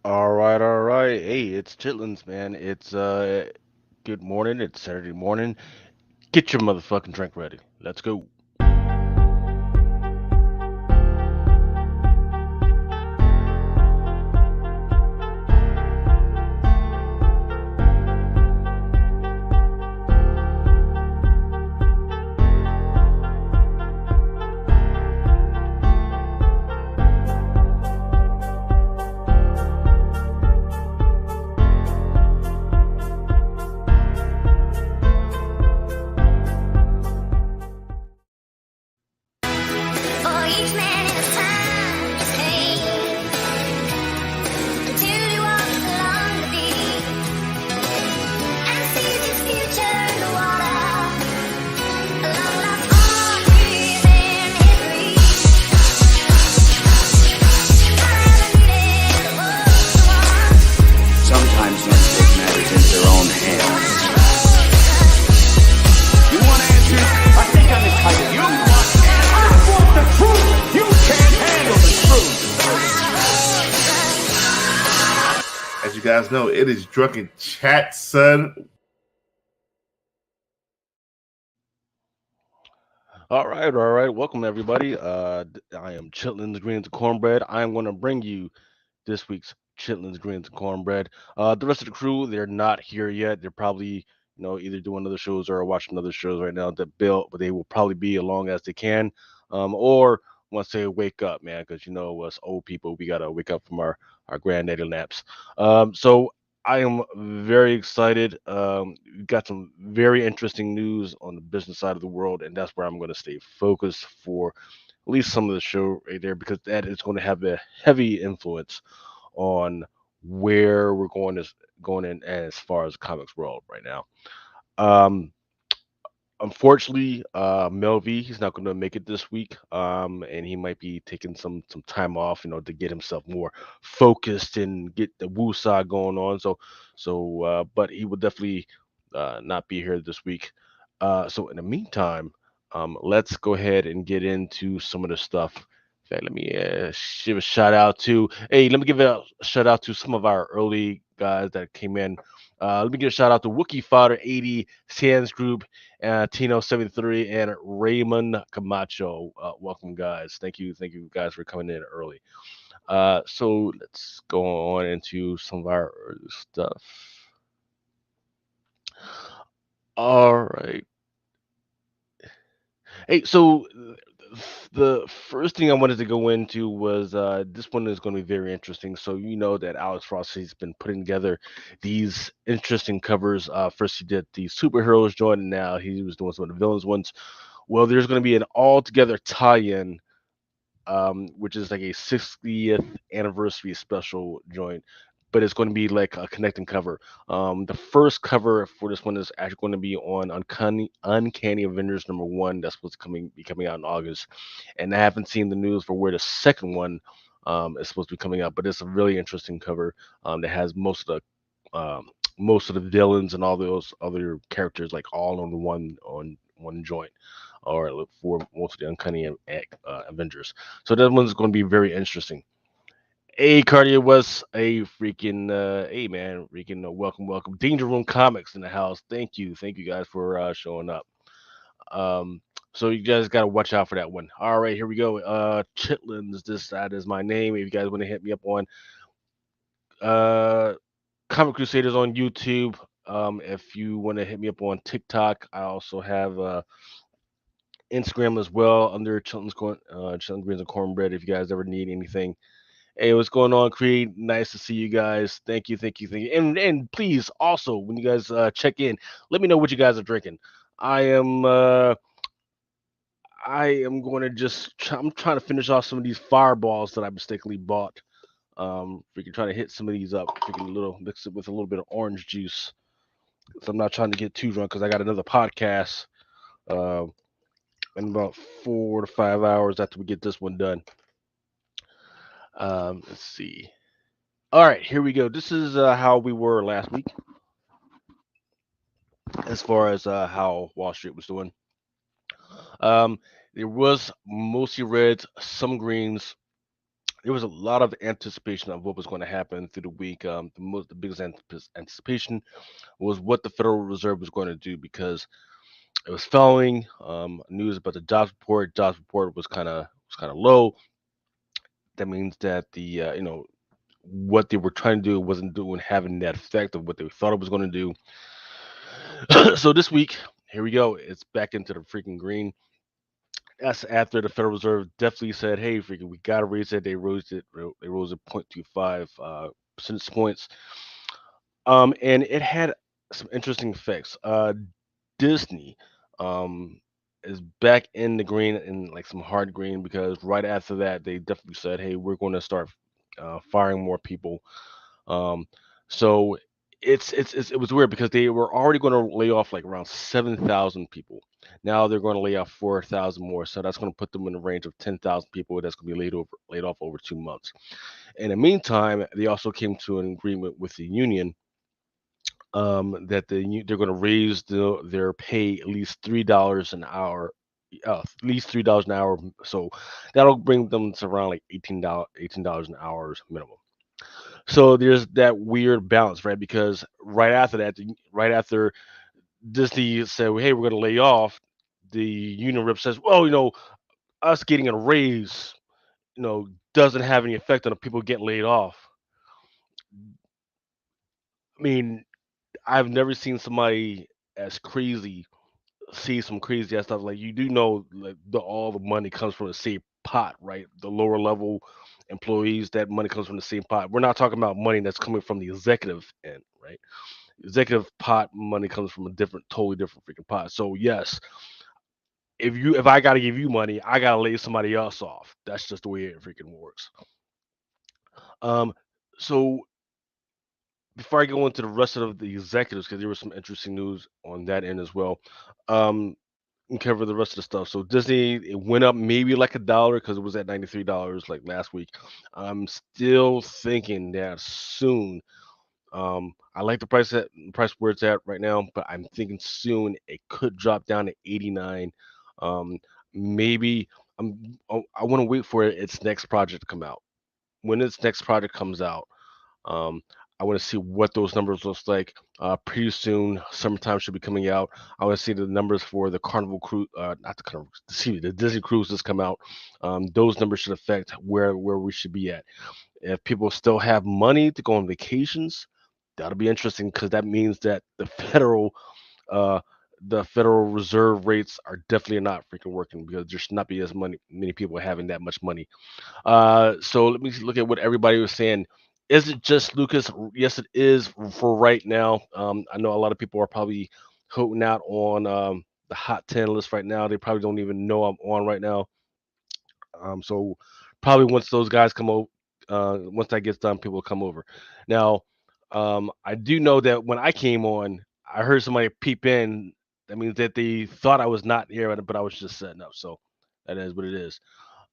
All right. Hey, it's Chitlins, man. It's good morning. It's Saturday morning. Get your motherfucking drink ready. Let's go. For each man in his time is pain until he walks along the beach and sees his future in the water, along with all within his reach. I haven't needed a book to want. Sometimes men take matters into their own hands. You want answers? I think I'm entitled. You want answers? I want the truth. You can't handle the truth. As you guys know, it is Drunken Chat, son. All right. Welcome everybody. I am Chitlins Greens and Cornbread. I am going to bring you this week's Chitlins Greens and Cornbread. The rest of the crew, they're not here yet. They're probably either doing other shows or watching other shows right now that built, but they will probably be along as they can, or once they wake up, man, because us old people, we gotta wake up from our granddaddy naps. So I am very excited. We've got some very interesting news on the business side of the world, and that's where I'm going to stay focused for at least some of the show right there, because that is going to have a heavy influence on where we're going in as far as comics world right now. Um, Unfortunately, Mel V, he's not going to make it this week, and he might be taking some time off, to get himself more focused and get the woosah going on. But he will definitely not be here this week. So in the meantime, let's go ahead and get into some of the stuff. In fact, let me give a shout out to. Hey, let me give a shout out to some of our early guys that came in. Let me give a shout out to Wookie Fodder 80, Sands Group, Tino 73, and Raymond Camacho. Welcome, guys. Thank you guys for coming in early. So let's go on into some of our early stuff. All right. Hey, so the first thing I wanted to go into was this one is going to be very interesting. So you know that Alex Ross has been putting together these interesting covers. First he did the superheroes joint, and now he was doing some of the villains ones. Well, there's going to be an all-together tie-in, which is like a 60th anniversary special joint, but it's going to be like a connecting cover. The first cover for this one is actually going to be on Uncanny Avengers #1. That's what's coming out in August, and I haven't seen the news for where the second one is supposed to be coming out, but it's a really interesting cover that has most of the villains and all those other characters like all on one joint, or for most of the Uncanny Avengers. So that one's going to be very interesting. Hey, Cardia West, a freaking, hey man, freaking, welcome. Danger Room Comics in the house. Thank you guys for showing up. Um, so you guys got to watch out for that one. All right, here we go. Chitlins, that is my name. If you guys want to hit me up on uh Comic Crusaders on YouTube. If you want to hit me up on TikTok, I also have Instagram as well under Chilton's Greens and Cornbread. If you guys ever need anything. Hey, what's going on, Creed? Nice to see you guys. Thank you. And please also when you guys check in, let me know what you guys are drinking. I am uh I am going to I'm trying to finish off some of these fireballs that I mistakenly bought. Freaking trying to hit some of these up. Freaking a little mix it with a little bit of orange juice. So I'm not trying to get too drunk because I got another podcast uh, in about 4 to 5 hours after we get this one done. Let's see. All right, here we go. This is how we were last week as far as how Wall Street was doing. Um, there was mostly reds, some greens, There was a lot of anticipation of what was going to happen through the week. The biggest anticipation was what the Federal Reserve was going to do because it was following news about the jobs report. Jobs report was kind of low. That means that the what they were trying to do wasn't doing having that effect of what they thought it was going to do. So this week, here we go. It's back into the freaking green. That's after the Federal Reserve definitely said, "Hey, freaking, we got to raise it." They rose it. They rose it 0.25 percentage points. And it had some interesting effects. Disney um, is back in the green and like some hard green because right after that they definitely said, "Hey, we're going to start firing more people." Um, so it was weird because they were already going to lay off like around 7,000 people. Now they're going to lay off 4,000 more, so that's going to put them in the range of 10,000 people. That's going to be laid off over 2 months. In the meantime, they also came to an agreement with the union that they're going to raise their pay at least $3 an hour, at least $3 an hour. So that'll bring them to around like $18 an hour minimum. So there's that weird balance, right? Because right after Disney said, well, "Hey, we're going to lay off," the union rep says, "Well, us getting a raise, doesn't have any effect on the people getting laid off." I mean, I've never seen somebody as crazy see some crazy ass stuff. Like you do know, like all the money comes from the same pot, right? The lower level employees, that money comes from the same pot. We're not talking about money that's coming from the executive end, right? Executive pot money comes from a totally different freaking pot. So yes, if I gotta give you money, I gotta lay somebody else off. That's just the way it freaking works. Um, so before I go into the rest of the executives, because there was some interesting news on that end as well. Um, and cover the rest of the stuff. So Disney, it went up maybe like $1 because it was at $93 like last week. I'm still thinking that soon. I like the price where it's at right now, but I'm thinking soon it could drop down to 89. Um, maybe I want to wait for its next project to come out. When its next project comes out, um, I want to see what those numbers look like. Pretty soon, summertime should be coming out. I want to see the numbers for the Carnival cruise, not the Carnival, excuse me, the Disney cruises come out. Those numbers should affect where we should be at. If people still have money to go on vacations, that'll be interesting because that means that uh, the Federal Reserve rates are definitely not freaking working because there should not be as many people having that much money. So let me look at what everybody was saying. Is it just Lucas? Yes, it is for right now. I know a lot of people are probably holding out on the hot 10 list right now. They probably don't even know I'm on right now. So probably once those guys come over, once that gets done, people will come over. Now, I do know that when I came on, I heard somebody peep in. That means that they thought I was not here, but I was just setting up. So that is what it is.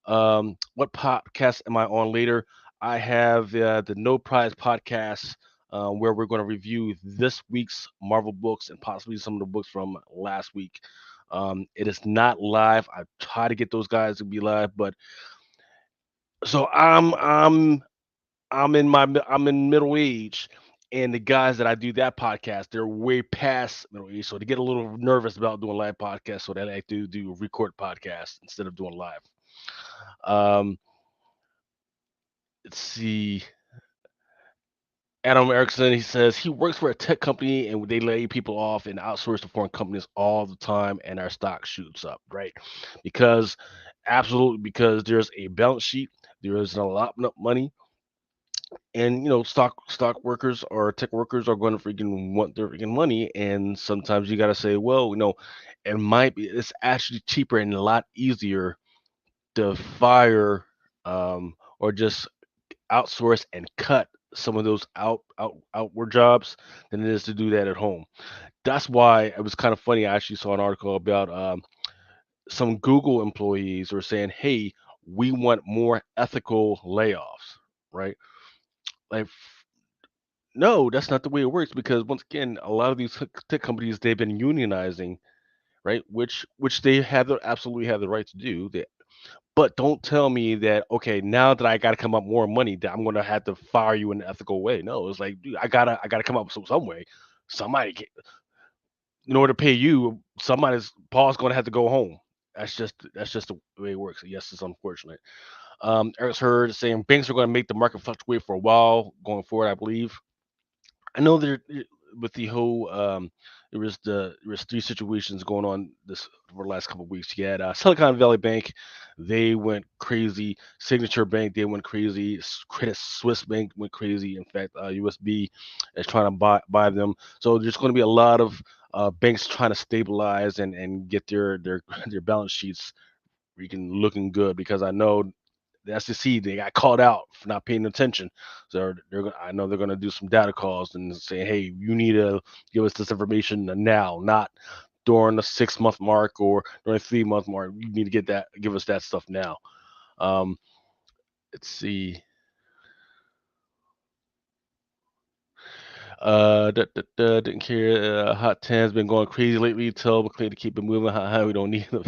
What podcast am I on later? I have the No Prize podcast, where we're going to review this week's Marvel books and possibly some of the books from last week. It is not live. I try to get those guys to be live, but so I'm in middle age, and the guys that I do that podcast, they're way past middle age, so they get a little nervous about doing live podcasts, so they like to do record podcasts instead of doing live. Um, let's see. Adam Erickson, he says he works for a tech company and they lay people off and outsource to foreign companies all the time, and our stock shoots up, right? Because absolutely, because there's a balance sheet, there is an allotment of money, and stock workers or tech workers are going to freaking want their freaking money, and sometimes you got to say, well, it's actually cheaper and a lot easier to fire or just outsource and cut some of those outward jobs than it is to do that at home. That's why it was kind of funny. I actually saw an article about some Google employees were saying, "Hey, we want more ethical layoffs." Right? Like, no, that's not the way it works because once again, a lot of these tech companies they've been unionizing, right? Which they absolutely have the right to do. But don't tell me that, okay, now that I got to come up more money, that I'm going to have to fire you in an ethical way. No, it's like, dude, I gotta come up with some way. Somebody, in order to pay you, somebody's Paul's going to have to go home. That's just the way it works. Yes, it's unfortunate. Eric's heard saying banks are going to make the market fluctuate for a while going forward. I believe. I know with the whole there was three situations going on this for the last couple of weeks. You had Silicon Valley Bank, they went crazy. Signature Bank, they went crazy. Credit Swiss Bank went crazy. In fact, USB is trying to buy them. So there's going to be a lot of banks trying to stabilize and get their their balance sheets freaking looking good, because I know the SEC, they got called out for not paying attention. So I know they're gonna do some data calls and say, hey, you need to give us this information now, not during the 6 month mark or during the 3 month mark. You need to give us that stuff now. Um, let's see. Didn't care. Hot 10's been going crazy lately. Tell McLean to keep it moving. We don't need them.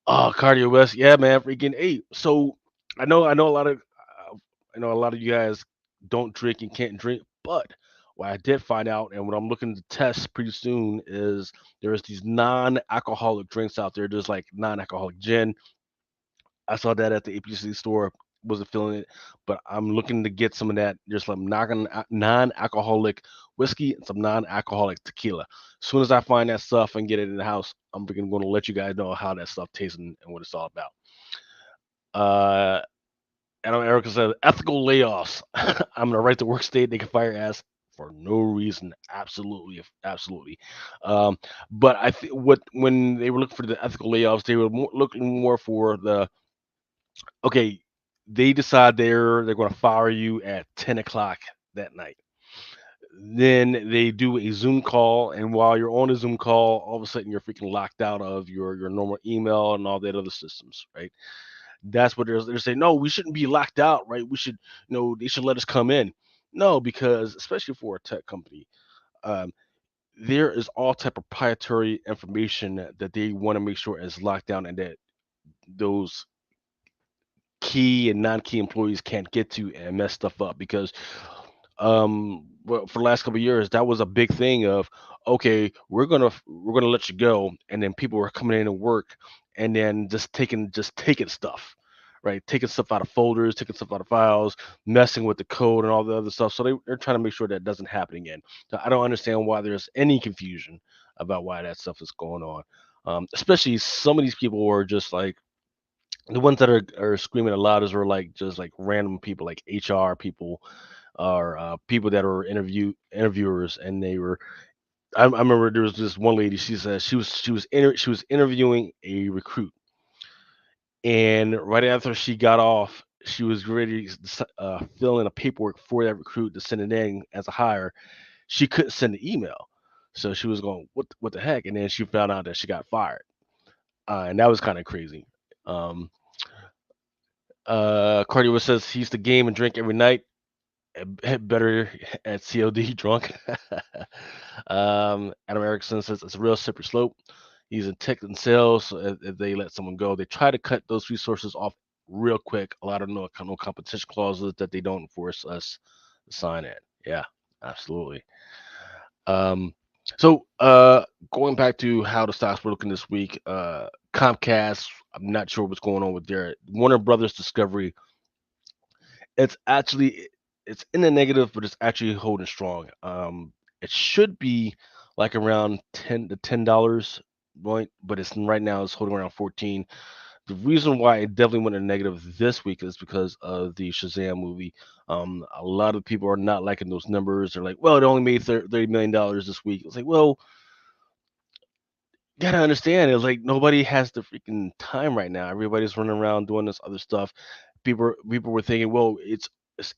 Oh, Cardio West, yeah, man, freaking eight. So I know a lot of, I know a lot of you guys don't drink and can't drink, but what I did find out, and what I'm looking to test pretty soon, is there's these non-alcoholic drinks out there. There's like non-alcoholic gin. I saw that at the APC store. Wasn't feeling it, but I'm looking to get some of that. There's some non-alcoholic whiskey and some non-alcoholic tequila. As soon as I find that stuff and get it in the house, I'm freaking going to let you guys know how that stuff tastes and what it's all about. Uh, Adam Erica said ethical layoffs. I'm in a right to work state. They can fire your ass for no reason. Absolutely, absolutely. Um, but I think what when they were looking for the ethical layoffs, they were looking more for the, okay, they decide they're going to fire you at 10 o'clock that night. Then they do a Zoom call, and while you're on a Zoom call, all of a sudden you're freaking locked out of your normal email and all that other systems, right? That's what they're saying. No, we shouldn't be locked out, right? We should, they should let us come in. No, because especially for a tech company, um, there is all type of proprietary information that they want to make sure is locked down, and that those key and non-key employees can't get to and mess stuff up. Because well, for the last couple of years, that was a big thing of, okay, we're gonna let you go, and then people were coming in and work, and then just taking stuff, right? Taking stuff out of folders, taking stuff out of files, messing with the code and all the other stuff. So they're trying to make sure that doesn't happen again. So I don't understand why there's any confusion about why that stuff is going on. Especially some of these people are just like, the ones that are screaming the loudest are like just like random people, like HR people, or people that are interviewers, and they were. I remember there was this one lady. She said she was interviewing a recruit, and right after she got off, she was ready to fill in a paperwork for that recruit to send it in as a hire. She couldn't send the email, so she was going, what the heck? And then she found out that she got fired, and that was kind of crazy. Um, Cardio says he used to game and drink every night. Better at COD drunk. Adam Erickson says it's a real slippery slope. He's in tech and sales. So if they let someone go, they try to cut those resources off real quick. A lot of no competition clauses that they don't force us to sign it. Yeah, absolutely. Um, going back to how the stocks were looking this week, Comcast, I'm not sure what's going on with their Warner Brothers Discovery. It's actually it's in the negative, but it's actually holding strong. It should be like around $10, right? But it's right now it's holding around 14. The reason why it definitely went in negative this week is because of the Shazam movie. A lot of people are not liking those numbers. They're like, well, it only made $30 million this week. It's like, well, gotta understand, it's like nobody has the freaking time right now. Everybody's running around doing this other stuff. People were thinking, well, it's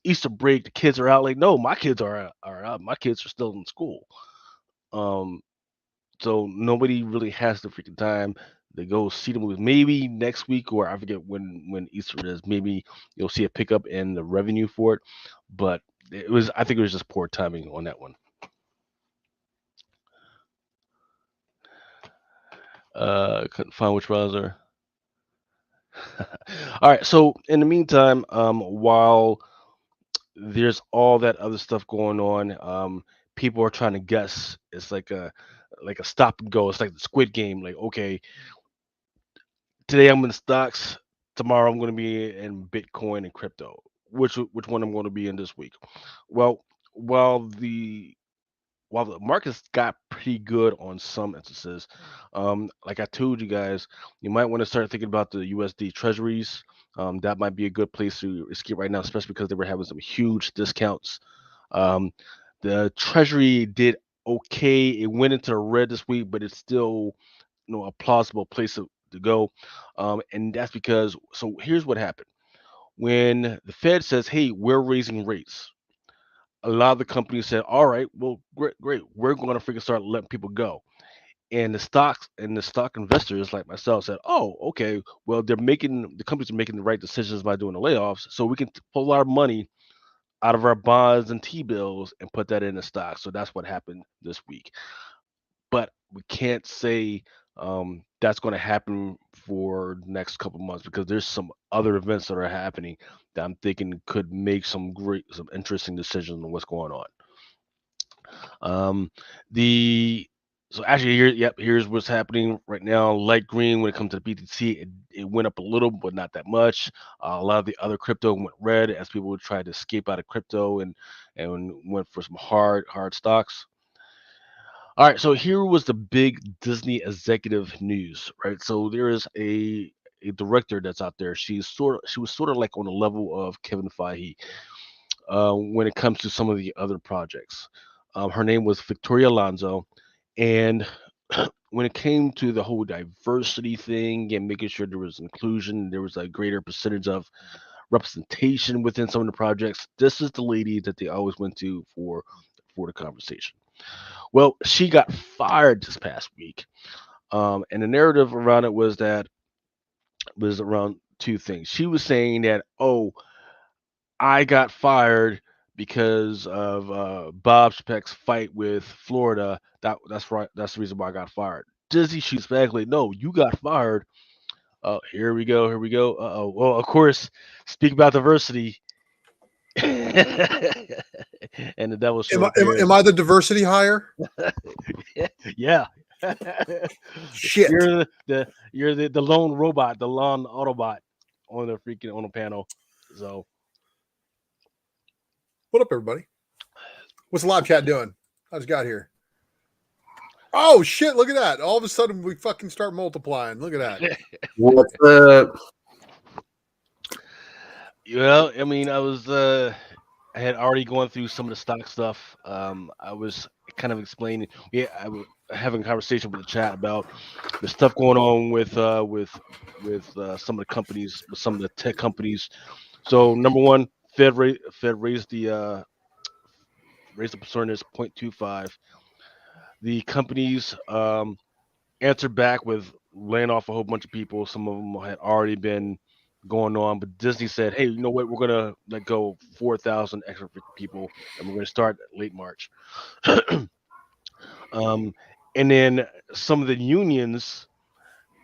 Easter break, the kids are out. Like, no, my kids are out. My kids are still in school. Um, so nobody really has the freaking time to go see the movies. Maybe next week, or I forget when Easter is. Maybe you'll see a pickup in the revenue for it. But I think it was just poor timing on that one. Couldn't find which browser. All right. So in the meantime, while there's all that other stuff going on, people are trying to guess. It's like a stop and go. It's like the Squid Game. Like, okay, today I'm in stocks. Tomorrow I'm going to be in Bitcoin and crypto. Which one I'm going to be in this week? Well, while the while the markets got pretty good on some instances, like I told you guys, you might want to start thinking about the USD treasuries. That might be a good place to escape right now, especially because they were having some huge discounts. Um, the treasury did okay. It went into the red this week, but it's still a plausible place to go. And that's because so here's what happened. When the Fed says, "Hey, we're raising rates," a lot of the companies said, "All right, well, great, great, we're going to freaking start letting people go." And the stock investors like myself said, "Oh, okay, well, the companies are making the right decisions by doing the layoffs, so we can pull our money out of our bonds and T bills and put that in the stock." So that's what happened this week. But we can't say that's going to happen for the next couple months because there's some other events that are happening that I'm thinking could make some interesting decisions on what's going on. Um, the so actually here's what's happening right now. Light green when it comes to the BTC, it went up a little, but not that much. A lot of the other crypto went red as people would try to escape out of crypto and went for some hard stocks. All right, so here was the big Disney executive news, right? So there is a director that's out there. She was sort of like on the level of Kevin Feige when it comes to some of the other projects. Her name was Victoria Alonso, and when it came to the whole diversity thing and making sure there was inclusion, there was a greater percentage of representation within some of the projects. This is the lady that they always went to for the conversation. Well, she got fired this past week, and the narrative around it was around two things. She was saying that, oh, I got fired because of Bob Speck's fight with Florida. That's right. That's the reason why I got fired. Disney shoots back like, no, you got fired. Oh, here we go. Here we go. Oh. Well, of course, speak about diversity, and the devil Am I, showed am, there. am I the diversity hire? Yeah. Shit. You're the lone robot, the lone Autobot on the freaking on the panel. So What up, everybody? What's the live chat doing? I just got here. Oh shit! Look at that! All of a sudden, we fucking start multiplying. Look at that. What's up? well, I mean, I had already gone through some of the stock stuff. I was kind of explaining. Yeah, I was having a conversation with the chat about the stuff going on with some of the companies, with some of the tech companies. So number one, Fed raised the percentage 0.25. The companies answered back with laying off a whole bunch of people. Some of them had already been going on, but Disney said, "Hey, you know what? We're gonna let go 4,000 extra people, and we're gonna start late March." um, and then some of the unions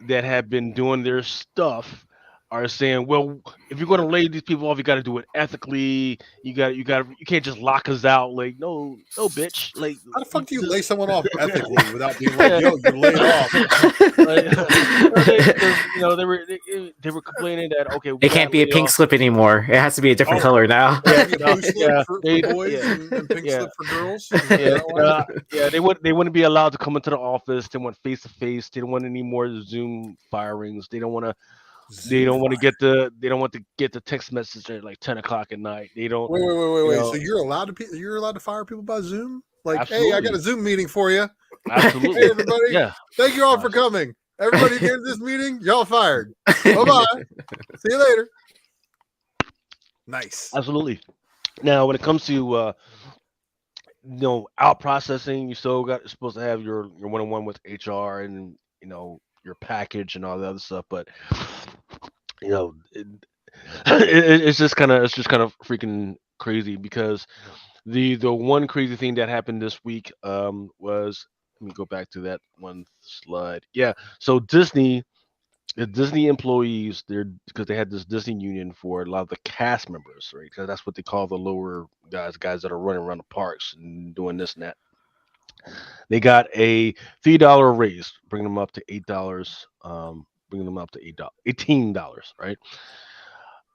that have been doing their stuff are saying, "Well, if you're going to lay these people off, you got to do it ethically. You can't just lock us out. Like, no, no, bitch. Like, How the you fuck do you lay just someone off ethically without being like, yeah." "Yo, you're laid off"? Like, no, because they were complaining that okay, we It got can't be a laid pink off. slip anymore. It has to be a different Oh, color now. it has Yeah, to be a no, blue slip yeah, for they, boys yeah, and pink yeah, slip for girls. Is that why? yeah. They wouldn't be allowed to come into the office. They want face to face. They don't want any more Zoom firings. They Zoom don't want to fire. get the text message at like 10 o'clock at night. They don't, Wait. So you know, you're allowed to fire people by Zoom? Like, hey, I got a absolutely, Zoom meeting for you. Hey, absolutely, everybody. yeah, Thank you all uh, for coming. Everybody here at this meeting, y'all fired. Bye bye. See you later. Nice. absolutely. Now, when it comes to out processing, you still got supposed to have your one on one with HR and your package and all the other stuff, but you know it, it's just kind of freaking crazy because the one crazy thing that happened this week was let me go back to that one slide. Yeah, so Disney the Disney employees, they're because they had this Disney union for a lot of the cast members, right? Because that's what they call the lower guys that are running around the parks and doing this and that. They got a $3 raise, bringing them up to $8. Bringing them up to $18, right?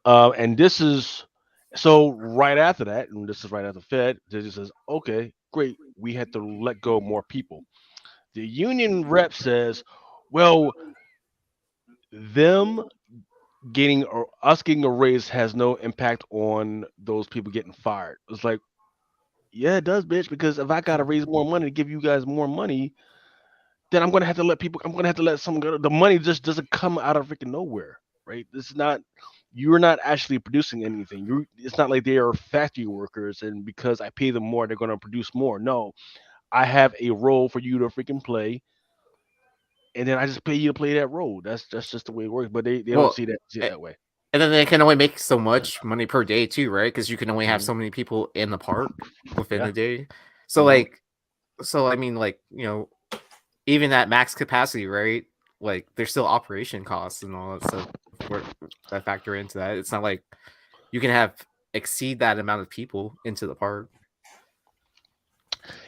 And this is so right after that, and this is right after Fed. Disney says, "Okay, great. We had to let go more people." The union rep says, "Well, them getting or us getting a raise has no impact on those people getting fired." It's like, yeah, it does, bitch. Because if I gotta raise more money to give you guys more money, then I'm gonna have to let people. I'm gonna have to let some go. The money just doesn't come out of freaking nowhere, right? This is not. You're not actually producing anything. You. It's not like they are factory workers, and because I pay them more, they're gonna produce more. No, I have a role for you to freaking play, and then I just pay you to play that role. That's just the way it works. But they don't Well, see it a- that way. and then they can only make so much money per day too, right? Because you can only have Mhm. so many people in the park within Yeah. a day. So Hmm. like, so I mean, like even at max capacity, right? Like, there's still operation costs and all that stuff for, that factor into that. It's not like you can have exceed that amount of people into the park.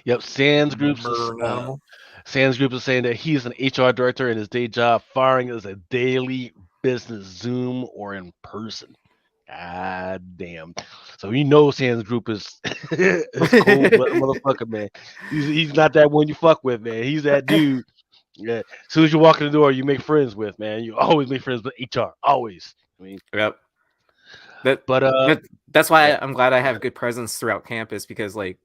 Yep. Sands Groups is Murder an animal. Sands Group is saying that he's an HR director in his day job. Firing is a daily business, Zoom or in person. God damn. So you know Sands Group is is cold blooded motherfucker, man. He's not that one you fuck with, man. He's that dude. Yeah. As soon as you walk in the door, you make friends with, man. You always make friends with HR. Always. I mean, Yep. That, but that's why yeah. I'm glad I have good presence throughout campus, because like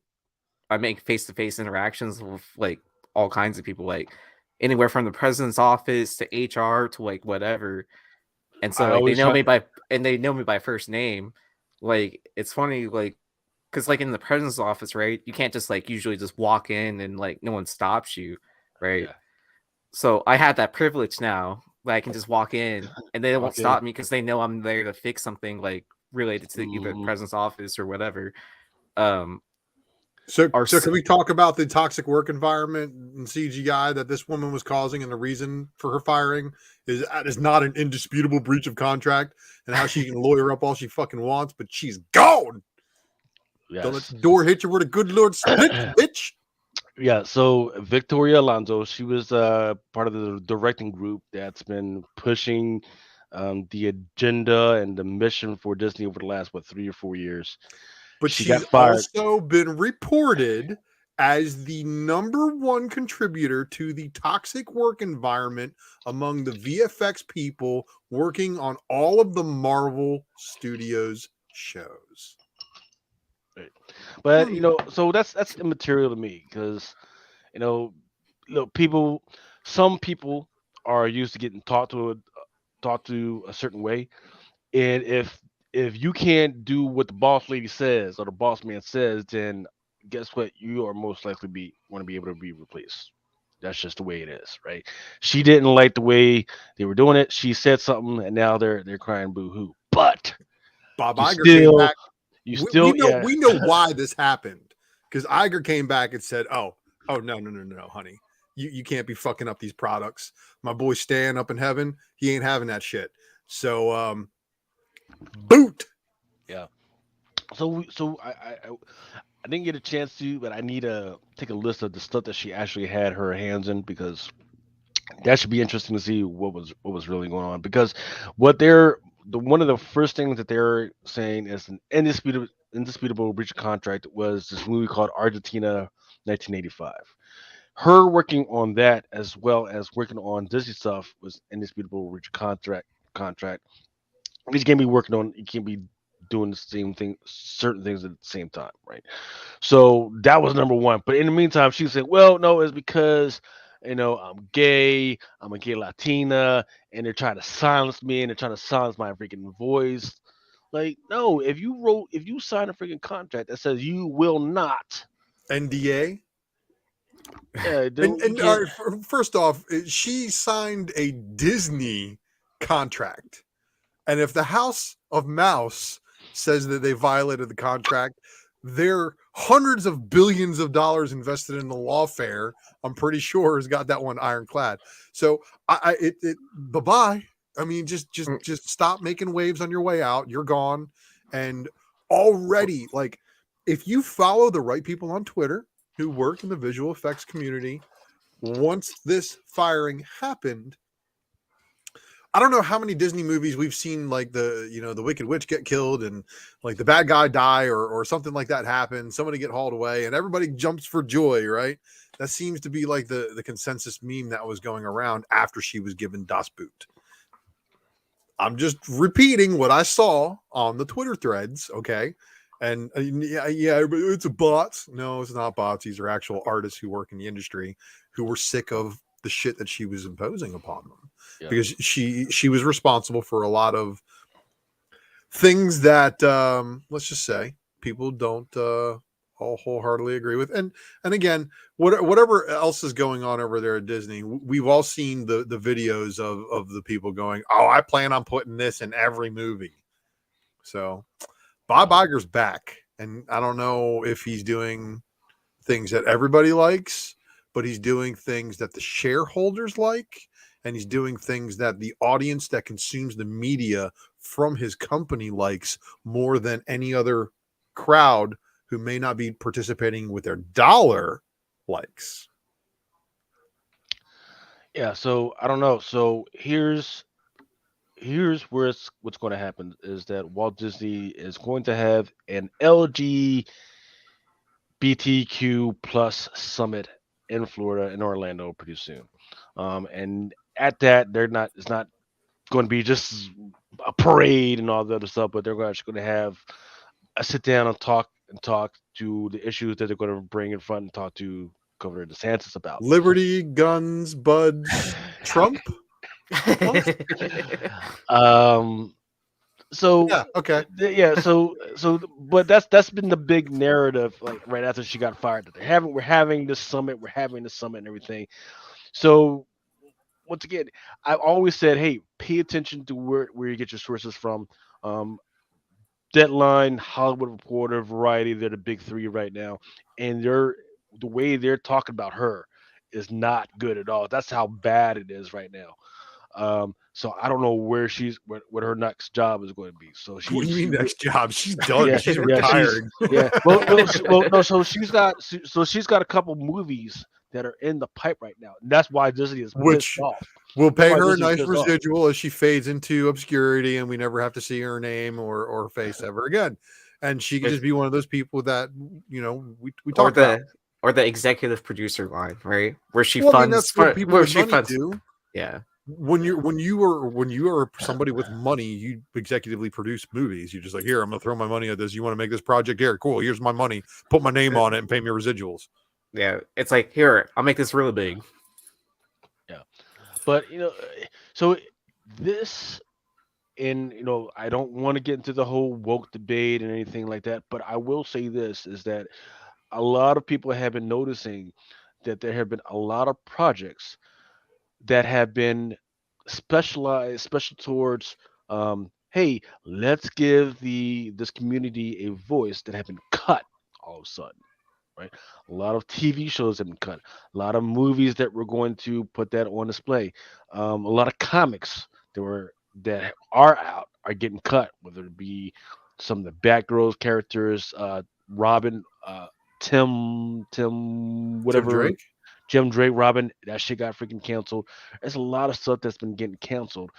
I make face to face interactions with like all kinds of people, like anywhere from the president's office to HR to like whatever. And so I like always try. they know me by first name. Like it's funny, like because like in the president's office, right? You can't just like usually just walk in and like no one stops you, right? Yeah. So I have that privilege now. That I can just walk in and they won't Okay. stop me because they know I'm there to fix something like related to either the Hmm. president's office or whatever. Um, So, our so can we talk about the toxic work environment and CGI that this woman was causing, and the reason for her firing is not an indisputable breach of contract, and how she can lawyer up all she fucking wants, but she's gone. Don't let Yes. the door hit you where the good Lord splits, bitch. Yeah, so Victoria Alonso, she was part of the directing group that's been pushing the agenda and the mission for Disney over the last 3 or 4 years. But She got she's fired. also been reported as the number one contributor to the toxic work environment among the VFX people working on all of the Marvel Studios shows. Right. But Hmm. so that's immaterial to me because you know, look, people, some people are used to getting taught to a certain way, and if you can't do what the boss lady says or the boss man says, then guess what? You are most likely be want to be able to be replaced. That's just the way it is, right? She didn't like the way they were doing it. She said something, and now they're crying boo hoo. But Bob you Iger came still back. you We still know yeah. we know why this happened, because Iger came back and said, "Oh no, honey, you can't be fucking up these products. My boy Stan up in heaven, he ain't having that shit." So boot. Yeah. So I didn't get a chance to, but I need to take a list of the stuff that she actually had her hands in because that should be interesting to see what was really going on. Because what they're the one of the first things that they're saying is an indisputable breach of contract was this movie called Argentina 1985. Her working on that as well as working on Disney stuff was indisputable breach of contract. Because you can't be working on you can't be doing the same thing certain things at the same time, right? So that was number one. But in the meantime, she said, "Well, no, it's because I'm gay, I'm a gay Latina, and they're trying to silence me, and they're trying to silence my freaking voice." Like, no, if you sign a freaking contract that says you will not, NDA. yeah, And you and can't. all right, first off, she signed a Disney contract, and if the House of Mouse says that they violated the contract, their hundreds of billions of dollars invested in the lawfare, I'm pretty sure has got that one ironclad. So bye bye. I mean, just stop making waves on your way out. You're gone. And already, like, if you follow the right people on Twitter who work in the visual effects community, once this firing happened, I don't know how many Disney movies we've seen, like the Wicked Witch get killed and like the bad guy die or something like that happen, somebody get hauled away, and everybody jumps for joy, right? That seems to be like the consensus meme that was going around after she was given Das Boot. I'm just repeating what I saw on the Twitter threads, okay? And yeah, but it's a bots. No, it's not bots. These are actual artists who work in the industry who were sick of the shit that she was imposing upon them. Yeah. Because she was responsible for a lot of things that let's just say people don't all wholeheartedly agree with. And again, whatever else is going on over there at Disney, we've all seen the videos of the people going, "Oh, I plan on putting this in every movie." So Bob Iger's back, and I don't know if he's doing things that everybody likes, but he's doing things that the shareholders like, and he's doing things that the audience that consumes the media from his company likes more than any other crowd who may not be participating with their dollar likes. Yeah, so I don't know. So here's where what's going to happen is that Walt Disney is going to have an LGBTQ plus summit in Florida in Orlando pretty soon. And at that, it's not going to be just a parade and all the other stuff, but they're actually going to have a sit down and talk to the issues that they're going to bring in front and talk to Governor DeSantis about. Liberty, guns, buds, Trump. So Yeah, okay. But that's been the big narrative, like right after she got fired, that we're having this summit and everything. So once again, I've always said, hey, pay attention to where you get your sources from. Deadline, Hollywood Reporter, Variety, they're the big three right now, and the way they're talking about her is not good at all. That's how bad it is right now. So I don't know what her next job is going to be. So What do you mean next job? She's done. Yeah, She's yeah, retired. yeah. No. So she's got a couple movies that are in the pipe right now. And that's why Disney is Which pissed off. we'll pay Why her a Disney's nice pissed off. residual as she fades into obscurity and we never have to see her name or face ever again. And she could just be one of those people that, we talk about. Or the executive producer line, right? Where she Well, I mean, funds that's what people where with she money funds do. Yeah. When you are somebody with money, you executively produce movies. You're just like, here, I'm gonna throw my money at this. You want to make this project? Here, cool. Here's my money. Put my name on it and pay me residuals. Yeah. It's like, here, I'll make this really big. Yeah, but so this, and I don't want to get into the whole woke debate and anything like that, but I will say this is that a lot of people have been noticing that there have been a lot of projects that have been special towards hey, let's give this community a voice that have been cut all of a sudden, right? A lot of TV shows have been cut, a lot of movies that were going to put that on display, a lot of comics that are out are getting cut, whether it be some of the Batgirl characters, Robin, Tim, Tim whatever, Drake. Jim Drake, Robin, that shit got freaking canceled. There's a lot of stuff that's been getting canceled.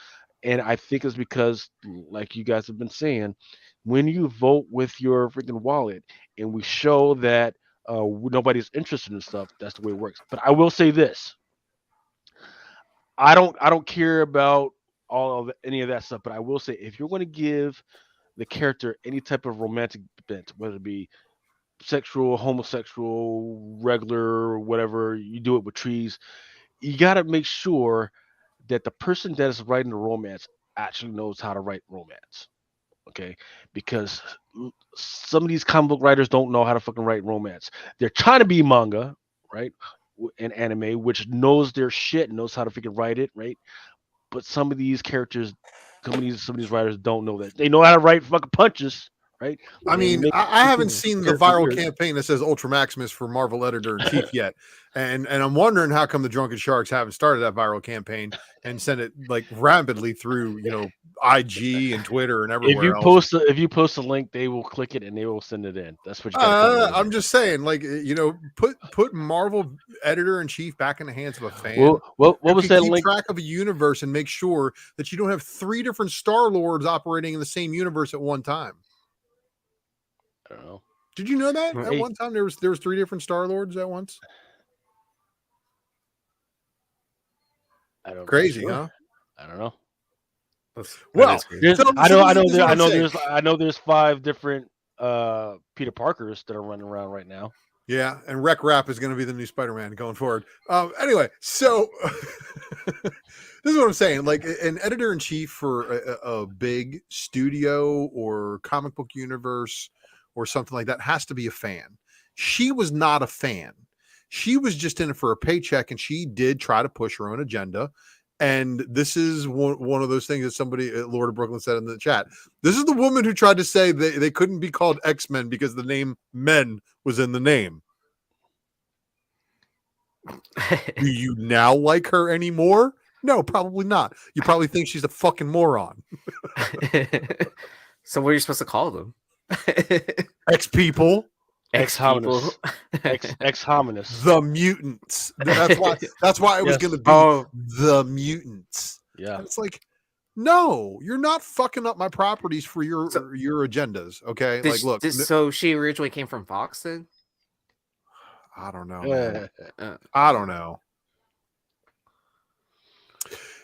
And I think it's because, like you guys have been saying, when you vote with your freaking wallet and we show that nobody's interested in stuff, that's the way it works. But I will say this. I don't care about any of that stuff, but I will say if you're going to give the character any type of romantic bent, whether it be sexual, homosexual, regular, whatever, you do it with trees. You got to make sure that the person that is writing the romance actually knows how to write romance. Okay, because some of these comic book writers don't know how to fucking write romance. They're trying to be manga, right, and anime, which knows their shit, knows how to freaking write it, right. But some of these characters, some of these writers don't know that. They know how to write fucking punches, right? I And mean, make I haven't his seen the character viral weird. campaign that says Ultra Maximus for Marvel Editor in Chief yet, and I'm wondering how come the Drunken Sharks haven't started that viral campaign and sent it like rapidly through, IG and Twitter and everywhere else. If you post a link, they will click it and they will send it in. That's what you got to come up with. I'm just saying, like, put Marvel Editor in Chief back in the hands of a fan. Well, what who was can that keep link? track of a universe and make sure that you don't have 3 different Star Lords operating in the same universe at one time. I don't know. Did you know that at Hey. one time there was 3 different Star Lords at once? I don't. Crazy, Sure. huh? I don't know. That Well, is crazy. There's, So I this know, is what I'm saying. I know there's 5 different Peter Parkers that are running around right now. Yeah, and Wreck Rap is going to be the new Spider-Man going forward. Anyway, so this is what I'm saying. Like an editor-in-chief for a big studio or comic book universe or something like that has to be a fan. She was not a fan. She was just in it for a paycheck, and she did try to push her own agenda. And this is one of those things that somebody, Lord of Brooklyn, said in the chat. This is the woman who tried to say they couldn't be called X-Men because the name men was in the name. Do you now like her anymore? No, probably not. You probably think she's a fucking moron. So what are you supposed to call them? X people, X people. Ex hominis. the mutants. That's why it was Yes. going to be Oh, the mutants. Yeah. And it's like, no, you're not fucking up my properties for your agendas. Okay, like look, so she originally came from Fox then? I don't know, man. Uh, I don't know.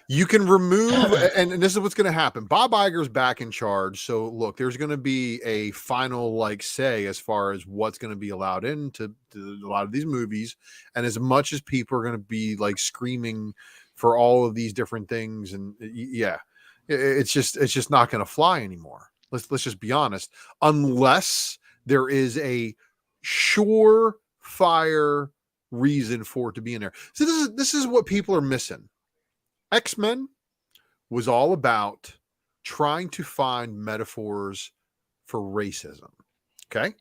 You can remove, and this is what's going to happen. Bob Iger's back in charge. So look, there's going to be a final say as far as what's going to be allowed into a lot of these movies. And as much as people are going to be screaming for all of these different things, and yeah, it's just not going to fly anymore. Let's just be honest. Unless there is a surefire reason for it to be in there. So this is what people are missing. X-Men was all about trying to find metaphors for racism. Okay.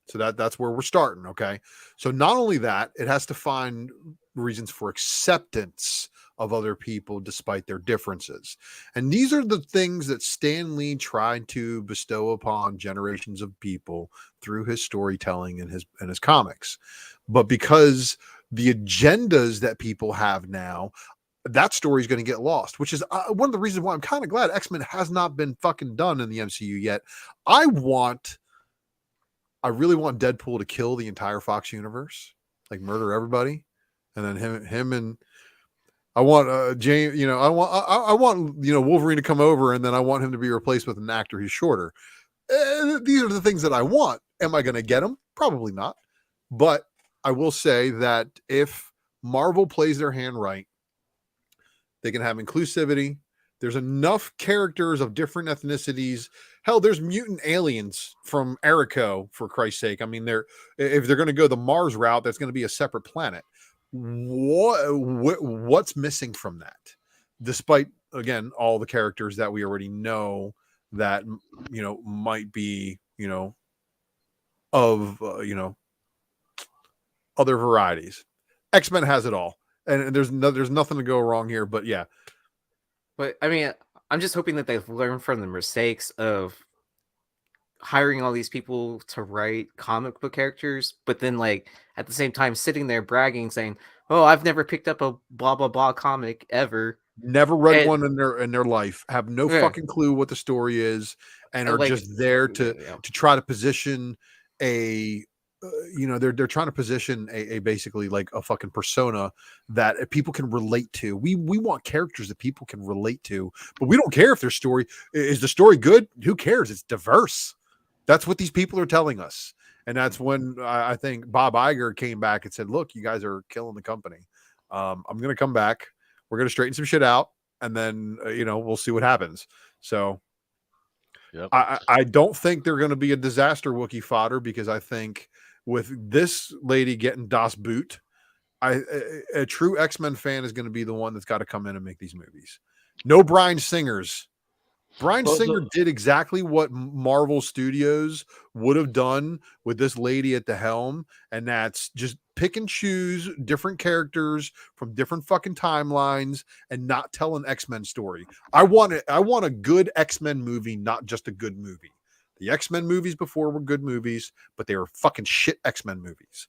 So that's where we're starting. Okay. So not only that, it has to find reasons for acceptance of other people despite their differences. And these are the things that Stan Lee tried to bestow upon generations of people through his storytelling and his comics. But because the agendas that people have now, that story is going to get lost, which is one of the reasons why I'm kind of glad X-Men has not been fucking done in the MCU yet. I really want Deadpool to kill the entire Fox universe, murder everybody, and then him and I want James. I want Wolverine to come over, and then I want him to be replaced with an actor who's shorter. These are the things that I want. Am I going to get them? Probably not. But I will say that if Marvel plays their hand right, they can have inclusivity. There's enough characters of different ethnicities. Hell, there's mutant aliens from Erico, for Christ's sake. I mean, if they're going to go the Mars route, that's going to be a separate planet. What's missing from that? Despite, again, all the characters that we already know that, might be, of, other varieties. X-Men has it all. And there's nothing to go wrong here, but yeah. but I mean, I'm just hoping that they've learned from the mistakes of hiring all these people to write comic book characters, but then at the same time sitting there bragging, saying, "Oh, I've never picked up a blah blah blah comic ever." Never read one in their life. Have no fucking clue what the story is, and are just there to try to position a. They're trying to position a basically a fucking persona that people can relate to. We want characters that people can relate to, but we don't care if their story is the story good. Who cares? It's diverse. That's what these people are telling us, and that's when I think Bob Iger came back and said, "Look, you guys are killing the company. I'm going to come back. We're going to straighten some shit out, and then we'll see what happens." So. Yep. I don't think they're going to be a disaster Wookiee fodder, because I think with this lady getting Das Boot, a true X-Men fan is going to be the one that's got to come in and make these movies. No Bryan Singers Bryan Well, Singer so did exactly what Marvel Studios would have done with this lady at the helm, and that's just pick and choose different characters from different fucking timelines and not tell an X-Men story. I want a good X-Men movie, not just a good movie. The X-Men movies before were good movies, but they were fucking shit X-Men movies.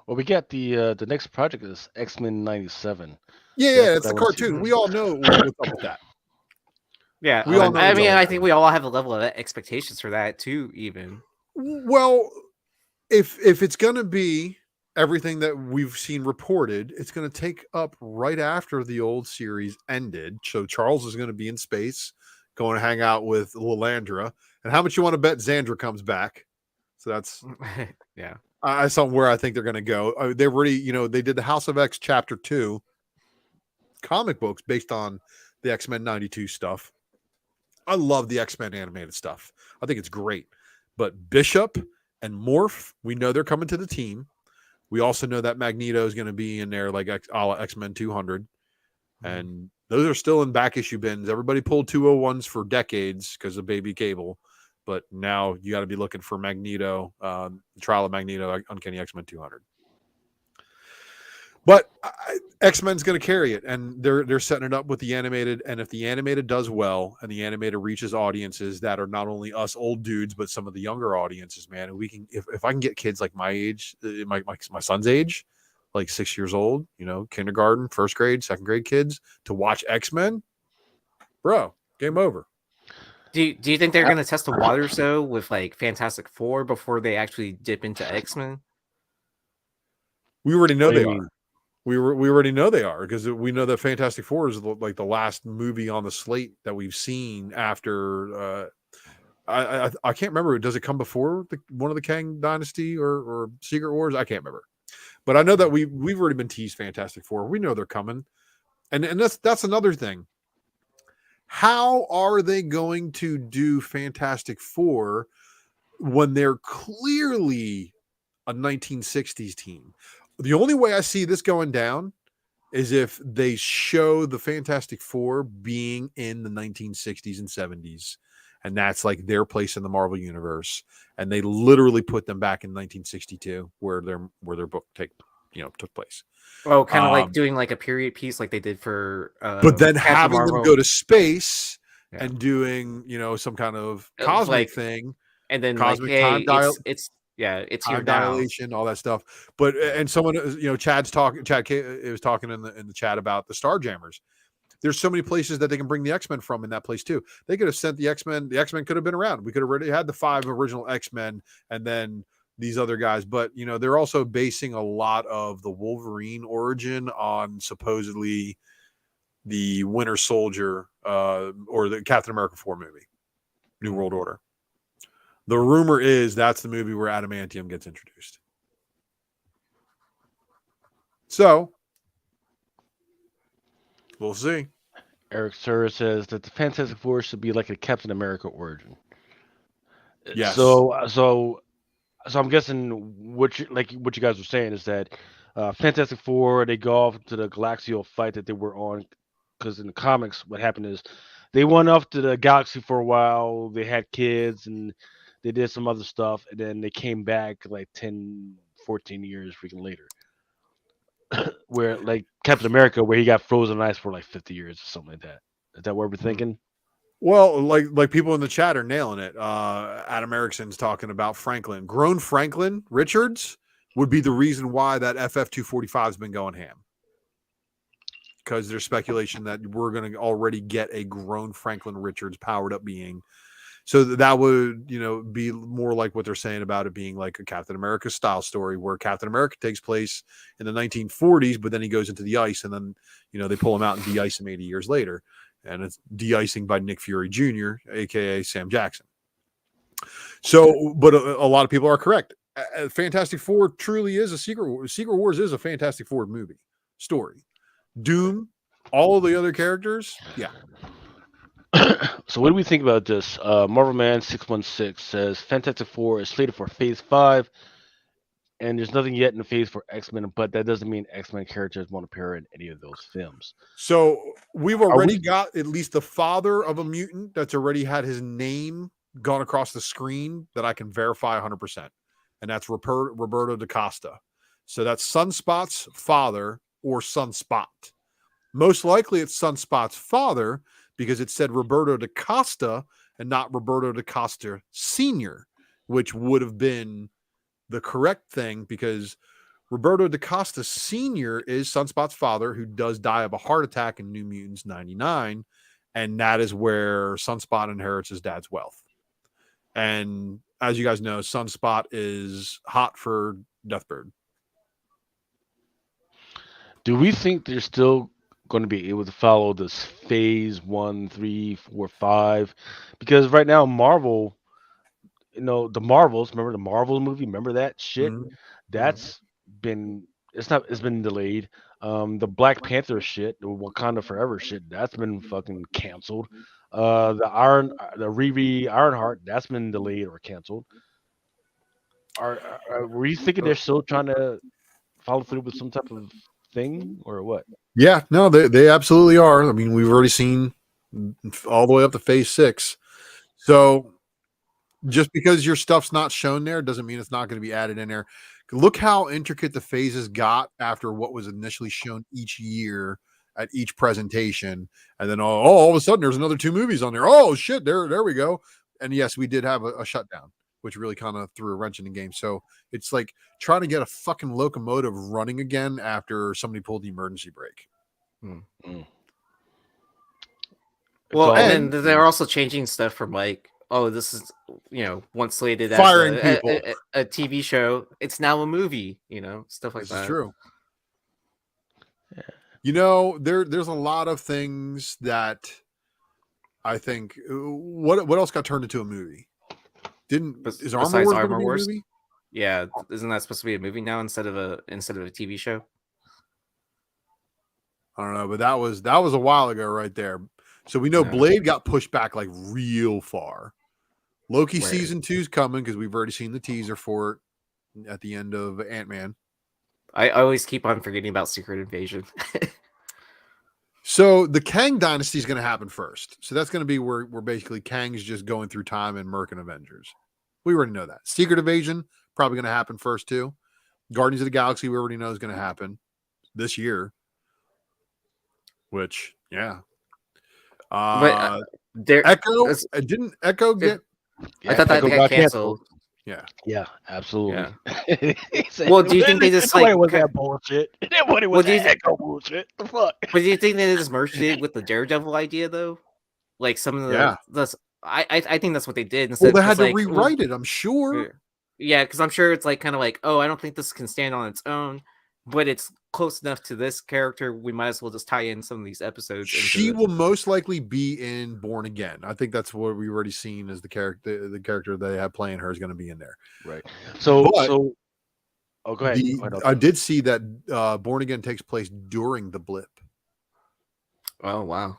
well, we got the next project is X-Men '97. Yeah, That's yeah, what it's I the want to see. cartoon. We all know what's up with that. Yeah, We all know I what's mean, up I with think that. we all have a level of expectations for that too. Even Well, if it's going to be everything that we've seen reported, it's going to take up right after the old series ended. So Charles is going to be in space, going to hang out with Lilandra. And how much you want to bet Xandra comes back? So that's yeah. somewhere I think they're going to go. They've already, they did the House of X Chapter 2 comic books based on the X-Men 92 stuff. I love the X-Men animated stuff. I think it's great. But Bishop and Morph, we know they're coming to the team. We also know that Magneto is going to be in there like a la X-Men 200. And those are still in back issue bins. Everybody pulled 201s for decades because of Baby Cable. But now you got to be looking for Magneto, the Trial of Magneto, Uncanny X-Men 200. But X-Men's going to carry it, and they're setting it up with the animated. And if the animated does well, and the animated reaches audiences that are not only us old dudes, but some of the younger audiences, man, and we can if I can get kids like my age, my son's age, like 6 years old, kindergarten, first grade, second grade kids to watch X-Men, bro, game over. Do you think they're going to test the waters though with like Fantastic Four before they actually dip into X-Men? We already know What do they you are. mean? We already know they are because we know that Fantastic Four is like the last movie on the slate that we've seen after. I can't remember. Does it come before one of the Kang Dynasty or Secret Wars? I can't remember. But I know that we've already been teased Fantastic Four. We know they're coming, and that's another thing. How are they going to do Fantastic Four when they're clearly a 1960s team? The only way I see this going down is if they show the Fantastic Four being in the 1960s and 70s, and that's like their place in the Marvel universe, and they literally put them back in 1962 where their book took place. Oh, kind of like doing like a period piece like they did for But then Captain having Marvel. them go to space Yeah. and doing some kind of It was cosmic like- thing, and then cosmic like, hey, time it's it's time here now. dilation, all that stuff. But and someone, Chad's talking. Chad was talking in the chat about the Starjammers. There's so many places that they can bring the X-Men from in that place too. They could have sent the X-Men. The X-Men could have been around. We could have already had the 5 original X-Men, and then these other guys. But they're also basing a lot of the Wolverine origin on supposedly the Winter Soldier or the Captain America 4 movie, New World Order. The rumor is that's the movie where adamantium gets introduced. So, we'll see. Eric Sir says that the Fantastic Four should be like a Captain America origin. Yes. So I'm guessing what you guys were saying is that Fantastic Four, they go off to the galactical fight that they were on, because in the comics what happened is they went off to the galaxy for a while, they had kids and they did some other stuff, and then they came back like 10, 14 years freaking later. Where like Captain America, where he got frozen in ice for like 50 years or something like that. Is that what we're thinking? Well, like people in the chat are nailing it. Adam Erickson's talking about Franklin. Grown Franklin Richards would be the reason why that FF245 has been going ham. Because there's speculation that we're going to already get a grown Franklin Richards powered up being. So that would, be more like what they're saying about it being like a Captain America style story where Captain America takes place in the 1940s, but then he goes into the ice and then, they pull him out and de-ice him 80 years later. And it's de-icing by Nick Fury Jr., a.k.a. Sam Jackson. So, but a lot of people are correct. Fantastic Four truly is a Secret Wars is a Fantastic Four movie story. Doom, all of the other characters, yeah. So what do we think about this? Marvel Man 616 says Fantastic Four is slated for Phase 5, and there's nothing yet in the phase for X-Men, but that doesn't mean X-Men characters won't appear in any of those films. So we've Are already we? got at least the father of a mutant that's already had his name gone across the screen that I can verify 100%. And that's Roberto da Costa. So that's Sunspot's father or Sunspot. Most likely it's Sunspot's father because it said Roberto da Costa and not Roberto da Costa Sr., which would have been the correct thing because Roberto da Costa Sr. is Sunspot's father, who does die of a heart attack in New Mutants 99. And that is where Sunspot inherits his dad's wealth. And as you guys know, Sunspot is hot for Deathbird. Do we think they're still going to be able to follow this phase 1, 3, 4, 5? Because right now, Marvel, the Marvels, remember the Marvel movie? Remember that shit? Mhm. That's been it's been delayed. The Black Panther shit, the Wakanda Forever shit, that's been fucking canceled. The Riri Ironheart, that's been delayed or canceled. Were you thinking they're still trying to follow through with some type of thing or what? Yeah, no, they absolutely are. I mean, we've already seen all the way up to phase 6. So just because your stuff's not shown there doesn't mean it's not going to be added in there. Look how intricate the phases got after what was initially shown each year at each presentation. And then all of a sudden there's another 2 movies on there. Oh shit, there we go. And yes, we did have a shutdown, which really kind of threw a wrench in the game. So it's like trying to get a fucking locomotive running again after somebody pulled the emergency brake. Mm. Well, and And- then they're also changing stuff from like, oh, this is once slated as Firing a, people. a TV show. It's now a movie. Stuff like This that. is true. Yeah. There's a lot of things that I think. What else got turned into a movie? Is Armor Besides Wars Armor going to be a Wars? movie? Yeah, isn't that supposed to be a movie now instead of a TV show? I don't know, but that was a while ago, right there. So we know Yeah. Blade got pushed back like real far. Loki Right. season 2 is coming because we've already seen the teaser for it at the end of Ant-Man. I always keep on forgetting about Secret Invasion. So the Kang dynasty is going to happen first. So that's going to be where basically Kang's just going through time and murking Avengers. We already know that. Secret Invasion probably going to happen first too. Guardians of the Galaxy we already know is going to happen this year. Which, yeah. But there, Echo that's- didn't Echo get? I thought that Echo got got canceled. Yeah. Yeah, absolutely. Yeah. Well, do you think they just, like, was that bullshit? Nobody was Well, do you that Echo bullshit. The fuck? But do you think they just merged it with the Daredevil idea though? Like some of the Yeah. I think that's what they did. Well, Instead they of had just, to like, rewrite it. I'm sure. Yeah, because I'm sure it's like kind of like, oh, I don't think this can stand on its own, but it's close enough to this character. We might as well just tie in some of these episodes. She into will most likely be in Born Again. I think that's what we've already seen as the character. The character they have playing her is going to be in there. Right. So But oh, go ahead. Go ahead. I did see that Born Again takes place during the blip. Oh wow.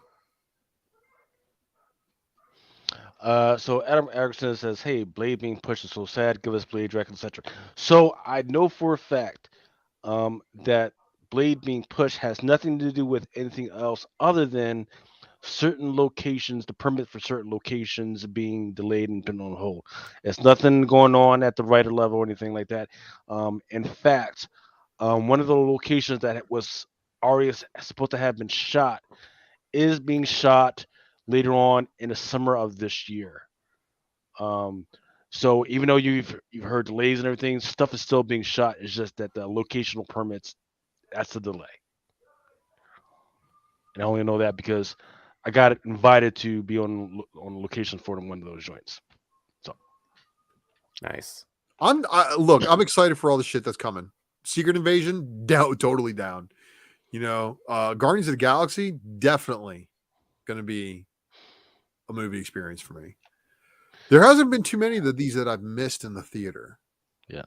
So Adam Erickson says, "Hey, Blade being pushed is so sad. Give us Blade, Dragon, etc." So I know for a fact that Blade being pushed has nothing to do with anything else other than certain locations, the permit for certain locations being delayed and put on hold. It's nothing going on at the writer level or anything like that. In fact, one of the locations that was already supposed to have been shot is being shot later on in the summer of this year. So even though you've heard delays and everything, stuff is still being shot. It's just that the locational permits, that's the delay. And I only know that because I got invited to be on location for one of those joints. So Nice. Look, I'm excited for all the shit that's coming. Secret Invasion, totally down. Guardians of the Galaxy, definitely going to be a movie experience for me. There hasn't been too many of these that I've missed in the theater. Yeah.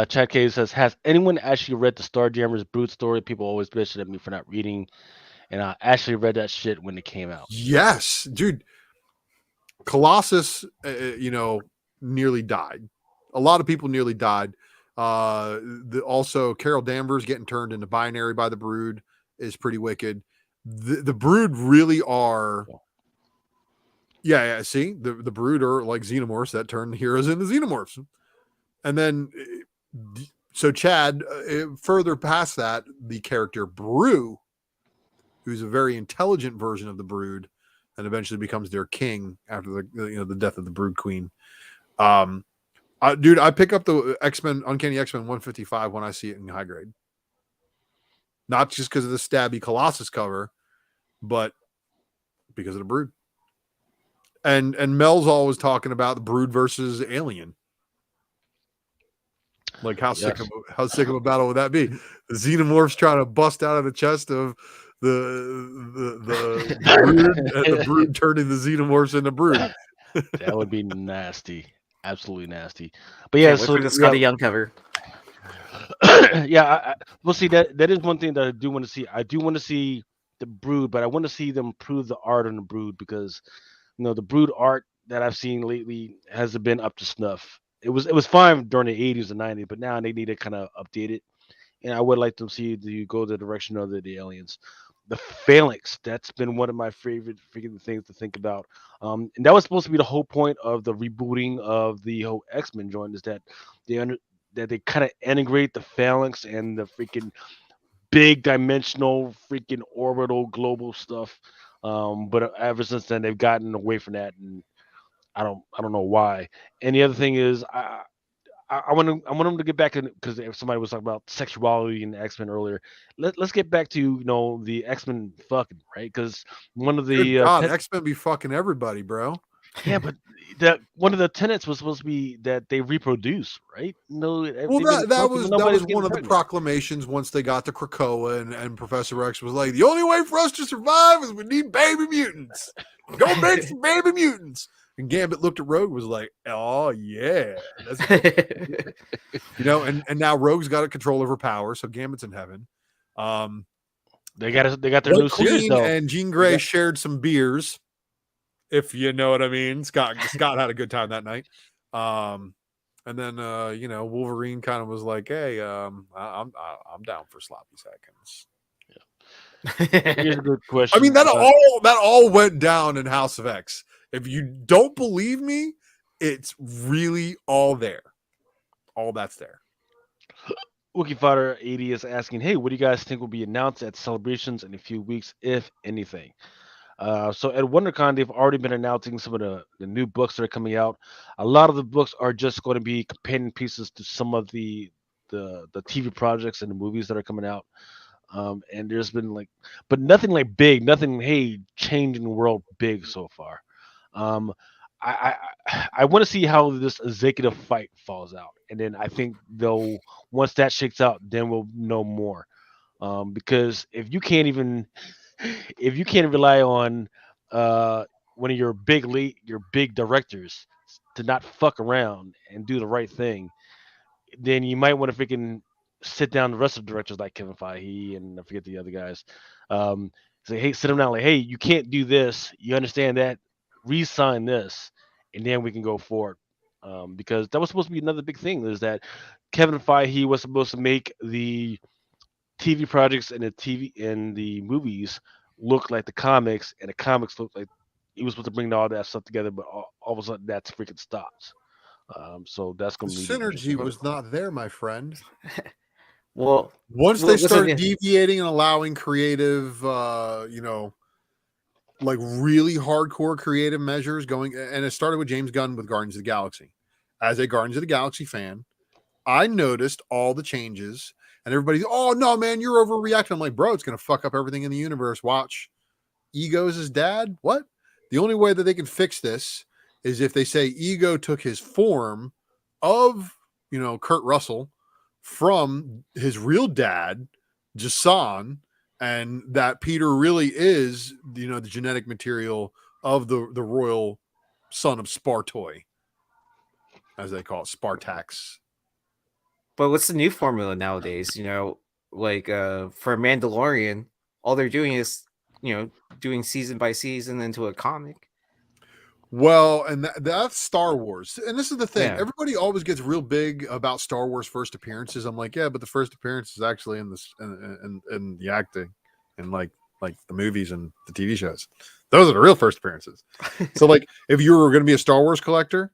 Chad Cave says, has anyone actually read the Starjammers Brood story? People always bitching at me for not reading. And I actually read that shit when it came out. Yes, dude. Colossus, nearly died. A lot of people nearly died. Also Carol Danvers getting turned into binary by the Brood is pretty wicked. The Brood really are. Yeah. See, the Brood are like xenomorphs that turn heroes into xenomorphs, and then so Chad further past that, the character Brew, who's a very intelligent version of the Brood, and eventually becomes their king after the death of the Brood Queen. Dude, I pick up the X-Men Uncanny X-Men 155 when I see it in high grade. Not just because of the stabby Colossus cover, but because of the Brood. And Mel's always talking about the Brood versus Alien. Like how sick of a battle would that be? The Xenomorphs trying to bust out of the chest of the Brood, and the Brood turning the Xenomorphs into Brood. That would be nasty, absolutely nasty. But Can't yeah, wait so for the Scotty Young cover. yeah, we'll see. That is one thing that I do want to see. I do want to see the Brood, but I want to see them improve the art on the Brood because the Brood art that I've seen lately hasn't been up to snuff. It was fine during the 80s and 90s, but now they need to kind of update it. And I would like to see you go the direction of the aliens. The phalanx, that's been one of my favorite freaking things to think about. And that was supposed to be the whole point of the rebooting of the whole X-Men joint is that they kind of integrate the phalanx and the freaking big dimensional freaking orbital global stuff. But ever since then they've gotten away from that, and I don't know why. And the other thing is I want them to get back in because somebody was talking about sexuality in X Men earlier. Let's get back to the X Men fucking right because one of Good the God, X-Men be fucking everybody, bro. yeah, but one of the tenets was supposed to be that they reproduce, right? No, Well, they've been that fucking, was but that nobody's was getting one of the pregnant. proclamations once they got to Krakoa, and Professor X was like, the only way for us to survive is we need baby mutants. Go make some baby mutants. And Gambit looked at Rogue, was like, "Oh yeah, that's and now Rogue's got a control over power, so Gambit's in heaven." They got their White new series Queen though. and Jean Grey shared some beers, if you know what I mean. Scott had a good time that night. And then Wolverine kind of was like, "Hey, I'm down for sloppy seconds." Here's a good question. I mean that all went down in House of X. If you don't believe me, it's really all there. All that's there. Wookie Fighter 80 is asking, "Hey, what do you guys think will be announced at celebrations in a few weeks, if anything?" So at WonderCon, they've already been announcing some of the new books that are coming out. A lot of the books are just going to be companion pieces to some of the TV projects and the movies that are coming out. And there's been but nothing like big, nothing. Hey, changing the world big so far. Um, I want to see how this executive fight falls out, and then I think they'll once that shakes out, then we'll know more. Because if you can't rely on one of your big directors to not fuck around and do the right thing, then you might want to freaking sit down the rest of the directors like Kevin Feige and I forget the other guys. Um, Say, hey, sit them down like, hey, you can't do this. You understand that? Resign this, and then we can go forward. Because that was supposed to be another big thing is that Kevin Feige was supposed to make the TV projects and the movies look like the comics, and the comics look like he was supposed to bring all that stuff together, but all of a sudden that's freaking stops. So that's The going to be synergy was not there, my friend. Well, Once they listen, started deviating and allowing creative, like really hardcore creative measures going, and it started with James Gunn with Guardians of the Galaxy. As a Guardians of the Galaxy fan, I noticed all the changes, and everybody's, oh no, man, you're overreacting. I'm like, bro, it's gonna fuck up everything in the universe. Watch. Ego's his dad. What? The only way that they can fix this is if they say Ego took his form of, Kurt Russell from his real dad, Jason, and that Peter really is, the genetic material of the royal son of Spartoi, as they call it, Spartax. but what's the new formula nowadays? For Mandalorian, all they're doing is doing season by season into a comic. Well, and that's Star Wars. And this is the thing. Yeah. Everybody always gets real big about Star Wars first appearances. I'm like, yeah, but the first appearance is actually in this in the acting and like the movies and the TV shows. Those are the real first appearances. So like if you were going to be a Star Wars collector,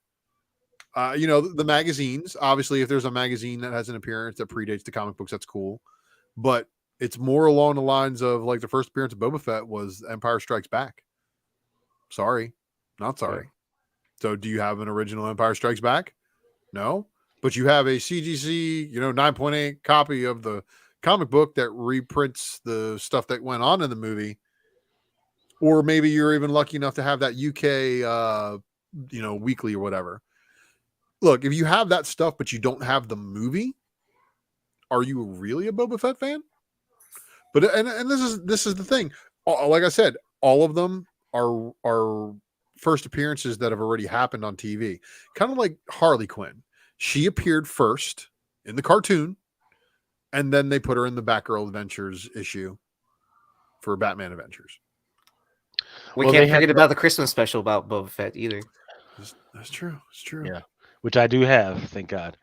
you know, the magazines, obviously if there's a magazine that has an appearance that predates the comic books, that's cool. But it's more along the lines of like the first appearance of Boba Fett was Empire Strikes Back. Sorry. Not sorry. So do you have an original Empire Strikes Back? No. But you have a CGC, you know, 9.8 copy of the comic book that reprints the stuff that went on in the movie. Or maybe you're even lucky enough to have that UK you know, weekly or whatever. Look, if you have that stuff but you don't have the movie, are you really a Boba Fett fan? But and this is the thing. Like I said, all of them are first appearances that have already happened on TV. Kind of like Harley Quinn. She appeared first in the cartoon, and then they put her in the Batgirl Adventures issue for Batman Adventures. We Well, can't they had forget the- about the Christmas special about Boba Fett either. That's true. It's true. Yeah. Which I do have, thank God.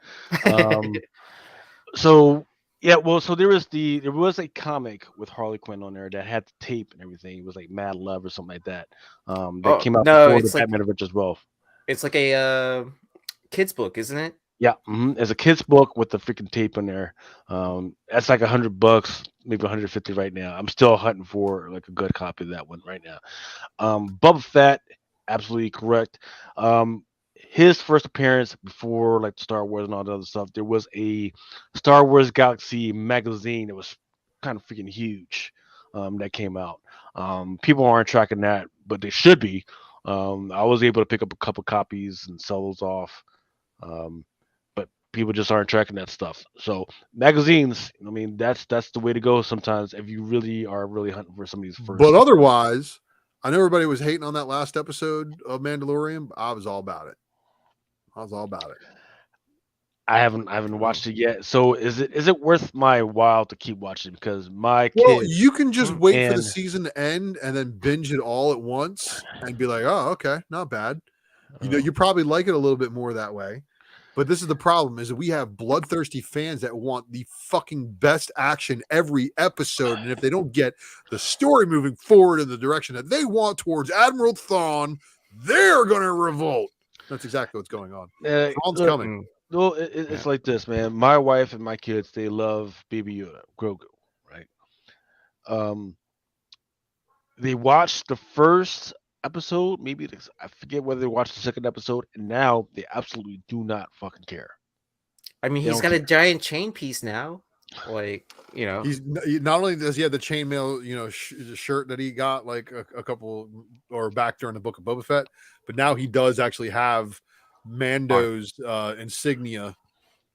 So yeah, well, so there was a comic with Harley Quinn on there that had the tape and everything. It was like Mad Love or something like that. That Oh, came out no, before the it's like- Batman Adventures as well. It's like a kids book, isn't it? Yeah, as a kid's book with the freaking tape in there. That's like $100, maybe 150 right now. I'm still hunting for like a good copy of that one right now. Boba Fett, absolutely correct. His first appearance before like Star Wars and all the other stuff, there was a Star Wars Galaxy magazine that was kind of freaking huge that came out. People aren't tracking that, but they should be. I was able to pick up a couple copies and sell those off. But people just aren't tracking that stuff. So magazines, I mean, that's the way to go sometimes if you really are really hunting for some of these first. But otherwise, I know everybody was hating on that last episode of Mandalorian. But I was all about it. I was all about it. I haven't watched it yet. So is it worth my while to keep watching? Because my Well, kids, you can just wait for the and- season to end and then binge it all at once and be like, oh, okay, not bad. You know, you probably like it a little bit more that way. But this is the problem: is that we have bloodthirsty fans that want the fucking best action every episode, and if they don't get the story moving forward in the direction that they want towards Admiral Thrawn, they're gonna revolt. That's exactly what's going on. Thrawn's look, coming. Well, it's like this, man. My wife and my kids, they love Baby Yoda, Grogu, right? They watched the first episode, maybe I forget whether they watched the second episode, and now they absolutely do not fucking care. I mean, They he's don't got a giant chain piece now. Like, you know, He's not only does he have the chainmail, you know, shirt that he got like a couple or back during the Book of Boba Fett, but now he does actually have Mando's insignia,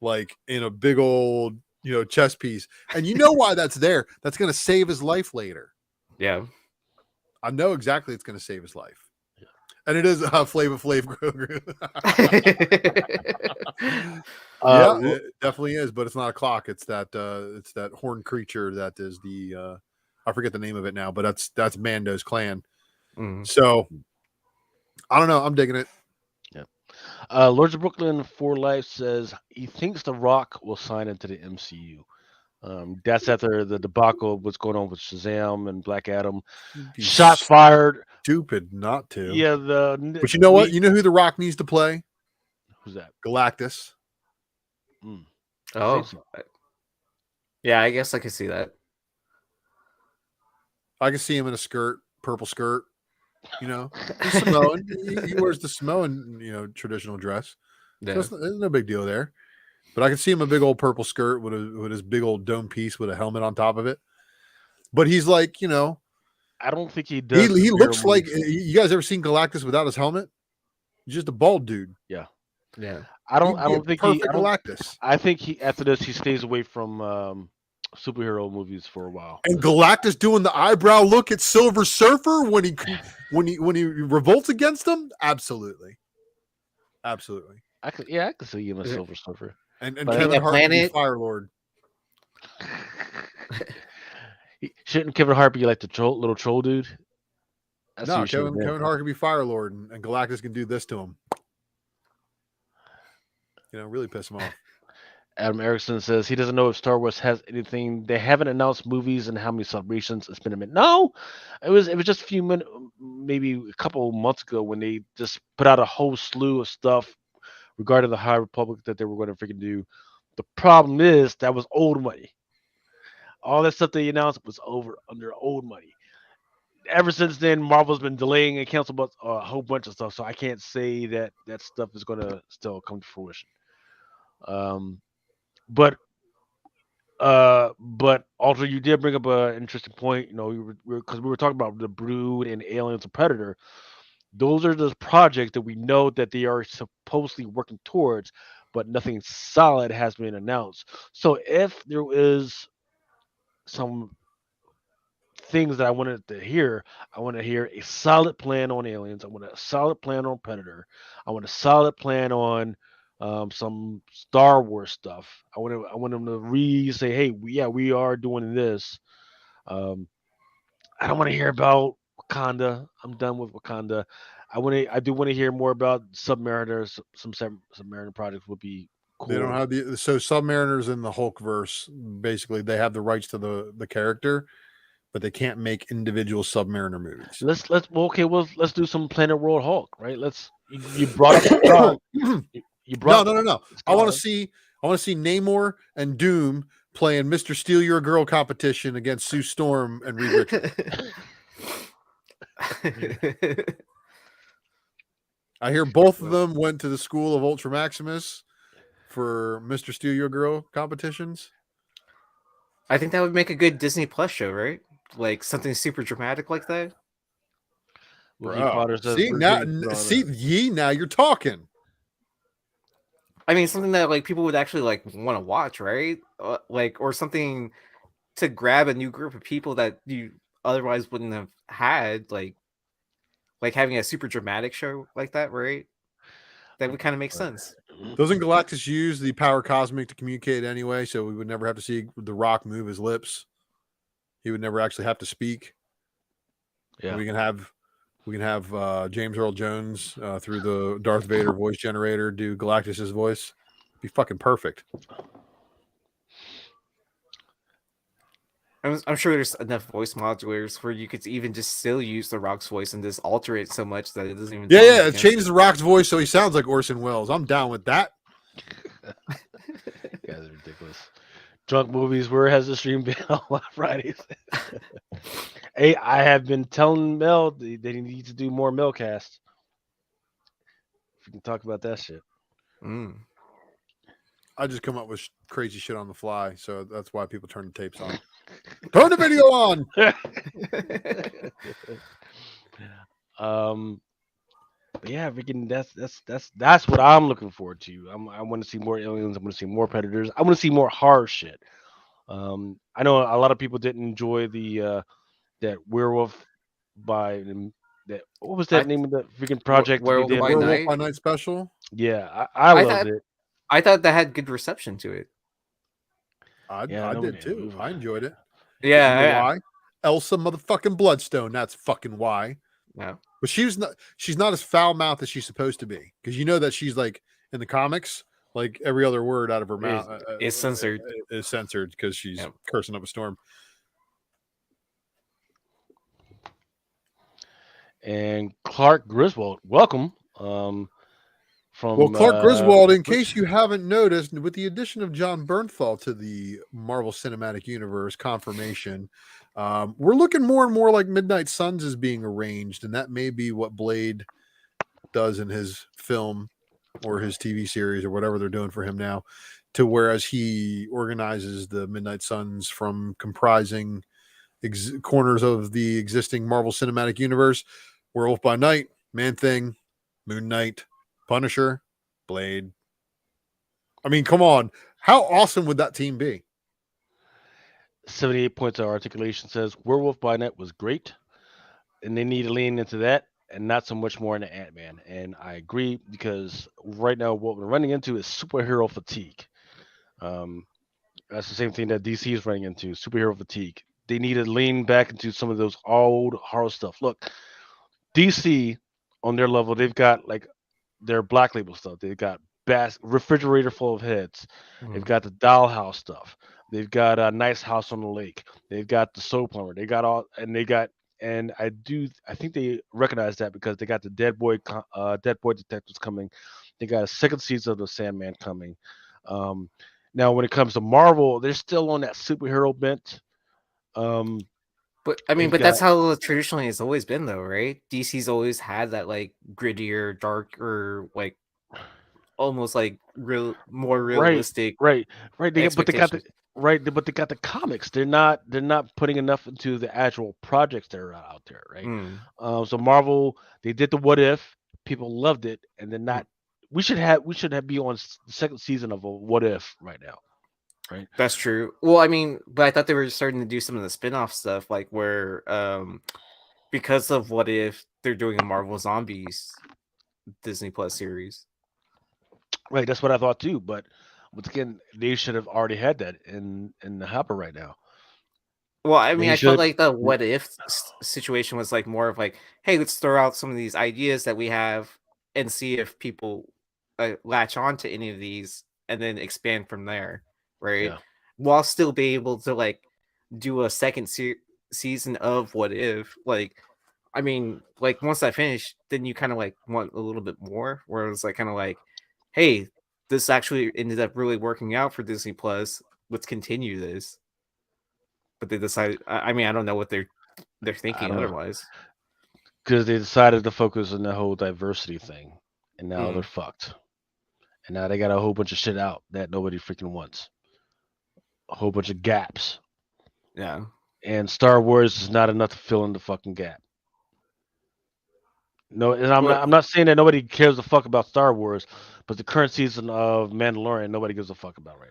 like in a big old, you know, chest piece. And you know why that's there? That's going to save his life later. yeah. I know exactly it's going to save his life. And it is Flavor Flav Grogu. Yeah, it definitely is, but it's not a clock. It's that horned creature that is the I forget the name of it now, but that's Mando's clan. Mhm. So I don't know. I'm digging it. Lords of Brooklyn for Life says he thinks The Rock will sign into the MCU. That's after the debacle of what's going on with Shazam and Black Adam. Be Shots fired. Stupid not to. Yeah, But you know what? You know who The Rock needs to play? Who's that? Galactus. Oh, so. yeah. I guess I could see that. I can see him in a skirt, purple skirt. You know, he's Samoan. He wears the Samoan, you know, traditional dress. Yeah. So there's no big deal there. But I can see him a big old purple skirt with his big old dome piece with a helmet on top of it. But he's like, you know, I don't think he does. he the looks barrel like. moves. You guys ever seen Galactus without his helmet? He's just a bald dude. Yeah. I don't. He'd I be a don't think perfect he. Galactus. I think he after this he stays away from superhero movies for a while. And Galactus doing the eyebrow look at Silver Surfer when he revolts against him. Absolutely. I could see him as Is it- Silver Surfer. And But Kevin that Hart would be planet- Fire Lord. Shouldn't Kevin Hart be like the little troll dude? I see No, what you Kevin did there. Kevin Hart can be Fire Lord, and Galactus can do this to him. Really piss him off. Adam Erickson says he doesn't know if Star Wars has anything. They haven't announced movies and how many celebrations. It's been a minute. No, it was just a few minutes, maybe a couple of months ago when they just put out a whole slew of stuff regarding the High Republic that they were going to freaking do. The problem is that was old money. All that stuff they announced was over under old money. Ever since then, Marvel's been delaying and canceling a whole bunch of stuff. So I can't say that that stuff is going to still come to fruition. Um, but but also you did bring up an interesting point. You know, because we were talking about the Brood and Aliens and Predator. Those are the projects that we know that they are supposedly working towards, but nothing solid has been announced. So if there is some things that I wanted to hear, I want to hear a solid plan on Aliens. I want a solid plan on Predator. I want a solid plan on some Star Wars stuff. I want them to say, hey, we are doing this. Um, I don't want to hear about Wakanda. I'm done with Wakanda. I do want to hear more about Submariners. Submariner projects would be They don't cool. have Submariners in the Hulkverse. Basically, they have the rights to the character, but they can't make individual Submariner movies. Let's well, okay. Well, let's do some Planet World Hulk, right? You brought up Scott. You No, brought no, no, no. I want to Scott. see Namor and Doom playing Mr. Steal Your Girl competition against Sue Storm and Reed Richards. I hear both of them went to the school of Ultra Maximus for Mr. Steal Your Girl competitions. I think that would make a good Disney Plus show, right? Like something super dramatic like that. Wiki Bro, Potter says see we're now, getting put on see ye now you're talking. I mean, something that like people would actually like want to watch, right? Like or something to grab a new group of people that you otherwise wouldn't have had, like having a super dramatic show like that, right? That would kind of make sense. Doesn't Galactus use the power cosmic to communicate anyway? So we would never have to see the Rock move his lips. He would never actually have to speak. Yeah. We can have James Earl Jones through the Darth Vader voice generator do Galactus's voice. Be fucking perfect. I'm sure there's enough voice modulators where you could even just still use the Rock's voice and just alter it so much that it doesn't even. Yeah, sound yeah. like him. Change the Rock's voice so he sounds like Orson Welles. I'm down with that. You guys are ridiculous. Drunk movies. Where has the stream been on Fridays? Hey, I have been telling Mel that he needs to do more Melcast. If we can talk about that shit. Mm. I just come up with crazy shit on the fly, so that's why people turn the tapes on. Turn the video on. But yeah, freaking that's what I'm looking forward to. I want to see more aliens. I want to see more predators. I want to see more horror shit. I know a lot of people didn't enjoy the that werewolf by that. What was that I name of the freaking project that they Werewolf The did? by with- Werewolf Night? by Night special. Yeah, I I loved thought it. I thought that had good reception to it. I Yeah, I no, did man, too. we- I enjoyed it. Yeah, You know yeah. why? Elsa motherfucking Bloodstone. That's fucking why. No. But she's not as foul mouthed as she's supposed to be, because you know that she's like in the comics, like every other word out of her mouth Is censored. is censored because she's Yeah. cursing up a storm. And Clark Griswold, welcome. From Well, Clark Griswold, in Twitch. case you haven't noticed, with the addition of John Bernthal to the Marvel Cinematic Universe confirmation, we're looking more and more like Midnight Suns is being arranged, and that may be what Blade does in his film or his TV series or whatever they're doing for him now, to whereas he organizes the Midnight Suns from comprising corners of the existing Marvel Cinematic Universe: Werewolf by Night, Man Thing, Moon Knight, Punisher, Blade. I mean, come on. How awesome would that team be? 78 points of articulation says Werewolf by Night was great, and they need to lean into that and not so much more into Ant-Man. And I agree, because right now what we're running into is superhero fatigue. That's the same thing that DC is running into, superhero fatigue. They need to lean back into some of those old horror stuff. Look, DC on their level, they've got like their black label stuff. They've got refrigerator full of heads. They've Mhm. got the dollhouse stuff. They've got a nice house on the lake. They've got the soap plumber. They got all, and they got, and I think they recognize that because they got the Dead Boy Detectives coming. They got a second season of the Sandman coming. Um, Now, when it comes to Marvel, they're still on that superhero bent. Um, But I mean, they've but that's got how it traditionally has always been, though, right? DC's always had that like grittier, darker, like almost like more right, realistic right, right. But they got the expectations. but they got the comics. They're not putting enough into the actual projects that are out there, right? Mm. So Marvel, they did the What If, people loved it, and they're Mm. not. We should have be on the second season of a What If right now, right? That's true. Well, I mean, but I thought they were starting to do some of the spin-off stuff, like where because of What If, they're doing a Marvel Zombies Disney Plus series. Right, that's what I thought too. But once again, they should have already had that in the hopper right now. Well, I mean, They I felt should. like the What If situation was like more of like, hey, let's throw out some of these ideas that we have and see if people latch on to any of these and then expand from there, right? Yeah. While still be able to like do a second season of What If. Like, I mean, like once I finish, then you kind of like want a little bit more, where it's like kind of like, hey, this actually ended up really working out for Disney Plus. Let's continue this. But they decided. I mean, I don't know what they're I thinking don't know. otherwise. Because they decided to focus on the whole diversity thing, and now they're Mm, fucked. And now they got a whole bunch of shit out that nobody freaking wants. A whole bunch of gaps, yeah. and Star Wars is not enough to fill in the fucking gap. No, and Well, I'm not saying that nobody cares a fuck about Star Wars, but the current season of Mandalorian, nobody gives a fuck about right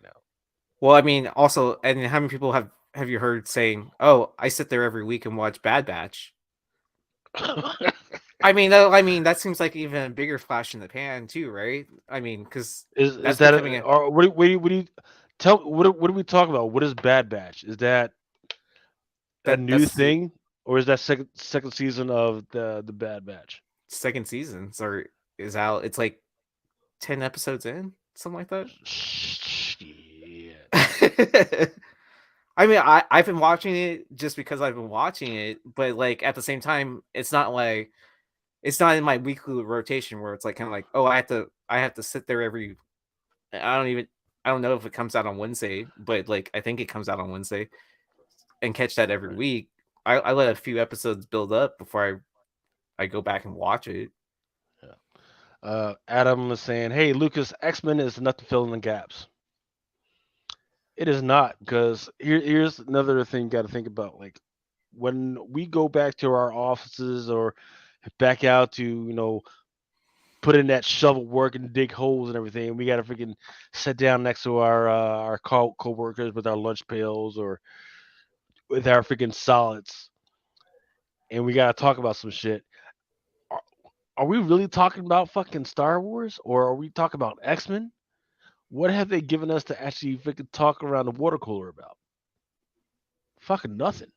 well, I mean, also, and how many people have you heard saying, "Oh, I sit there every week and watch Bad Batch"? now. I mean, that seems like even a bigger flash in the pan too, right? I mean, because Is that's that becoming a or what do you tell? What do we talk about? What is Bad Batch? Is that a new that's the thing, or is that second season of the Bad Batch? second season, or is out. It's like 10 episodes in, something like that. Shit. I mean, I've been watching it just because I've been watching it, but like at the same time, it's not in my weekly rotation where it's like kind of like, oh, I have to sit there every. I don't even I don't know if it comes out on Wednesday, but like I think it comes out on Wednesday and catch that every Right. week. I let a few episodes build up before I go back and watch it. Yeah. Adam was saying, "Hey, Lucas, X Men is enough to fill in the gaps." It is not, because here's another thing you got to think about. Like when we go back to our offices or back out to put in that shovel work and dig holes and everything, we got to freaking sit down next to our co-workers with our lunch pails or with our freaking solids, and we got to talk about some shit. Are, are we really talking about fucking Star Wars, or are we talking about X-Men? What have they given us to actually freaking talk around the water cooler about? Fucking nothing.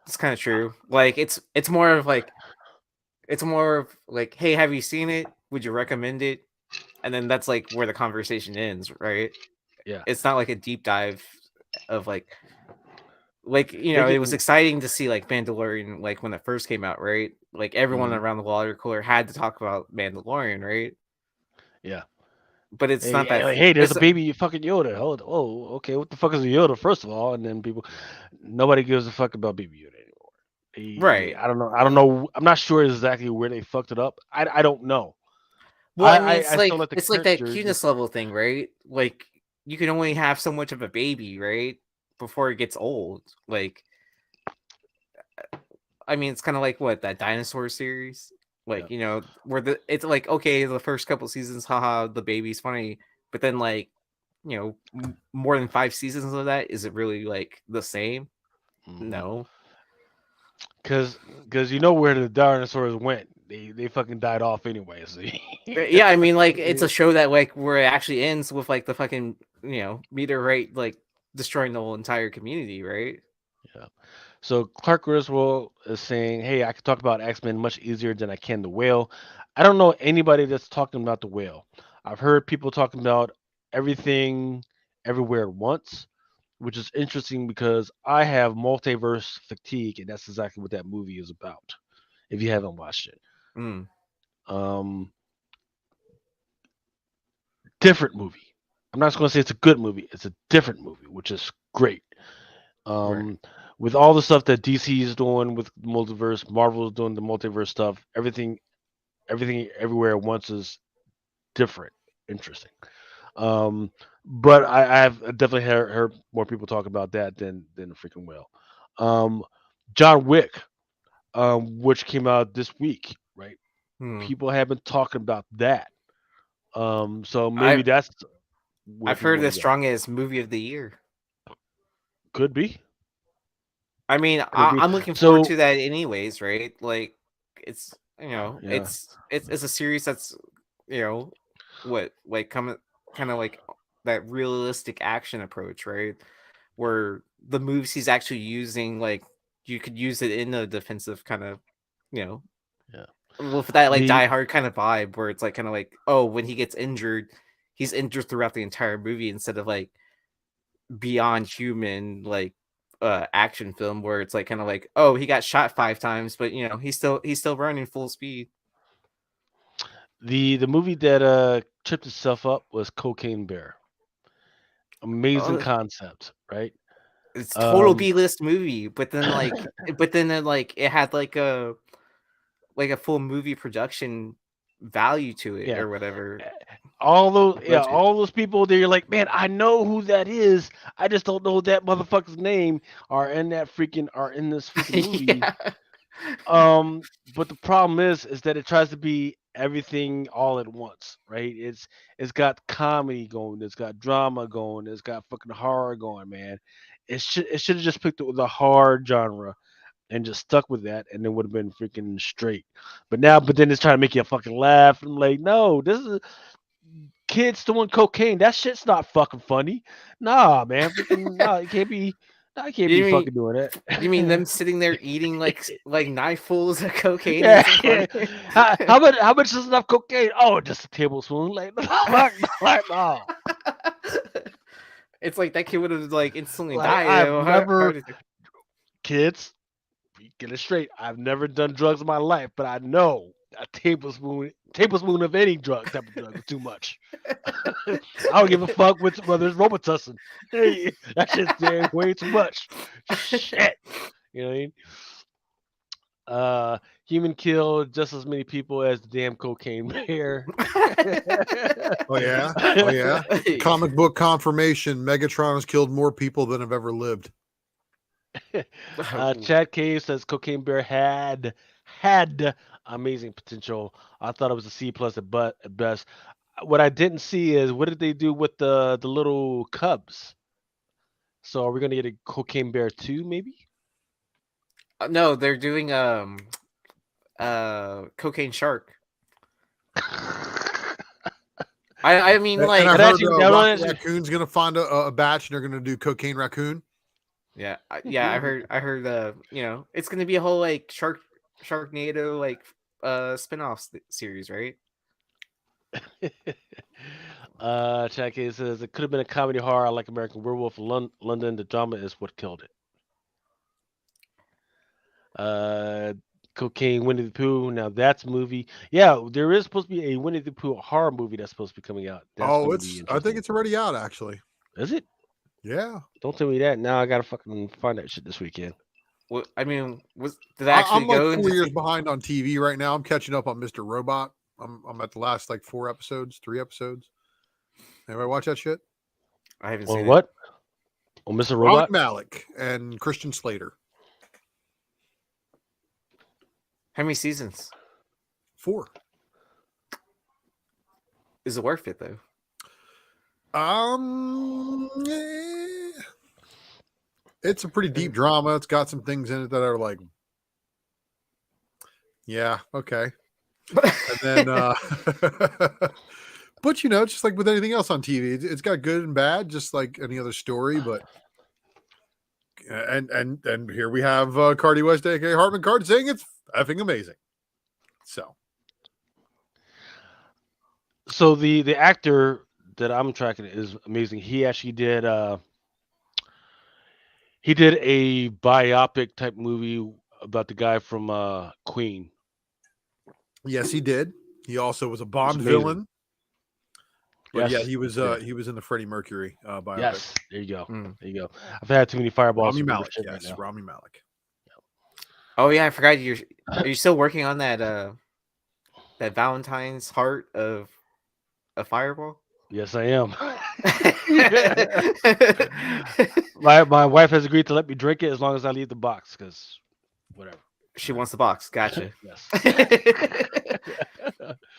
It's kind of true. Like it's more of like it's more of like, hey, have you seen it? Would you recommend it? And then that's like where the conversation ends, right? Yeah, It's not like a deep dive of like they it get was exciting to see like Mandalorian like when it first came out, right? Like everyone mhm, around the water cooler had to talk about Mandalorian, right? yeah. But it's Hey, not that. hey, there's It's a baby fucking Yoda. Oh, okay. What the fuck is a Yoda? First of all, and then people, nobody gives a fuck about Baby Yoda anymore. right. I don't know. I don't know. I'm not sure exactly where they fucked it up. I don't know. Well, I mean, I still like the it's like that character. cuteness level thing, right? Like you can only have so much of a baby, right? Before it gets old. Like I mean, it's kind of like what that dinosaur series, Yeah. like where it's like okay, the first couple seasons, haha, the baby's funny, but then like more than 5 seasons of that, is it really like the same? Mm-hmm. No. Cause you know where the dinosaurs went. They fucking died off anyway. See. Yeah, I mean, like it's a show that like where it actually ends with like the fucking meteorite like destroying the whole entire community, right? Yeah. So Clark Griswold is saying, "Hey, I can talk about X-Men much easier than I can the Whale." I don't know anybody that's talking about the Whale. I've heard people talking about everything, everywhere at once, which is interesting because I have multiverse fatigue, and that's exactly what that movie is about. If you haven't watched it, Mm, um, different movie. I'm not just going to say it's a good movie. It's a different movie, which is great. right. Um, with all the stuff that DC is doing with multiverse, Marvel is doing the multiverse stuff. Everything, everywhere at once is different, interesting. Um, but I've definitely heard more people talk about that than the freaking whale. Um, John Wick, which came out this week, right? Hmm. People have been talking about that. So maybe I've that's where I've people heard want the to go. strongest movie of the year. Could be, I mean, could be. I'm looking forward So to that anyways, right? Like, it's yeah, it's a series that's what like coming kind of like that realistic action approach, right? Where the moves he's actually using, like you could use it in a defensive kind of, you know, yeah. with that like The Die Hard kind of vibe, where it's like kind of like, oh, when he gets injured, he's injured throughout the entire movie instead of like beyond human like action film where it's like kind of like, oh, he got shot 5 times, but he's still running full speed. the movie that tripped itself up was Cocaine Bear. Amazing Oh, concept, right? it's total Um, B-list movie, but then it had like a full movie production value to it yeah. or whatever. All those, yeah, Budget. all those people there, you're like, man, I know who that is. I just don't know that motherfucker's name. Are in this freaking movie. Yeah. But the problem is that it tries to be everything all at once, right? It's got comedy going, it's got drama going, it's got fucking horror going, man. It should have just picked the hard genre and just stuck with that, and it would have been freaking straight. But then it's trying to make you fucking laugh. I'm like, no, this is kids doing cocaine. That shit's not fucking funny. Nah, man, freaking nah, it can't be. Nah, I can't You be mean fucking doing you mean that. them sitting there eating like knifefuls of cocaine Yeah, isn't yeah. funny? How much is enough cocaine? Oh, just a tablespoon. Like, like, no. It's like that kid would have like instantly Like died. I've Heart never attack. kids get it straight. I've never done drugs in my life, but I know a tablespoon of any type of drug is too much. I don't give a fuck whether it's Robitussin. Hey, that shit's way too much. Shit. You know what I mean? Human killed just as many people as the damn cocaine bear. Oh yeah, oh yeah. Comic book confirmation: Megatron has killed more people than have ever lived. Chad Cave says Cocaine Bear had amazing potential. I thought it was a C plus at best. What I didn't see is what did they do with the little cubs? So are we gonna get a Cocaine Bear 2 maybe? No, they're doing cocaine shark. I mean And I like That heard actually that Rocket one actually Raccoon's gonna find a batch, and they're gonna do Cocaine Raccoon. yeah, I heard it's gonna be a whole like Sharknado like spin-off series, right? Chad Cave says it could have been a comedy horror like American Werewolf London. The drama is what killed it. Uh, Cocaine Winnie the Pooh. Now that's a movie. Yeah, there is supposed to be a Winnie the Pooh horror movie that's supposed to be coming out. That's Oh, going to be I think interesting. it's already out actually. Is it? Yeah, Don't tell me that. Now I gotta fucking find that shit this weekend. Well, I mean, did I actually I'm like go 4 into? years behind on TV right now. I'm catching up on Mr. Robot. I'm at the last like 3 episodes. Anybody watch that shit? I haven't On seen it. what? On Mr. Rami Robot? Malek and Christian Slater. How many seasons? 4. Is it worth it though? Eh, it's a pretty deep drama. It's got some things in it that are like, yeah, okay. And then, but just like with anything else on TV, it's got good and bad, just like any other story. But And here we have Cardi West, aka Hartman Card, saying it's effing amazing. So the actor that I'm tracking is amazing. He actually did he did a biopic type movie about the guy from Queen. yes, he did. He also was a It's Bond amazing. villain. But yeah, Yes. he was Yeah. he was in the Freddie Mercury biopic. Yes. There you go. Mm. There you go. I've had too many fireballs Rami to remember Malek, shit right yes, now. Rami Malek. Oh yeah, I forgot are you still working on that that Valentine's heart of a fireball? Yes, I am. my wife has agreed to let me drink it as long as I leave the box, because whatever. She wants the box. Gotcha. Yes.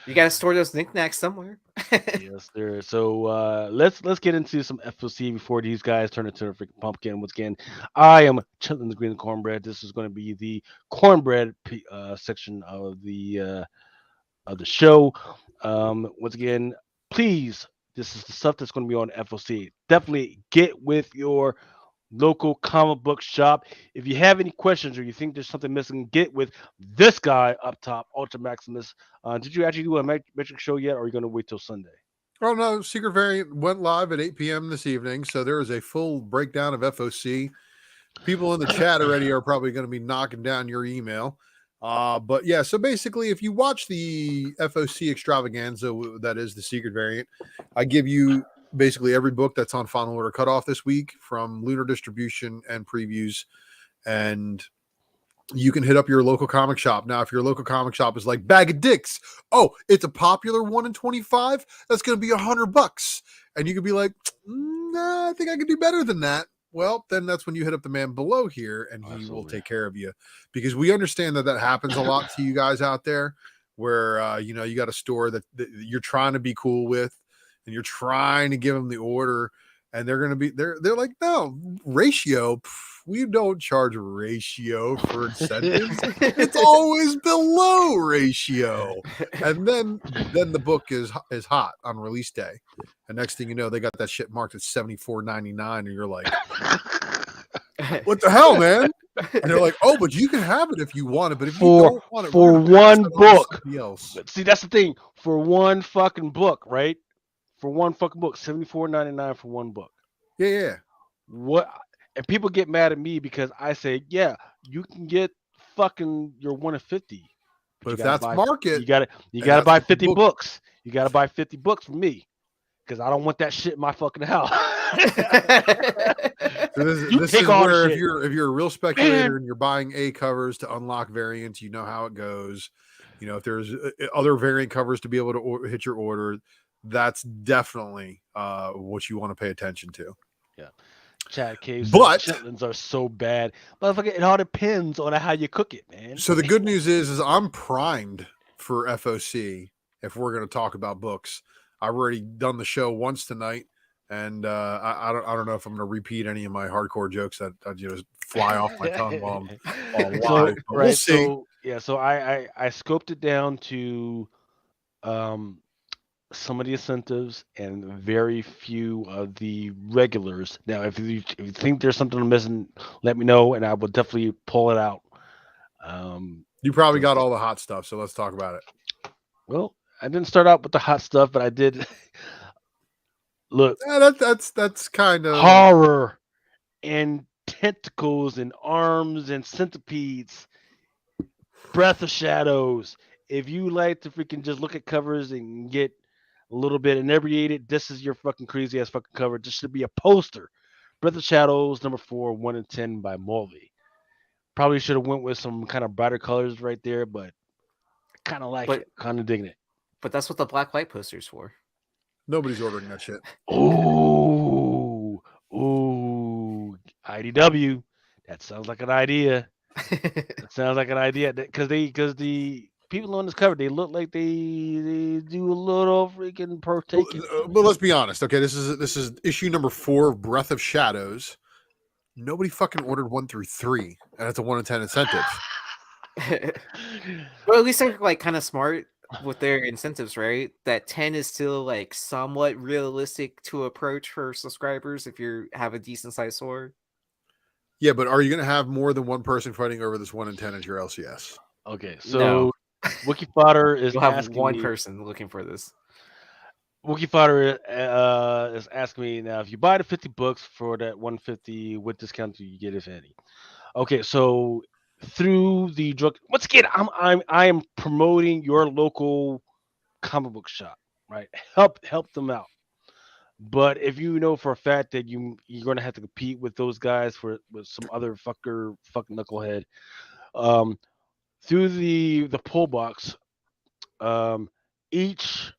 You gotta store those knickknacks somewhere. Yes, there. So let's get into some FOC before these guys turn into a freaking pumpkin. Once again, I am chilling the green cornbread. This is going to be the cornbread section of the show. Once again, please, this is the stuff that's going to be on FOC. Definitely get with your local comic book shop. If you have any questions or you think there's something missing, get with this guy up top, Ultra Maximus. Did you actually do a metric show yet, or are you going to wait till Sunday? Oh no, Secret Variant went live at 8 p.m. this evening, so there is a full breakdown of FOC. People in the chat already are probably going to be knocking down your email. But yeah, so basically, if you watch the FOC extravaganza, that is the Secret Variant, I give you basically every book that's on Final Order Cutoff this week from Lunar Distribution and previews, and you can hit up your local comic shop. Now, if your local comic shop is like Bag of Dicks, oh, it's a popular 1 in 25, that's going to be $100. And you could be like, nah, I think I can do better than that. Well, then that's when you hit up the man below here and he will Absolutely. take care of you, because we understand that happens a lot to you guys out there where, you got a store that you're trying to be cool with and you're trying to give them the order, and they're going to be, they're like, no, ratio. We don't charge ratio for incentives. It's always below ratio. And then the book is hot on release day. And next thing you know, they got that shit marked at $74.99, and you're like, what the hell, man? And they're like, oh, but you can have it if you want it. But if you don't want it, for we're gonna pass one it on to book. somebody else. But see, that's the thing. For one fucking book, right? For one fucking book, $74.99 for one book. Yeah. What? And people get mad at me because I say, yeah, you can get fucking your 1 of 50. But if you gotta that's buy, market, you gotta and buy that's what the 50 book- books. You gotta buy 50 books from me, because I don't want that shit in my fucking house. So this You is take all the where shit. if you're a real speculator Man. and you're buying A covers to unlock variants, you know how it goes. If there's other variant covers to be able to hit your order, that's definitely what you want to pay attention to. Yeah. Chad Cave says But- chitlins are so bad. Motherfucker, it all depends on how you cook it, man. So the good news is I'm primed for FOC. If we're going to talk about books, I've already done the show once tonight, and I don't know if I'm going to repeat any of my hardcore jokes that just fly off my tongue while I'm live. So, But right, we'll see. so yeah, so I scoped it down to some of the incentives and very few of the regulars. Now, if you think there's something I'm missing, let me know, and I will definitely pull it out. You probably got all the hot stuff, so let's talk about it. Well, I didn't start out with the hot stuff, but I did. Look, Yeah, that's kind of horror and tentacles and arms and centipedes, breath of shadows. If you like to freaking just look at covers and get a little bit inebriated, this is your fucking crazy ass fucking cover. This should be a poster. Breath of Shadows, number 4, 1 in 10 by Mulvey. Probably should have went with some kind of brighter colors right there, but I kind of like it, kind of digging it. But that's what the black white poster's for. nobody's ordering that shit. Ooh, IDW. That sounds like an idea. That sounds like an idea. Because the people on this cover, they look like they do a little freaking partaking. But let's be honest, okay? This is issue number 4 of Breath of Shadows. Nobody fucking ordered 1 through 3, and it's a 1 in 10 incentive. Well, at least they're like kind of smart with their incentives, right? That 10 is still like somewhat realistic to approach for subscribers if you have a decent sized sword. Yeah, but are you going to have more than one person fighting over this 1 in 10 as your LCS? Okay, No. so Wookie Fodder is You'll have asking one me. person looking for this. Wookie Fodder is asking me now if you buy the 50 books for that 150, what discount do you get if any? Okay, so through the drug, once again, I am promoting your local comic book shop, right? Help them out. But if you know for a fact that you're gonna have to compete with those guys with some other fucking knucklehead, um, through the pull box, um, each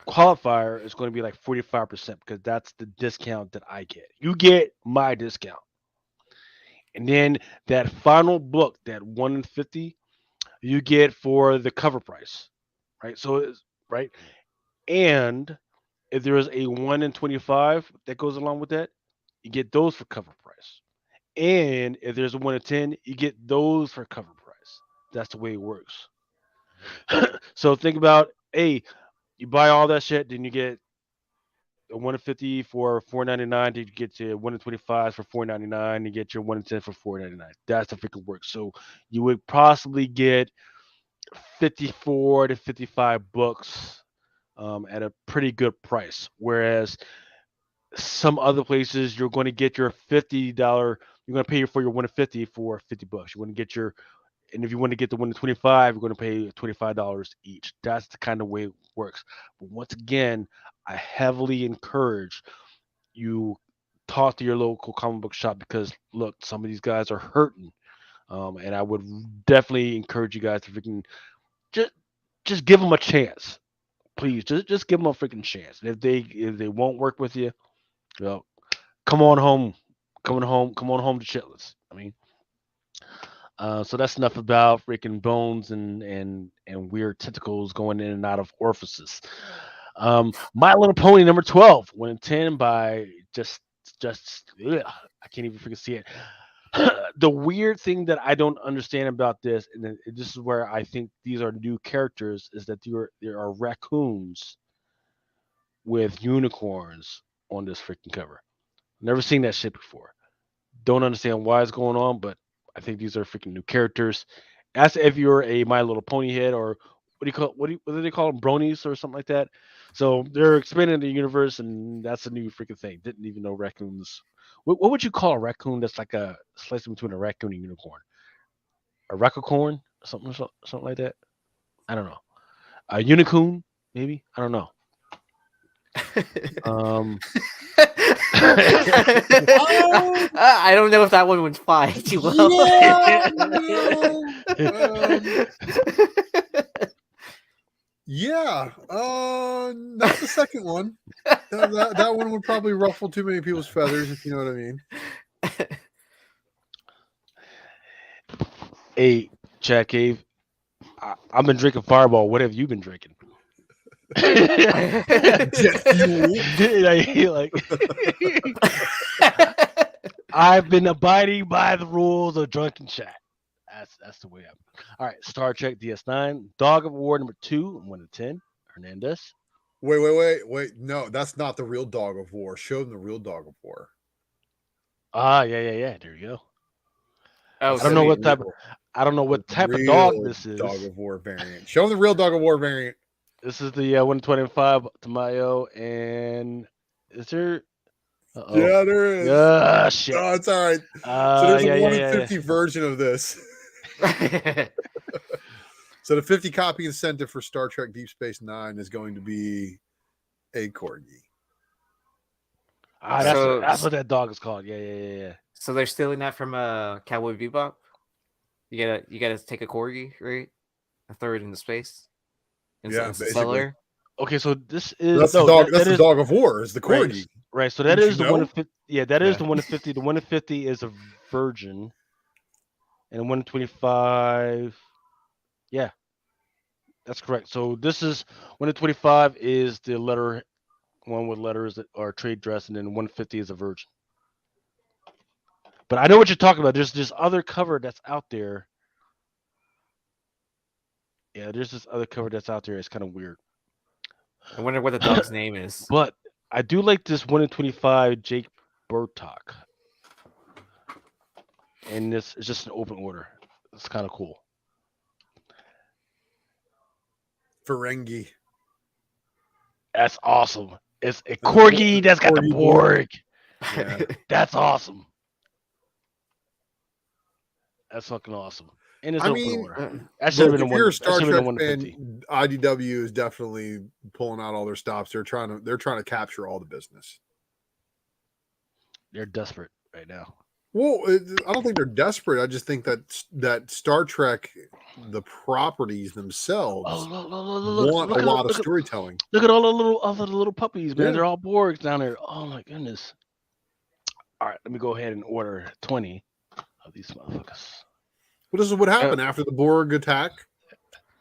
qualifier is going to be like 45% because that's the discount that I get. You get my discount. And then that final book, that 150, you get for the cover price, right? So it's right. And if there is a 1 in 25 that goes along with that, you get those for cover price. And if there's a 1 in 10, you get those for cover price. That's the way it works. So think about, hey, you buy all that shit, then you get a 150 for 4.99. You get your 1 in 25 for 4.99. You get your 1 in 10 for 4.99. That's the freaking work. So you would possibly get 54 to 55 books at a pretty good price. Whereas some other places, you're going to get your $50. You're going to pay for your 1 in 50 for 50 bucks. You're going to get your, and if you want to get the 1 in 25, you're going to pay $25 each. That's the kind of way it works. But once again, I heavily encourage you talk to your local comic book shop because look, some of these guys are hurting, and I would definitely encourage you guys to freaking just just give them a chance, please. Just give them a freaking chance. And if they won't work with you, well, come on home, come on home to Chitlins. I mean, so that's enough about freaking bones and weird tentacles going in and out of orifices. My Little Pony number 12, 1 in 10 by just ugh, I can't even freaking see it. The weird thing that I don't understand about this, and this is where I think these are new characters, is that there are raccoons with unicorns on this freaking cover. Never seen that shit before. Don't understand why it's going on, but I think these are freaking new characters. As if you're a My Little Pony head, or what do they call them, bronies or something like that. So they're expanding the universe, and that's a new freaking thing. Didn't even know raccoons. What would you call a raccoon that's like a slice between a raccoon and unicorn? A raccoon, something like that. I don't know. A unicorn, maybe. I don't know. Um, I don't know if that one would fly too well. Yeah, yeah. Not the second one. That one would probably ruffle too many people's feathers, if you know what I mean. hey, Chad Cave. I've been drinking Fireball. What have you been drinking? Jet fuel. like, I've been abiding by the rules of Drunken Chat. That's the way I'm. All right, Star Trek DS9, Dog of War number 2, 1 in 10. Hernandez. Wait. No, that's not the real Dog of War. Show them the real Dog of War. Yeah. There you go. Oh, I don't know sweet. what type of dog this is. Dog of War variant. Show them the real Dog of War variant. This is the 125 Tamayo, and is there? Uh-oh. Yeah, there is. Ah, shit. Oh, it's all right. So there's a 1 in yeah. 50 version of this. So the 50 copy incentive for Star Trek Deep Space Nine is going to be a corgi. That's what that dog is called. Yeah. So they're stealing that from Cowboy Bebop. You gotta take a corgi, right? And throw it into space. Yeah, It's a basically. cellular. Okay, so this is That's the dog. That's the Dog of War. Is the corgi. Right. So that Didn't is you the 1 in know? 50. Yeah, that is Yeah. the 1 in 50. The 1 in 50 is a virgin, and the 1 in 25. Yeah, that's correct. So this is 1 in 25 is the letter one with letters that are trade dress, and then 150 is a virgin. But I know what you're talking about. There's this other cover that's out there. Yeah, there's this other cover that's out there. It's kind of weird. I wonder what the dog's name is. But I do like this 1 in 25 Jake Burtok. and this is just an open order. It's kind of cool. Ferengi. That's awesome. It's a And the corgi that's got the corgi Borg. Borg. Yeah. That's awesome. That's fucking awesome. And it's I open mean, order. That should have look, been a if you're one. a That Star should have been a Trek 150. fan, IDW is definitely pulling out all their stops. They're trying to capture all the business. They're desperate right now. Well, I don't think they're desperate. I just think that Star Trek, the properties themselves, Oh, want a lot of look, storytelling. look at all the little puppies, man. Yeah. They're all Borgs down there. Oh my goodness. All right, let me go ahead and order 20 of these motherfuckers. Well, this is what happened after the Borg attack.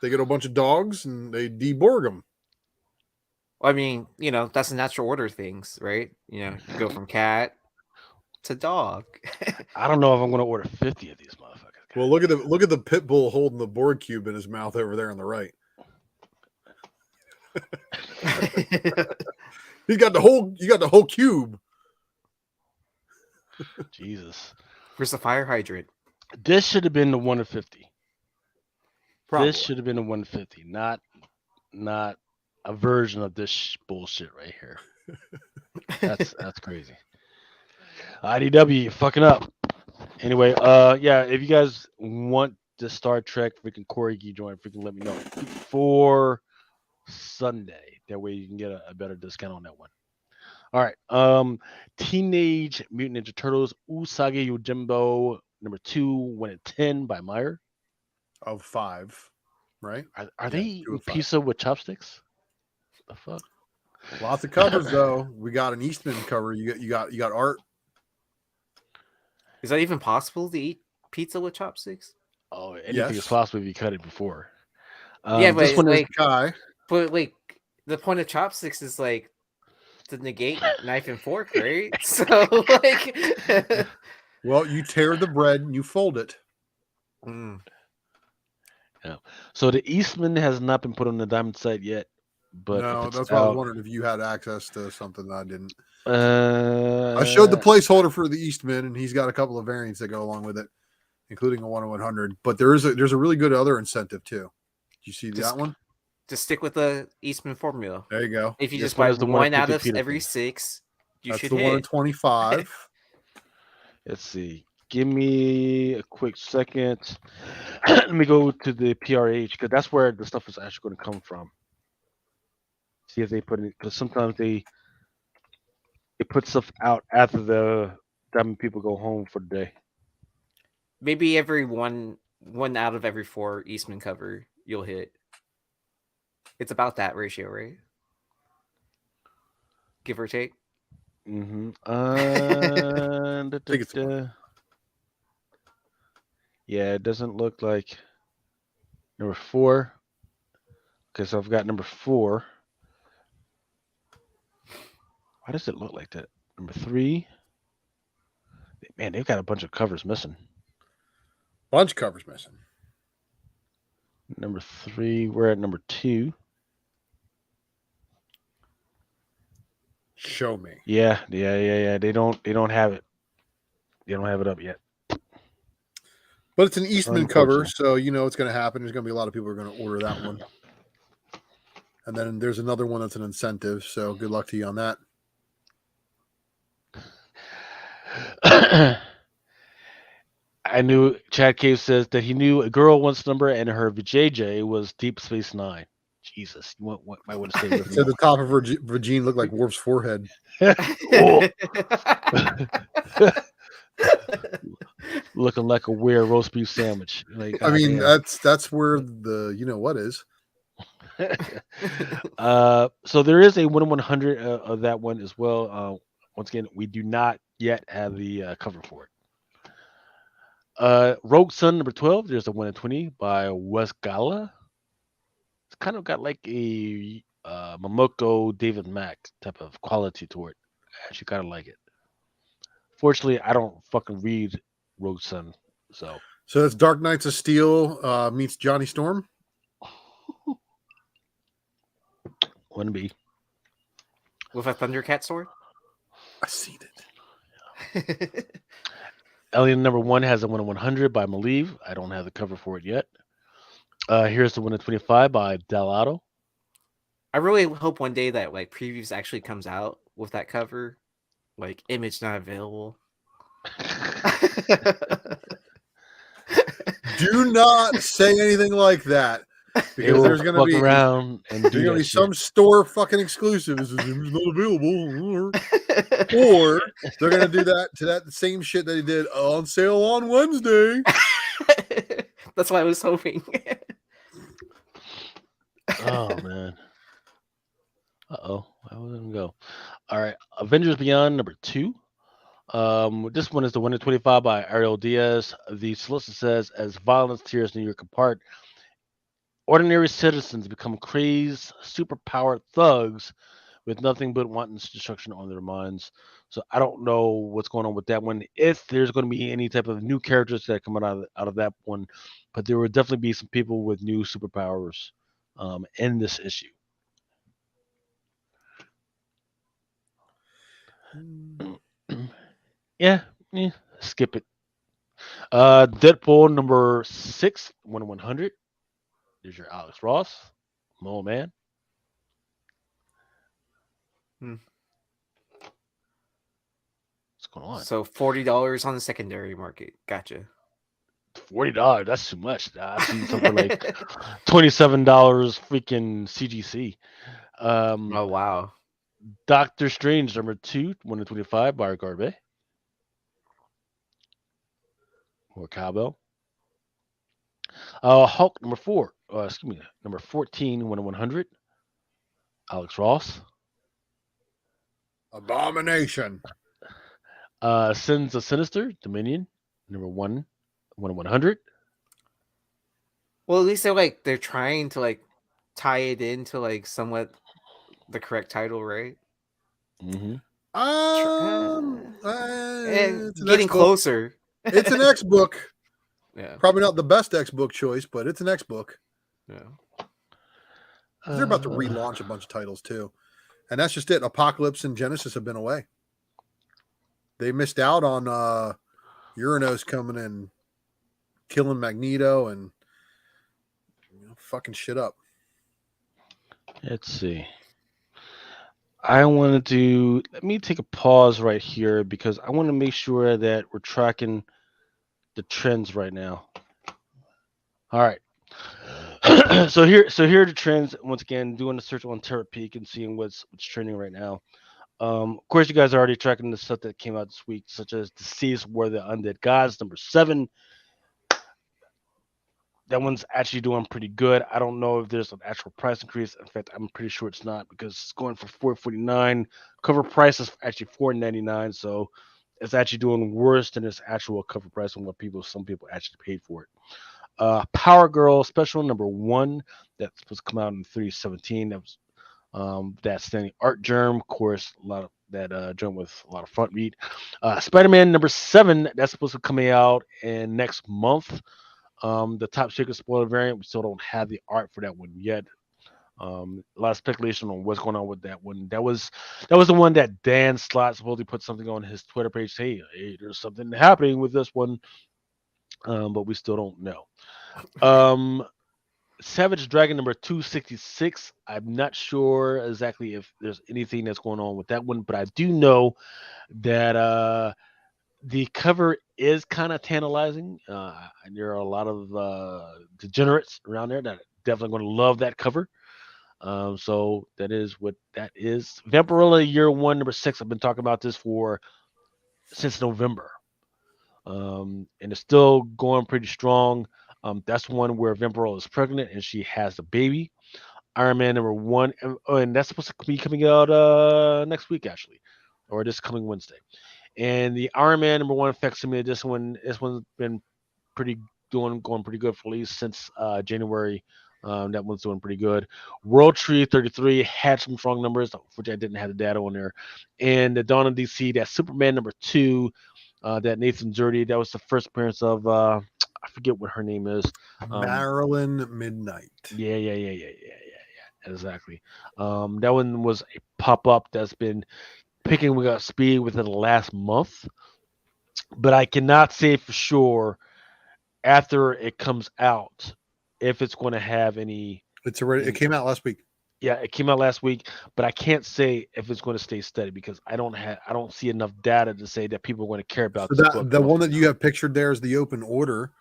They get a bunch of dogs and they deborg them. I mean, that's the natural order of things, right? You go from cat to dog. I don't know if I'm gonna order 50 of these motherfuckers. Well, look at the pit bull holding the Borg cube in his mouth over there on the right. You got the whole cube. Jesus. Where's the fire hydrant? This should have been the 150. Probably. This should have been a 150, not a version of this bullshit right here. That's crazy. IDW, you fucking up. Anyway, yeah, if you guys want the Star Trek freaking Corgi joint, freaking let me know for Sunday. That way you can get a better discount on that one. All right. Teenage Mutant Ninja Turtles Usagi Yojimbo #2 went at 10 by Meyer. Of 5, right? Are Yeah, they 2 eating of 5. pizza with chopsticks? The fuck? Lots of covers though. We got an Eastman cover. You got art. Is that even possible to eat pizza with chopsticks? Oh, anything Yes. is possible if you cut it before. Yeah, this but one is like, Kai. but like, the point of chopsticks is like to negate knife and fork, right? So like, Well, you tear the bread and you fold it. so the Eastman has not been put on the diamond site yet, but No, if it's that's why I was out, wondering if you had access to something that I didn't. uh, I showed the placeholder for the Eastman, and he's got a couple of variants that go along with it, including a 1/100. But there's a really good other incentive too. Do you see that one? just stick with the Eastman formula. There you go. If you This just one buy is the one 150 out of Peter every thing. 6, you That's should the one in hit. 25. Let's see. Give me a quick second. Let me go to the PRH because that's where the stuff is actually going to come from. See if they put it because sometimes they put stuff out after the diamond people go home for the day. Maybe every one out of every 4 Eastman cover you'll hit. It's about that ratio, right? Give or take. Mm-hmm. think it's one. Yeah, it doesn't look like number 4. Okay, so I've got number 4. Why does it look like that? Number 3. Man, they've got a bunch of covers missing. Bunch of covers missing. Number 3. We're at number 2. Show me. Yeah. They don't have it. They don't have it up yet. But it's an Eastman cover, Unfortunately. so you know it's going to happen. There's going to be a lot of people who are going to order that one. And then there's another one that's an incentive, so good luck to you on that. I knew Chad Cave says that he knew a girl once number and her VJJ was Deep Space Nine. Jesus, you might want to stay with So me. the top of her vagine looked like Worf's forehead. Oh, looking like a weird roast beef sandwich. Like, I mean, goddamn. that's where the what is. So there is a 1/100 of that one as well. Once again, we do not yet have the cover for it. Rogue Sun number 12. There's a 1/20 by Wes Gala. It's kind of got like a Momoko David Mack type of quality to it. I actually kind of like it. Fortunately, I don't fucking read Rogue Sun, so So that's Dark Knights of Steel meets Johnny Storm. wouldn't be. With a Thundercat sword? I seen it. Alien number 1 has a 1 in 100 by Malieve. I don't have the cover for it yet. Here's the 1 in 25 by Delato. I really hope one day that like previews actually comes out with that cover, like image not available. Do not say anything like that They because will there's gonna fuck be around and there's do gonna that be shit. some store fucking exclusive. This is not available, or they're gonna do that to that same shit that he did on sale on Wednesday. That's what I was hoping. Oh man. Uh-oh. How did it go? All right. Avengers Beyond number 2. This one is the 1 in 25 by Ariel Diaz. The solicitor says, as violence tears New York apart, ordinary citizens become crazed, superpowered thugs with nothing but wanton destruction on their minds. So I don't know what's going on with that one. If there's going to be any type of new characters that come out of that one, but there will definitely be some people with new superpowers in this issue. Yeah, skip it. Deadpool number 6, 1 in 100. There's your Alex Ross, Mole Man. Hmm. What's going on? So $40 on the secondary market. Gotcha. $40. That's too much. I've seen something like $27 freaking CGC. Oh wow. Doctor Strange number 2, 1 in 25 by Garbe or Cowbell. Hulk number 4. Excuse me, number 14, 1 in 100. Alex Ross. Abomination. Sins of Sinister Dominion number 1, 1 in 100. Well, at least they're trying to like tie it into like somewhat the correct title, right? Mm-hmm. And It's an getting X book. closer. It's an X book. Yeah. Probably not the best X book choice, but it's an X book. Yeah. They're about to relaunch a bunch of titles too, and that's just it. Apocalypse and Genesis have been away. They missed out on Uranos coming and killing Magneto and fucking shit up. Let's see. I wanted to let me take a pause right here because I want to make sure that we're tracking the trends right now. All right. so here are the trends. Once again, doing a search on Terra Peak and seeing what's trending right now. Of course, you guys are already tracking the stuff that came out this week, such as Deceased Were the Undead Gods, number 7. That one's actually doing pretty good. I don't know if there's an actual price increase. In fact, I'm pretty sure it's not because it's going for $4.49. Cover price is actually $4.99, so it's actually doing worse than its actual cover price and what some people actually paid for it. Power Girl Special number 1 that's supposed to come out in 3/17. That was that standing art germ, of course, a lot of that germ with a lot of front read. Spider-Man number 7 that's supposed to be coming out in next month. The Top Secret spoiler variant, we still don't have the art for that one yet. A lot of speculation on what's going on with that one. That was the one that Dan Slott supposedly put something on his Twitter page. Hey, there's something happening with this one, but we still don't know. Savage Dragon number 266. I'm not sure exactly if there's anything that's going on with that one, but I do know that the cover is kind of tantalizing. And there are a lot of degenerates around there that are definitely going to love that cover. So that is what that is. Vampirella Year 1 number 6. I've been talking about this since November. And it's still going pretty strong. That's one where Vampirella is pregnant and she has a baby. Iron Man number 1, and that's supposed to be coming out next week actually, or this coming Wednesday. And the Iron Man number 1 facsimile, this one's been pretty going pretty good for at least since January. That one's doing pretty good. World Tree 33 had some strong numbers, which I didn't have the data on there. And the Dawn of DC, that Superman number 2, that Nathan Zerdy, that was the first appearance of I forget what her name is. Marilyn Midnight. Yeah. Exactly. That one was a pop up that's been picking up speed within the last month. but I cannot say for sure after it comes out if it's going to have any. It's already. It came out last week. Yeah, it came out last week, but I can't say if it's going to stay steady because I don't see enough data to say that people are going to care about So this that book the enough. one that you have pictured there is the open order.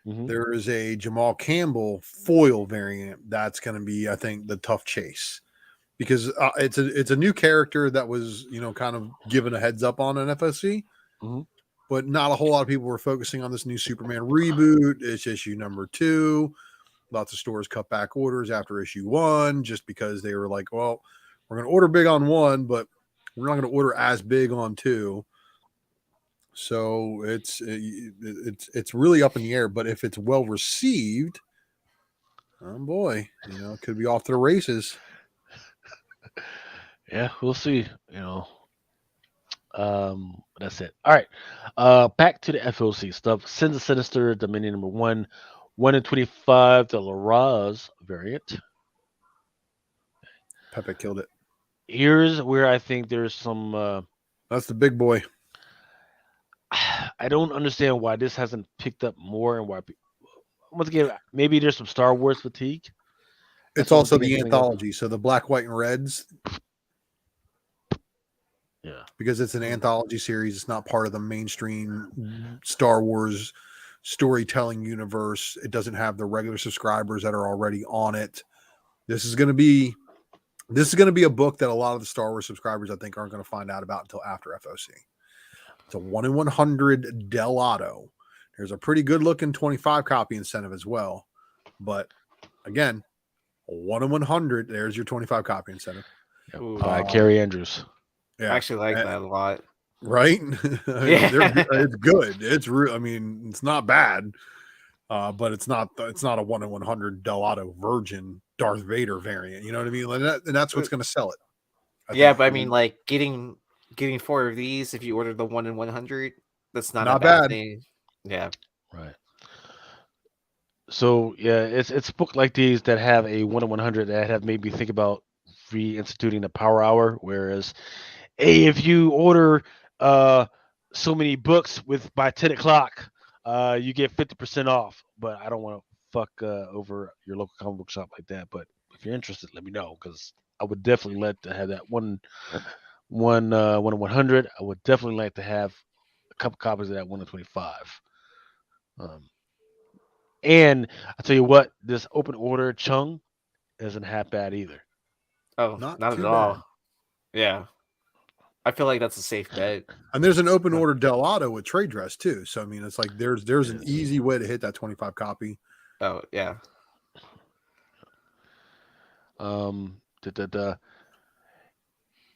Mhm. There is a Jamal Campbell foil variant that's going to be, I think, the tough chase because it's a new character that was kind of given a heads up on FOC, Mhm. but not a whole lot of people were focusing on this new Superman reboot. It's issue number 2. Lots of stores cut back orders after issue 1 just because they were like, well, we're going to order big on 1, but we're not going to order as big on 2. So it's really up in the air. But if it's well received, oh boy, it could be off to the races. Yeah, we'll see. That's it. All right. Back to the FOC stuff. Sins of Sinister Dominion number 1 in 25, the Laraz variant. Pepe killed it. Here's where I think there's some. That's the big boy. I don't understand why this hasn't picked up more and why. Once again, maybe there's some Star Wars fatigue. That's It's the only also thing I the can think of. anthology. So the black, white, and reds, Yeah. because it's an anthology series. It's not part of the mainstream Star Wars storytelling universe. It doesn't have the regular subscribers that are already on it. This is going to be a book that a lot of the Star Wars subscribers, I think, aren't going to find out about until after FOC. It's a 1 in 100 Del Auto. There's a pretty good looking 25 copy incentive as well. But again, 1 in 100, there's your 25 copy incentive. Yep. Ooh. By Carrie Andrews. Yeah. I actually like that a lot. Right? Yeah. It's good. It's real. I mean, it's not bad. But it's not a 1 in 100 Del Auto Virgin Darth Vader variant. You know what I mean? And that's what's going to sell it. Yeah, but I mean, like getting 4 of these if you order the 1 in 100, that's not a Not bad bad. thing. Yeah. Right. So yeah, it's a book like these that have a 1 in 100 that have made me think about reinstituting the Power Hour. Whereas, hey, if you order so many books with by 10 o'clock, you get 50% off. But I don't want to fuck over your local comic book shop like that. But if you're interested, let me know because I would definitely like to have that 1 in 100. I would definitely like to have a couple copies of that 1 in 25. Um, and I tell you what, this open order Chung isn't half bad either. Oh, Not not too at all. bad. Yeah. I feel like that's a safe bet. And there's an open order Del Auto with trade dress too. So I mean, it's like there's an easy way to hit that 25 copy. Oh, yeah. Da, da, da.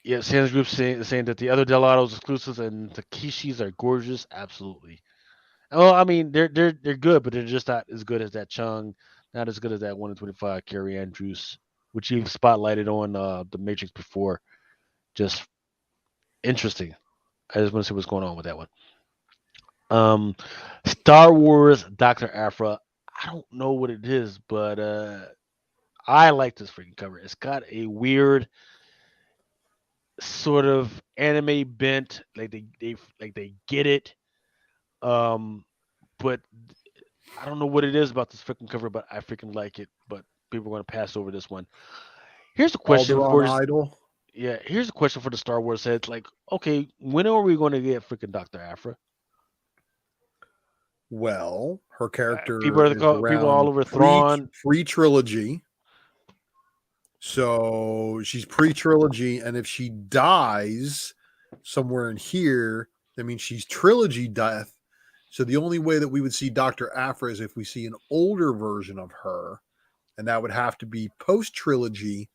Yeah, Sands Group saying that the other Delato's exclusives and Takishis are gorgeous. Absolutely. Oh, I mean they're good, but they're just not as good as that Chung, not as good as that 1 in 25 Carrie Andrews, which you've spotlighted on the Matrix before. Just interesting. I just want to see what's going on with that one. Um, Star Wars Doctor Aphra. I don't know what it is, but I like this freaking cover. It's got a weird sort of anime bent, like they get it. Um, but I don't know what it is about this freaking cover, but I freaking like it. But people are going to pass over this one. Here's a question Alderaan for this. Idol. Yeah, here's a question for the Star Wars heads. Like, okay, when are we going to get freaking Doctor Aphra? Well, her character is People all around over Thrawn. pre trilogy. So she's pre trilogy, and if she dies somewhere in here, that means she's trilogy death. So the only way that we would see Dr. Aphra is if we see an older version of her, and that would have to be post trilogy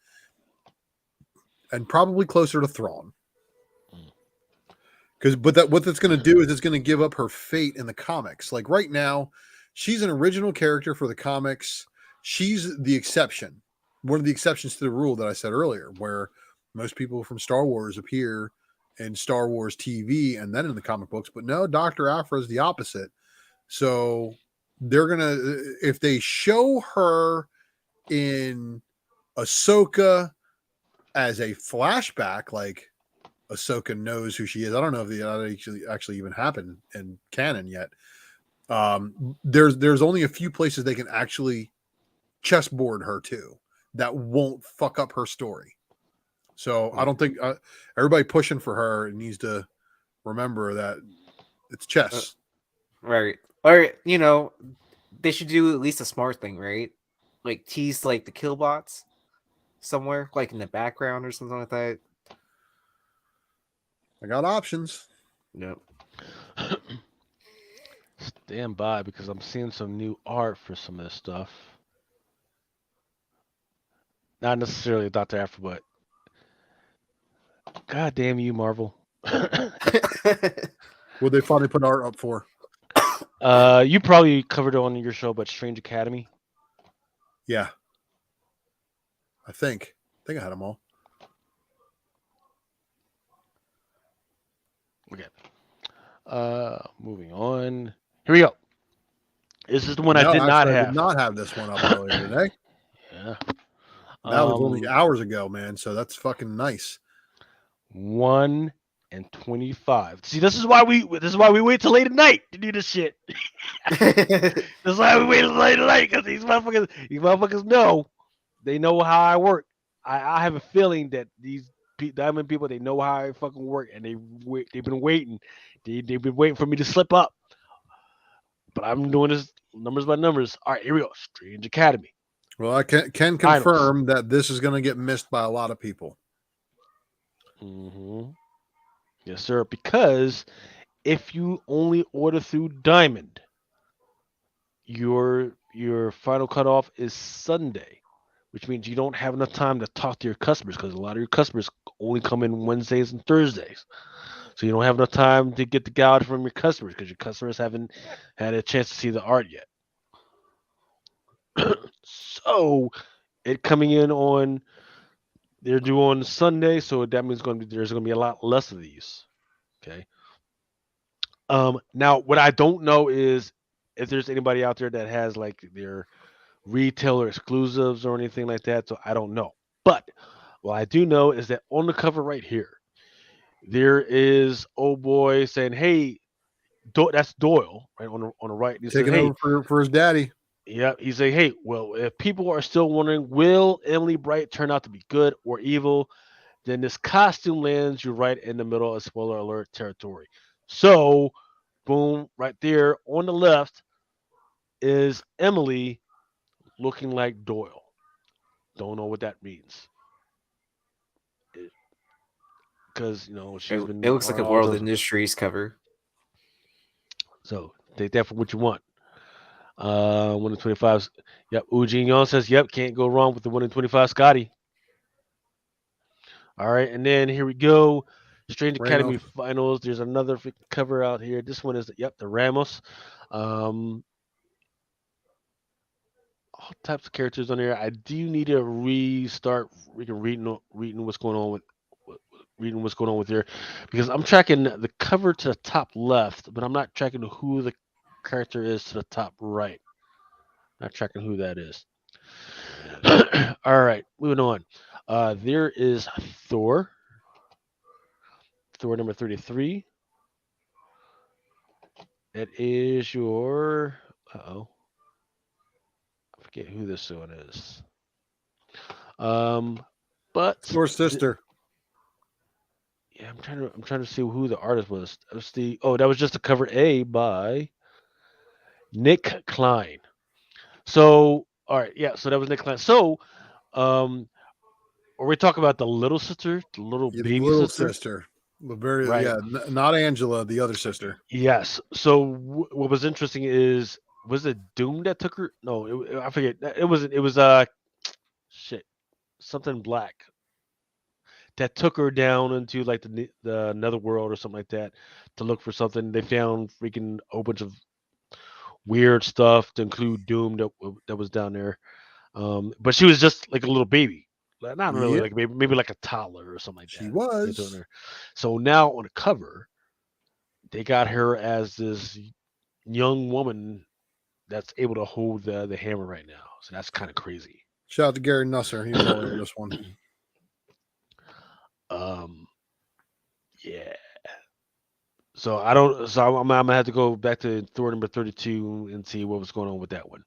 and probably closer to Thrawn. What that's going to do is it's going to give up her fate in the comics. Like right now, she's an original character for the comics. She's the exception, one of the exceptions to the rule that I said earlier, where most people from Star Wars appear in Star Wars TV and then in the comic books. But no, Dr. Aphra is the opposite. So they're gonna, if they show her in Ahsoka as a flashback, like Ahsoka knows who she is. I don't know if that actually even happened in canon yet. There's only a few places they can actually chessboard her to that won't fuck up her story. So I don't think everybody pushing for her needs to remember that it's chess. Right. Or, you know, they should do at least a smart thing, right? Like tease like the killbots somewhere, like in the background or something like that. I got options. Yep. Stand by because I'm seeing some new art for some of this stuff. Not necessarily Dr. Afro, but God damn you, Marvel. What they finally put art up for? You probably covered it on your show, but Strange Academy. Yeah, I think I had them all. Okay. Moving on. Here we go. This is the one I did not I have. did not have this one up earlier today. Yeah. That was only hours ago, man. So that's fucking nice. 1 and 25. See, this is why we wait till late at night to do this shit. This is why we wait till late at night because these motherfuckers know. They know how I work. I have a feeling that these diamond people, they know how I fucking work, and they've been waiting. They've been waiting for me to slip up. But I'm doing this numbers by numbers. All right, here we go. Strange Academy. Well, I can confirm that this is going to get missed by a lot of people. Mm-hmm. Yes, sir. Because if you only order through Diamond, your final cutoff is Sunday, which means you don't have enough time to talk to your customers because a lot of your customers only come in Wednesdays and Thursdays. So you don't have enough time to get the gouge from your customers because your customers haven't had a chance to see the art yet. So it coming in on they're due on Sunday, so that means there's going to be a lot less of these. Okay. Now what I don't know is if there's anybody out there that has like their retailer exclusives or anything like that. So I don't know. But what I do know is that on the cover right here, there is old boy saying, "Hey, that's Doyle, right on the right." He says, Taking "Hey, over for his daddy. yeah." He's saying, "Hey, well, if people are still wondering, will Emily Bright turn out to be good or evil? Then this costume lands you right in the middle of spoiler alert territory." So, boom, right there on the left is Emily looking like Doyle. Don't know what that means. Because she's been It looks like a on all World those. Industries cover. So take that for what you want. 1 in 25. Yep. Eugene Young says, "Yep, can't go wrong with the 1 in 25 Scotty." All right, and then here we go. Strange Academy Ramos. Finals. There's another cover out here. This one is the Ramos. All types of characters on there. I do need to restart reading what's going on with here because I'm tracking the cover to the top left, but I'm not tracking who the character is to the top right. Not tracking who that is. All right, moving on. There is Thor. Thor number 33. That is your. I forget who this one is. But Your sister. yeah, I'm trying to see who the artist was. That was just the cover A by Nick Klein. So all right, yeah, so that was Nick Klein. So are we talking about the little sister, the little Your baby little sister? Right. Yeah, not Angela, the other sister. Yes. So what was interesting is was it Doom that took her? No, I forget. It wasn't. It was shit, something black that took her down into like the netherworld or something like that to look for something. They found freaking a whole bunch of weird stuff to include Doom that was down there. But she was just like a little baby. Not really Yep, like a baby, maybe like a toddler or something like she that. They threw in was. there. So now on the cover, they got her as this young woman that's able to hold the hammer right now. So that's kind of crazy. Shout out to Gary Nusser. He was all over this one. Um, Yeah. So I don't. So I'm gonna have to go back to Thor number 32 and see what was going on with that one.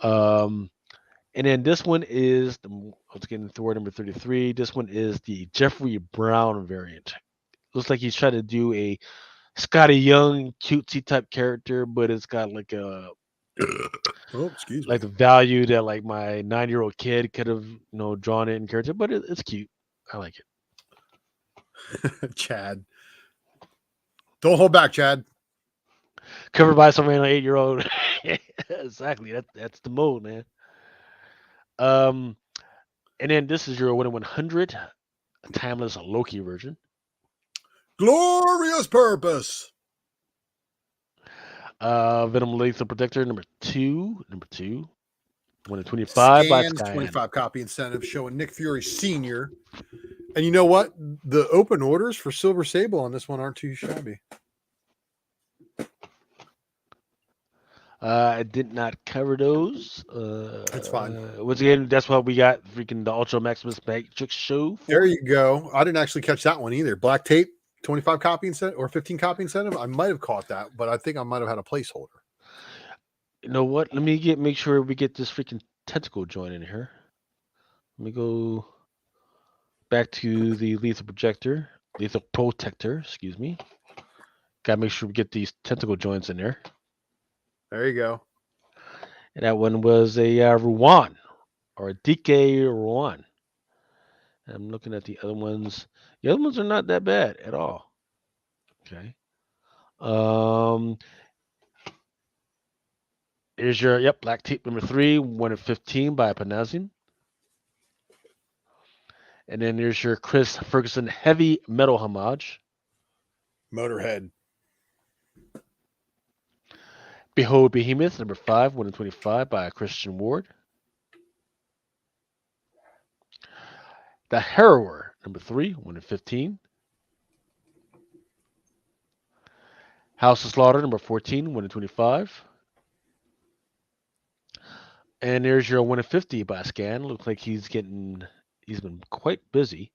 Um, and then this one is once again Thor number 33. This one is the Jeffrey Brown variant. Looks like he's trying to do a Scotty Young cutesy type character, but it's got Oh, excuse me. like the value that like my 9-year-old kid could have drawn it in character, but it's cute. I like it. Chad. Don't hold back, Chad. Covered by some random 8-year-old. Exactly. That's the mode, man. Um, and then this is your 1 in 100, a timeless Loki version. Glorious purpose. Venom Lethal Protector number two, 1 in 25 by Scans Sky. 25 copy incentive showing Nick Fury Sr. And you know what? The open orders for Silver Sable on this one aren't too shabby. I did not cover those. That's fine. Once again, that's what we got. Freaking the Ultra Maximus Matrix show. There you go. I didn't actually catch that one either. Black tape, 25 copy incentive or 15 copy incentive. I might have caught that, but I think I might have had a placeholder. You know what? Let me make sure we get this freaking tentacle joint in here. Let me go back to the lethal protector. Excuse me. Gotta make sure we get these tentacle joints in there. There you go. And that one was a Ruan or a DK Ruan. I'm looking at the other ones. The other ones are not that bad at all. Okay. Here's your black tape number 3, 1 in 15 by Panasian. And then there's your Chris Ferguson heavy metal homage. Motorhead. Behold Behemoth number 5, 1 in 25 by Christian Ward. The Harrower number 3, 1 in 15. House of Slaughter number 14, 1 in 25. And there's your 1 in 50 by Scan. Looks like he's been quite busy.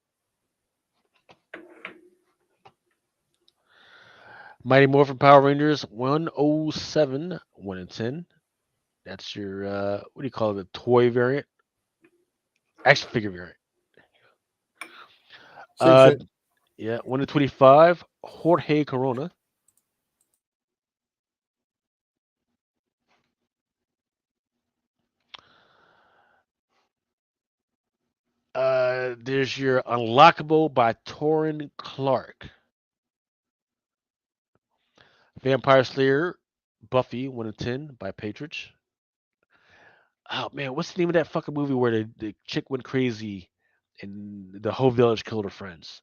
Mighty Morphin Power Rangers 107, 1 in 10. That's your what do you call it? The toy variant, action figure variant. Same shit. Yeah, 1 in 25. Jorge Corona. There's your Unlockable by Torrin Clark. Vampire Slayer Buffy 1 in 10 by Patridge. Oh man, what's the name of that fucking movie where the chick went crazy and the whole village killed her friends?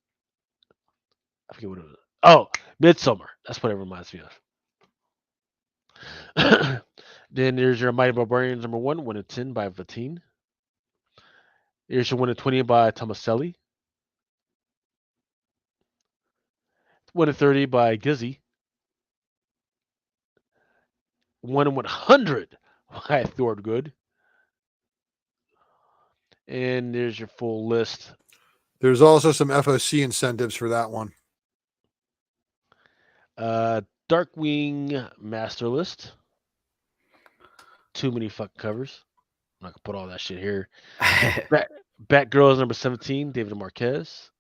I forget what it was. Oh, Midsummer. That's what it reminds me of. Then there's your Mighty Barbarians number 1, 1 in 10 by Vatine. Here's your 1 in 20 by Tomaselli. 1 in 30 by Gizzy. 1 in 100 by Thorgood. And there's your full list. There's also some FOC incentives for that one. Darkwing Master List. Too many fucking covers. I'm not gonna put all that shit here. Batgirls number 17, David Marquez.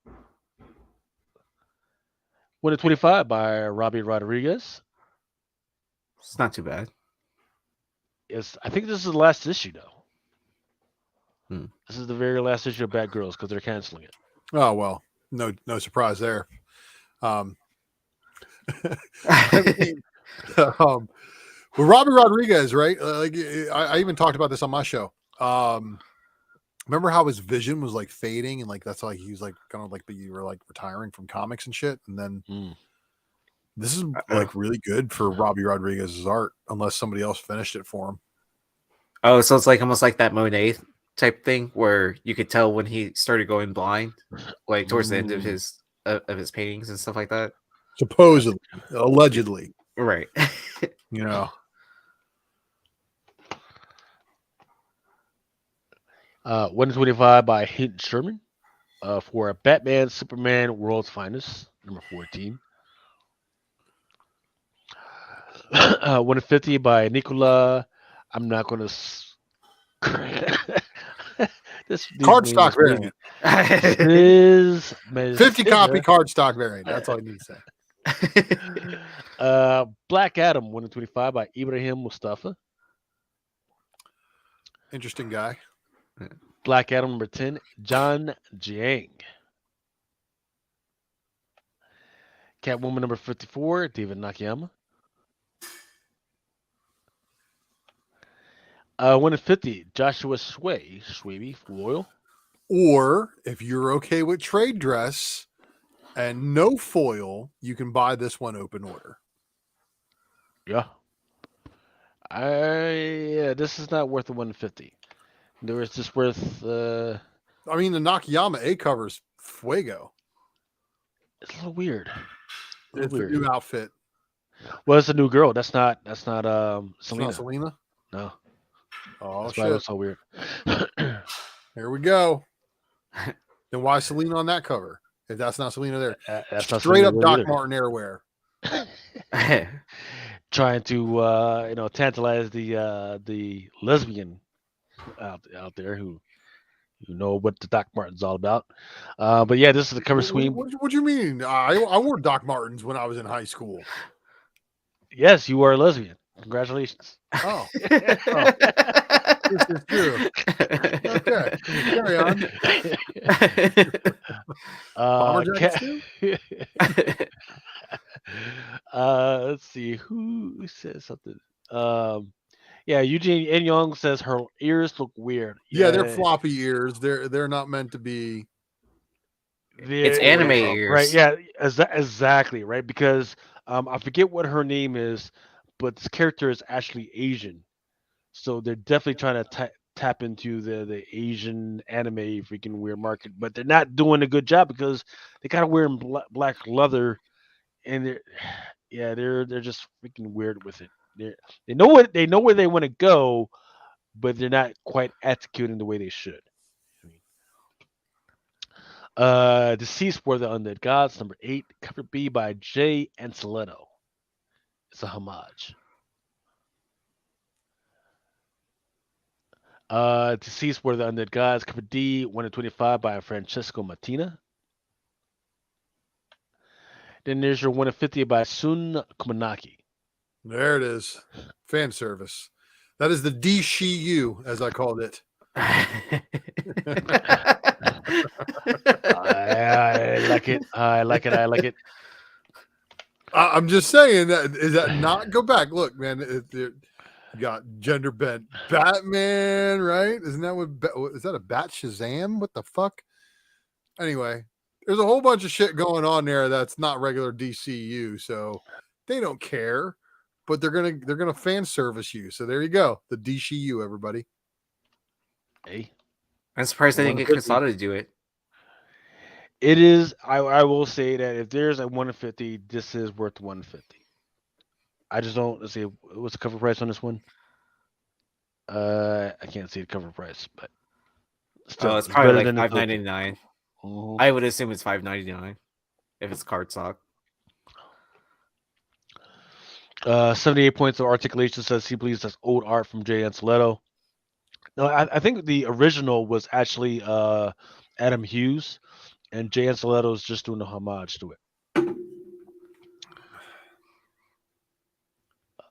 1 in 25 by Robbie Rodriguez. It's not too bad. Yes, I think this is the last issue though. Hmm. This is the very last issue of Batgirls because they're canceling it. Oh well, no surprise there. Well, Robbie Rodriguez, right? I even talked about this on my show. Remember how his vision was like fading and like that's why he was like kind of like you were like retiring from comics and shit, and then this is like really good for Robbie Rodriguez's art, unless somebody else finished it for him. Oh, so it's like almost like that Monet type thing where you could tell when he started going blind, like towards the end of his paintings and stuff like that. Supposedly, allegedly, Right. you know. 1 in 25 by Hayden Sherman for Batman, Superman, World's Finest. number 14. 150 by Nikola. I'm not going to. These Card names stock escape me. variant. Sis 50 copy Mesiga. card stock variant. That's all you need to say. Black Adam 125 by Ibrahim Mustafa. Interesting guy. Black Adam number 10, John Jiang. Catwoman number 54, David Nakayama. 150, Joshua Swaby Foil. Or if you're okay with trade dress and no foil, you can buy this one open order. Yeah. Yeah, this is not worth the 150. There is just worth I mean, the Nakayama A cover's fuego. it's a little weird. It's the new outfit. Well, it's a new girl. That's not It's Selena. not Selena? No. Oh, That's why it shit. was so weird. Here we go. Then why Selena on that cover? If that's not Selena there. That's not Straight Selena up really Doc either. Martin airwear. Trying to tantalize the lesbian out there who know what the Doc Martin's all about. But yeah, this is the cover swing. What do you mean? I wore Doc Martens when I was in high school. Yes, you are a lesbian. Congratulations. Oh, this is true. Okay, carry on. Bomber jackets too? Let's see who says something. Yeah, Eugene N. Young says her ears look weird. Yeah, they're floppy ears. They're not meant to be. It's anime ears. right? Yeah, exactly, right? Because I forget what her name is, but this character is actually Asian, so they're definitely trying to tap into the Asian anime freaking weird market, but they're not doing a good job because they gotta wear black leather, and they're just freaking weird with it. They know where they want to go, but they're not quite executing the way they should. I mean, Deceased Were the Undead Gods, number 8, cover B by Jay Anceletto. It's a homage. Deceased Were the Undead Gods, cover D, 1 of 25 by Francesco Mattina. Then there's your 1 of 50 by Sun Kumanaki. There it is. Fan service. That is the DCU, as I called it. I like it. I like it. I like it. I'm just saying that is that not go back. Look, man, you got gender bent Batman, right? Isn't that what is that a Bat Shazam? What the fuck? Anyway, there's a whole bunch of shit going on there that's not regular DCU, so they don't care, but they're gonna fan service you. So there you go, the DCU, everybody. Hey, I'm surprised they didn't get 150. Casada to do it. It is. I will say that if there's a 150, this is worth 150. I just don't. Let's see. What's the cover price on this one? I can't see the cover price, but still, Oh, it's probably like than the token. $5.99. Mhm. I would assume it's $5.99 if it's cardstock. 78 points of articulation says he believes that's old art from Jay Anceletto. No, I think the original was actually Adam Hughes, and Jay Anceletto is just doing a homage to it.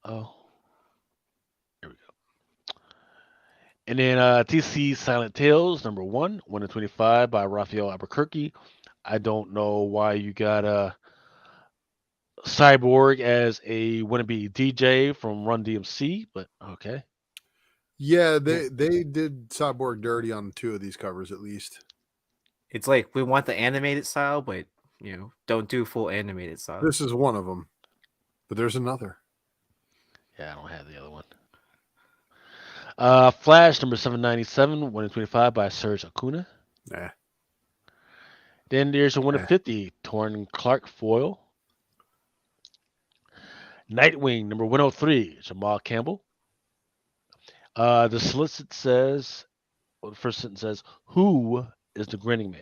Oh, here we go. And then TC Silent Tales number 1, 1 of 25 by Raphael Albuquerque. I don't know why you got Cyborg as a wannabe DJ from Run DMC, but okay. Yeah, they did Cyborg dirty on 2 of these covers at least. It's like we want the animated style, but don't do full animated style. This is one of them, but there's another. Yeah, I don't have the other one. Flash number 797, 1 of 25 by Serge Acuna. Nah. Then there's a 1 of 50, Torn Clark foil. Nightwing number 103, Jamal Campbell. The solicit says, the first sentence says, "Who is the grinning man?"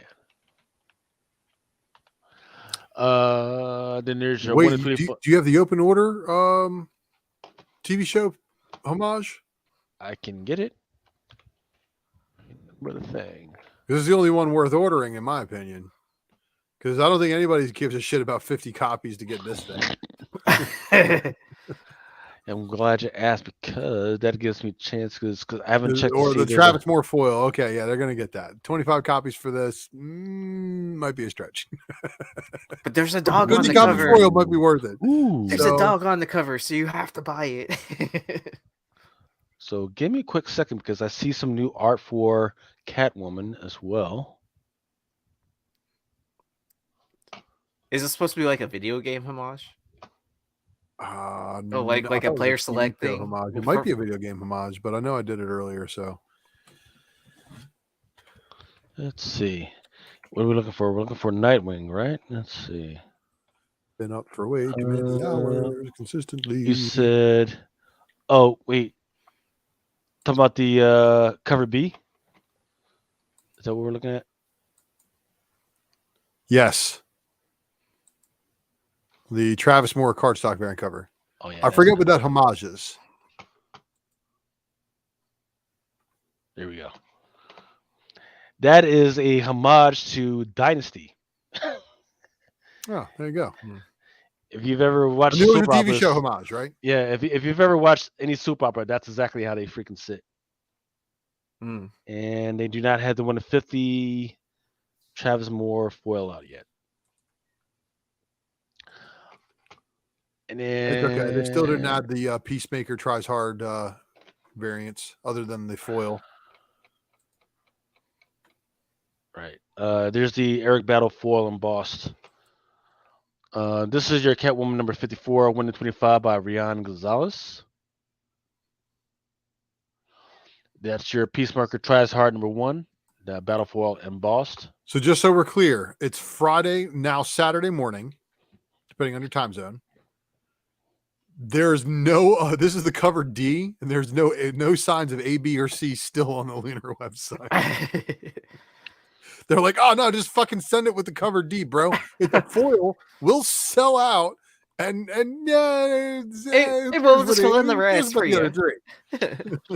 Then there's your Wait, one in do 24. you have the Open Order TV show homage? I can get it. What a thing. This is the only one worth ordering, in my opinion. Because I don't think anybody gives a shit about 50 copies to get this thing. I'm glad you asked because that gives me a chance because I haven't checked to Or see the there's Travis Moore foil. Okay, yeah, they're going to get that. 25 copies for this might be a stretch. But there's a dog on 50 the copy cover. foil might be worth it. Ooh. There's So- a dog on the cover, so you have to buy it. So give me a quick second because I see some new art for Catwoman as well. Is it supposed to be like a video game homage? Oh, like a player select thing? Homage. It might be a video game homage, but I know I did it earlier. So Let's see. What are we looking for? We're looking for Nightwing, right? Let's see. been up for way too many hours consistently. You said, oh, wait. Talking about the cover B? Is that what we're looking at? Yes. The Travis Moore cardstock variant cover. Oh, yeah. I forget what that homage is. There we go. That is a homage to Dynasty. Oh, there you go. If you've ever watched I knew it was soap a TV operas, show homage, right? yeah, if you've ever watched any soap opera, that's exactly how they freaking sit. Mm. And they do not have the 150 Travis Moore foil out yet. And then It's okay. They still didn't add the Peacemaker tries hard variants other than the foil. Right. There's the Eric Battle foil embossed. This is your Catwoman number 54, 1 to 25 by Rian Gonzalez. That's your Peacemaker tries hard number 1, the Battle foil embossed. So just so we're clear, it's Friday, now Saturday morning, depending on your time zone. There's no, this is the cover D, and there's no signs of A, B, or C still on the Lunar website. They're like, oh no, just fucking send it with the cover D, bro. It's a foil. We'll sell out, and It will just fill in the rest for you.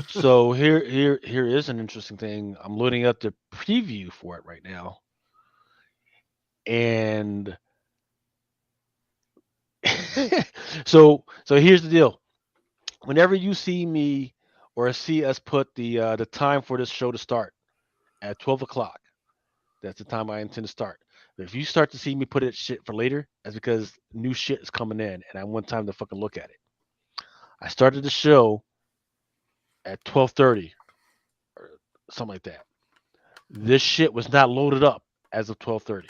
So here is an interesting thing. I'm loading up the preview for it right now, and so here's the deal. Whenever you see me or see us put the time for this show to start at 12 o'clock, that's the time I intend to start. But if you start to see me put it shit for later, that's because new shit is coming in, and I want time to fucking look at it. I started the show at 12:30 or something like that. This shit was not loaded up as of 12:30,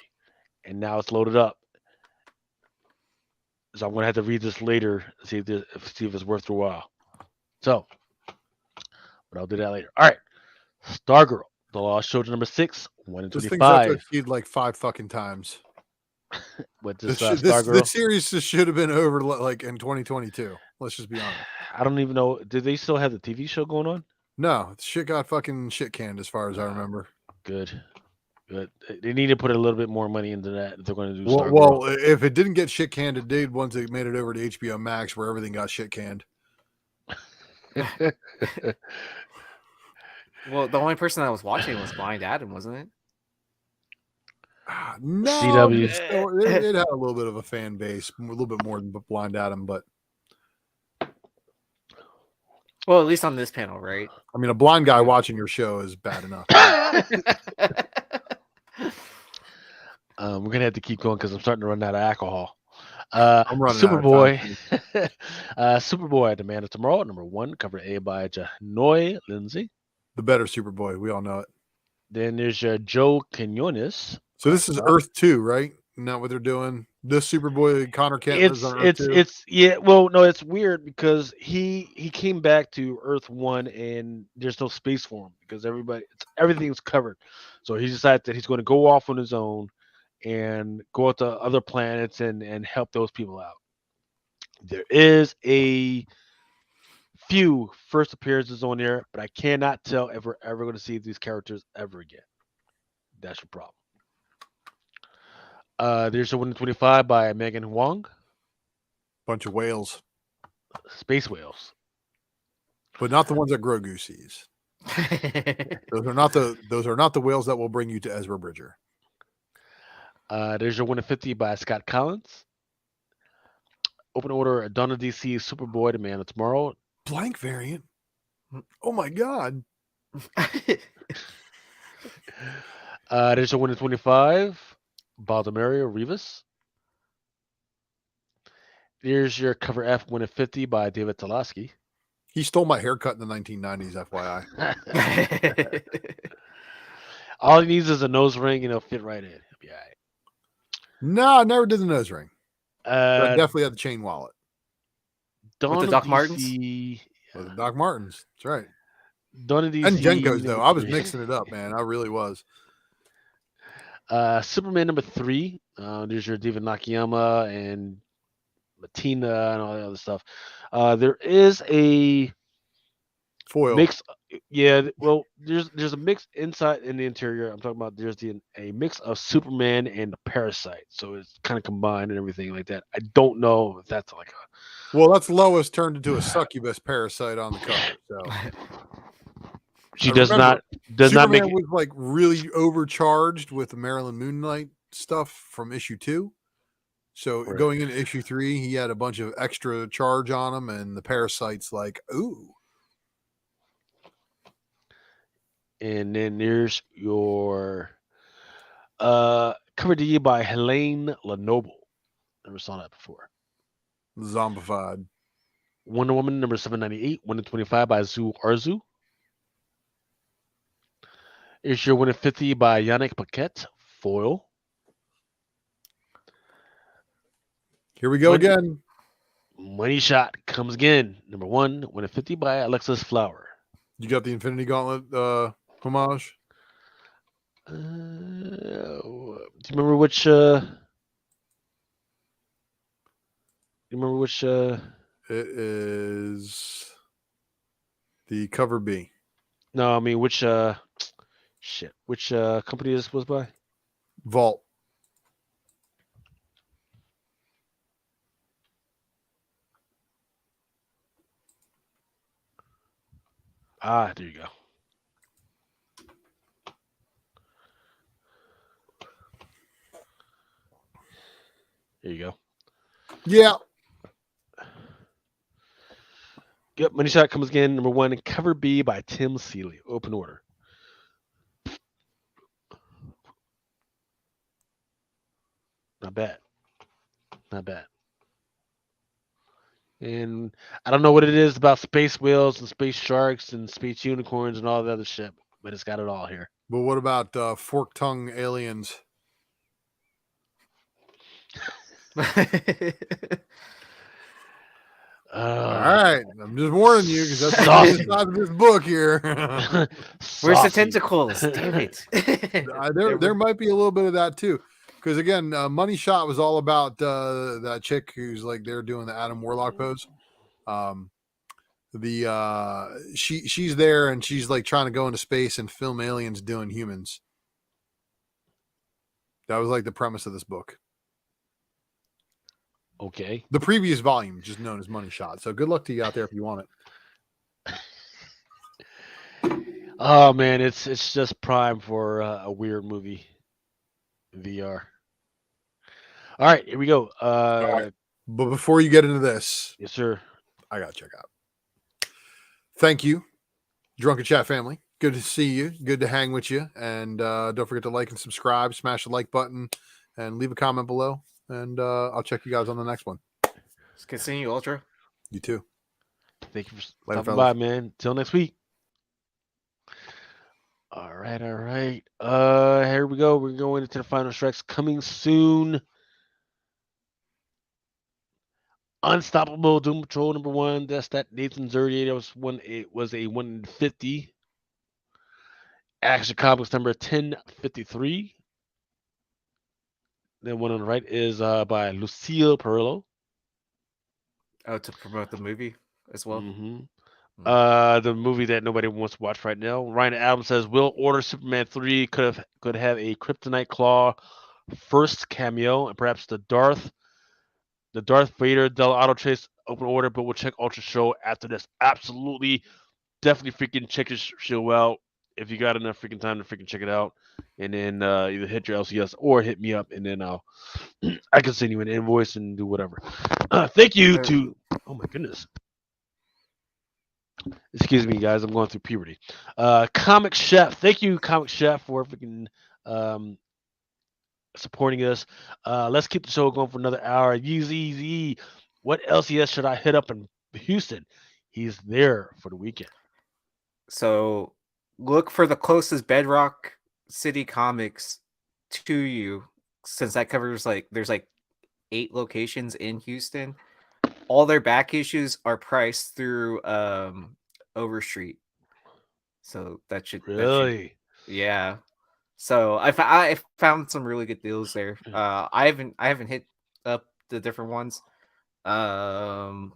and now it's loaded up. So I'm gonna have to read this later, see if it's worth the while. So, but I'll do that later. All right, Stargirl, The Lost Children number 6, 1 and This thing's up 25. to like 5 fucking times. With This, this this Stargirl, series just should have been over like in 2022. Let's just be honest. I don't even know. Did they still have the TV show going on? No, shit got fucking shit canned as far as I remember. Good. They need to put a little bit more money into that if they're going to do Well, Stargirl. well, if it didn't get shit canned, it did once it made it over to HBO Max, where everything got shit canned. Well, the only person that was watching was Blind Adam, wasn't it? No, CW. it had a little bit of a fan base, a little bit more than Blind Adam, but Well, at least on this panel, right? I mean, a blind guy watching your show is bad enough. We're gonna have to keep going because I'm starting to run out of alcohol. I'm running out of Superboy, Superboy, The Man of Tomorrow, number 1, cover A by Janoy Lindsay. The better Superboy, we all know it. Then there's Joe Quinones. So this is Earth 2, right? Not what they're doing. This Superboy, Connor Kent, is on Earth 2. It's yeah. Well, no, it's weird because he came back to Earth 1 and there's no space for him because everything's covered. So he decided that he's going to go off on his own and go out to other planets and help those people out. There is a few first appearances on there, but I cannot tell if we're ever going to see these characters ever again. That's your problem. There's a 125 by Megan Huang. Bunch of whales, Space Whales. but not the ones that Grogu sees. Those are not the whales that will bring you to Ezra Bridger. There's your 150 by Scott Collins. Open order Donna DC Superboy, The Man of Tomorrow. Blank variant. Oh my god. There's your 125 Baldemario Rivas. There's your cover F 150 by David Talaski. He stole my haircut in the 1990s, FYI. All he needs is a nose ring and it'll fit right in. He'll be all right. No, I never did the nose ring. But I Uh, definitely had the chain wallet. Dawn the of Doc Martens? DC, With the Doc Martens. That's right. Dawn of DC. And Jenko's, though. I was number mixing it up, man. I really was. 3. Superman number 3. There's your David Nakayama and Latina and all that other stuff. There is a Foil. mix. Yeah, well, there's a mix inside in the interior. I'm talking about there's a mix of Superman and the Parasite, so it's kind of combined and everything like that. I don't know if that's like a Well, that's Lois turned into a succubus parasite on the cover. So she I does remember not Superman make it. was like really overcharged with the Marilyn Moonlight stuff from issue 2. So Right. going into issue 3, he had a bunch of extra charge on him, and the parasite's like, ooh. And then there's your cover D by Helene Lenoble. Never saw that before. Zombified. Wonder Woman number 798, 125 by Zu Arzu. Here's your 150 by Yannick Paquette, foil. Here we go Money- again. Money Shot comes again. Number 1, 150 by Alexis Flower. You got the Infinity Gauntlet homage? Do you remember which? It is the cover B. No, I mean which. Shit. Which company this was by? Vault. Ah, there you go. There you go. Yeah. Yep, Money Shot comes again. Number 1, cover B by Tim Seeley. Open order. Not bad. Not bad. And I don't know what it is about space whales and space sharks and space unicorns and all the other shit, but it's got it all here. But what about fork tongue aliens? All right. I'm just warning you because that's Saucy. the side of this book here. Where's the Saucy. tentacles? Damn it. There might be a little bit of that too. Because again, Money Shot was all about that chick who's like they're doing the Adam Warlock pose. She's there and she's like trying to go into space and film aliens doing humans. That was like the premise of this book. Okay. The previous volume, just known as Money Shot. So good luck to you out there if you want it. Oh man, it's just prime for a weird movie. VR. All right, here we go. right. But before you get into this, Yes, sir. I gotta check out. Thank you, Drunken Chat family. Good to see you. Good to hang with you. And don't forget to like and subscribe. Smash the like button and leave a comment below. And I'll check you guys on the next one. Let's continue, Ultra. You too. Thank you for Later, stopping fellas. by, man. Till next week. All right, all right. Here we go. We're going into the final strikes coming soon. Unstoppable Doom Patrol number 1. That's that Nathan Zerrier. That was one. It was a 150. Action Comics number 1053. The one on the right is by Lucille Perillo. Oh, to promote the movie as well. Mhm. The movie that nobody wants to watch right now. Ryan Adams says, "Will order Superman 3 could have a kryptonite claw first cameo, and perhaps the Darth Vader Del Auto Chase open order, but we'll check Ultra Show after this. Absolutely, definitely freaking check this show out if you got enough freaking time to freaking check it out, and then either hit your LCS or hit me up, and then I can send you an invoice and do whatever. Thank you to. Oh my goodness. Excuse me, guys. I'm going through puberty. Comic Chef. Thank you, Comic Chef, for freaking um, supporting us. Let's keep the show going for another hour. Yeezy, what LCS should I hit up in Houston? He's there for the weekend. So look for the closest Bedrock City Comics to you, since that covers like there's like 8 locations in Houston. All their back issues are priced through Overstreet. So Really? yeah. So I found some really good deals there. I haven't hit up the different ones. Third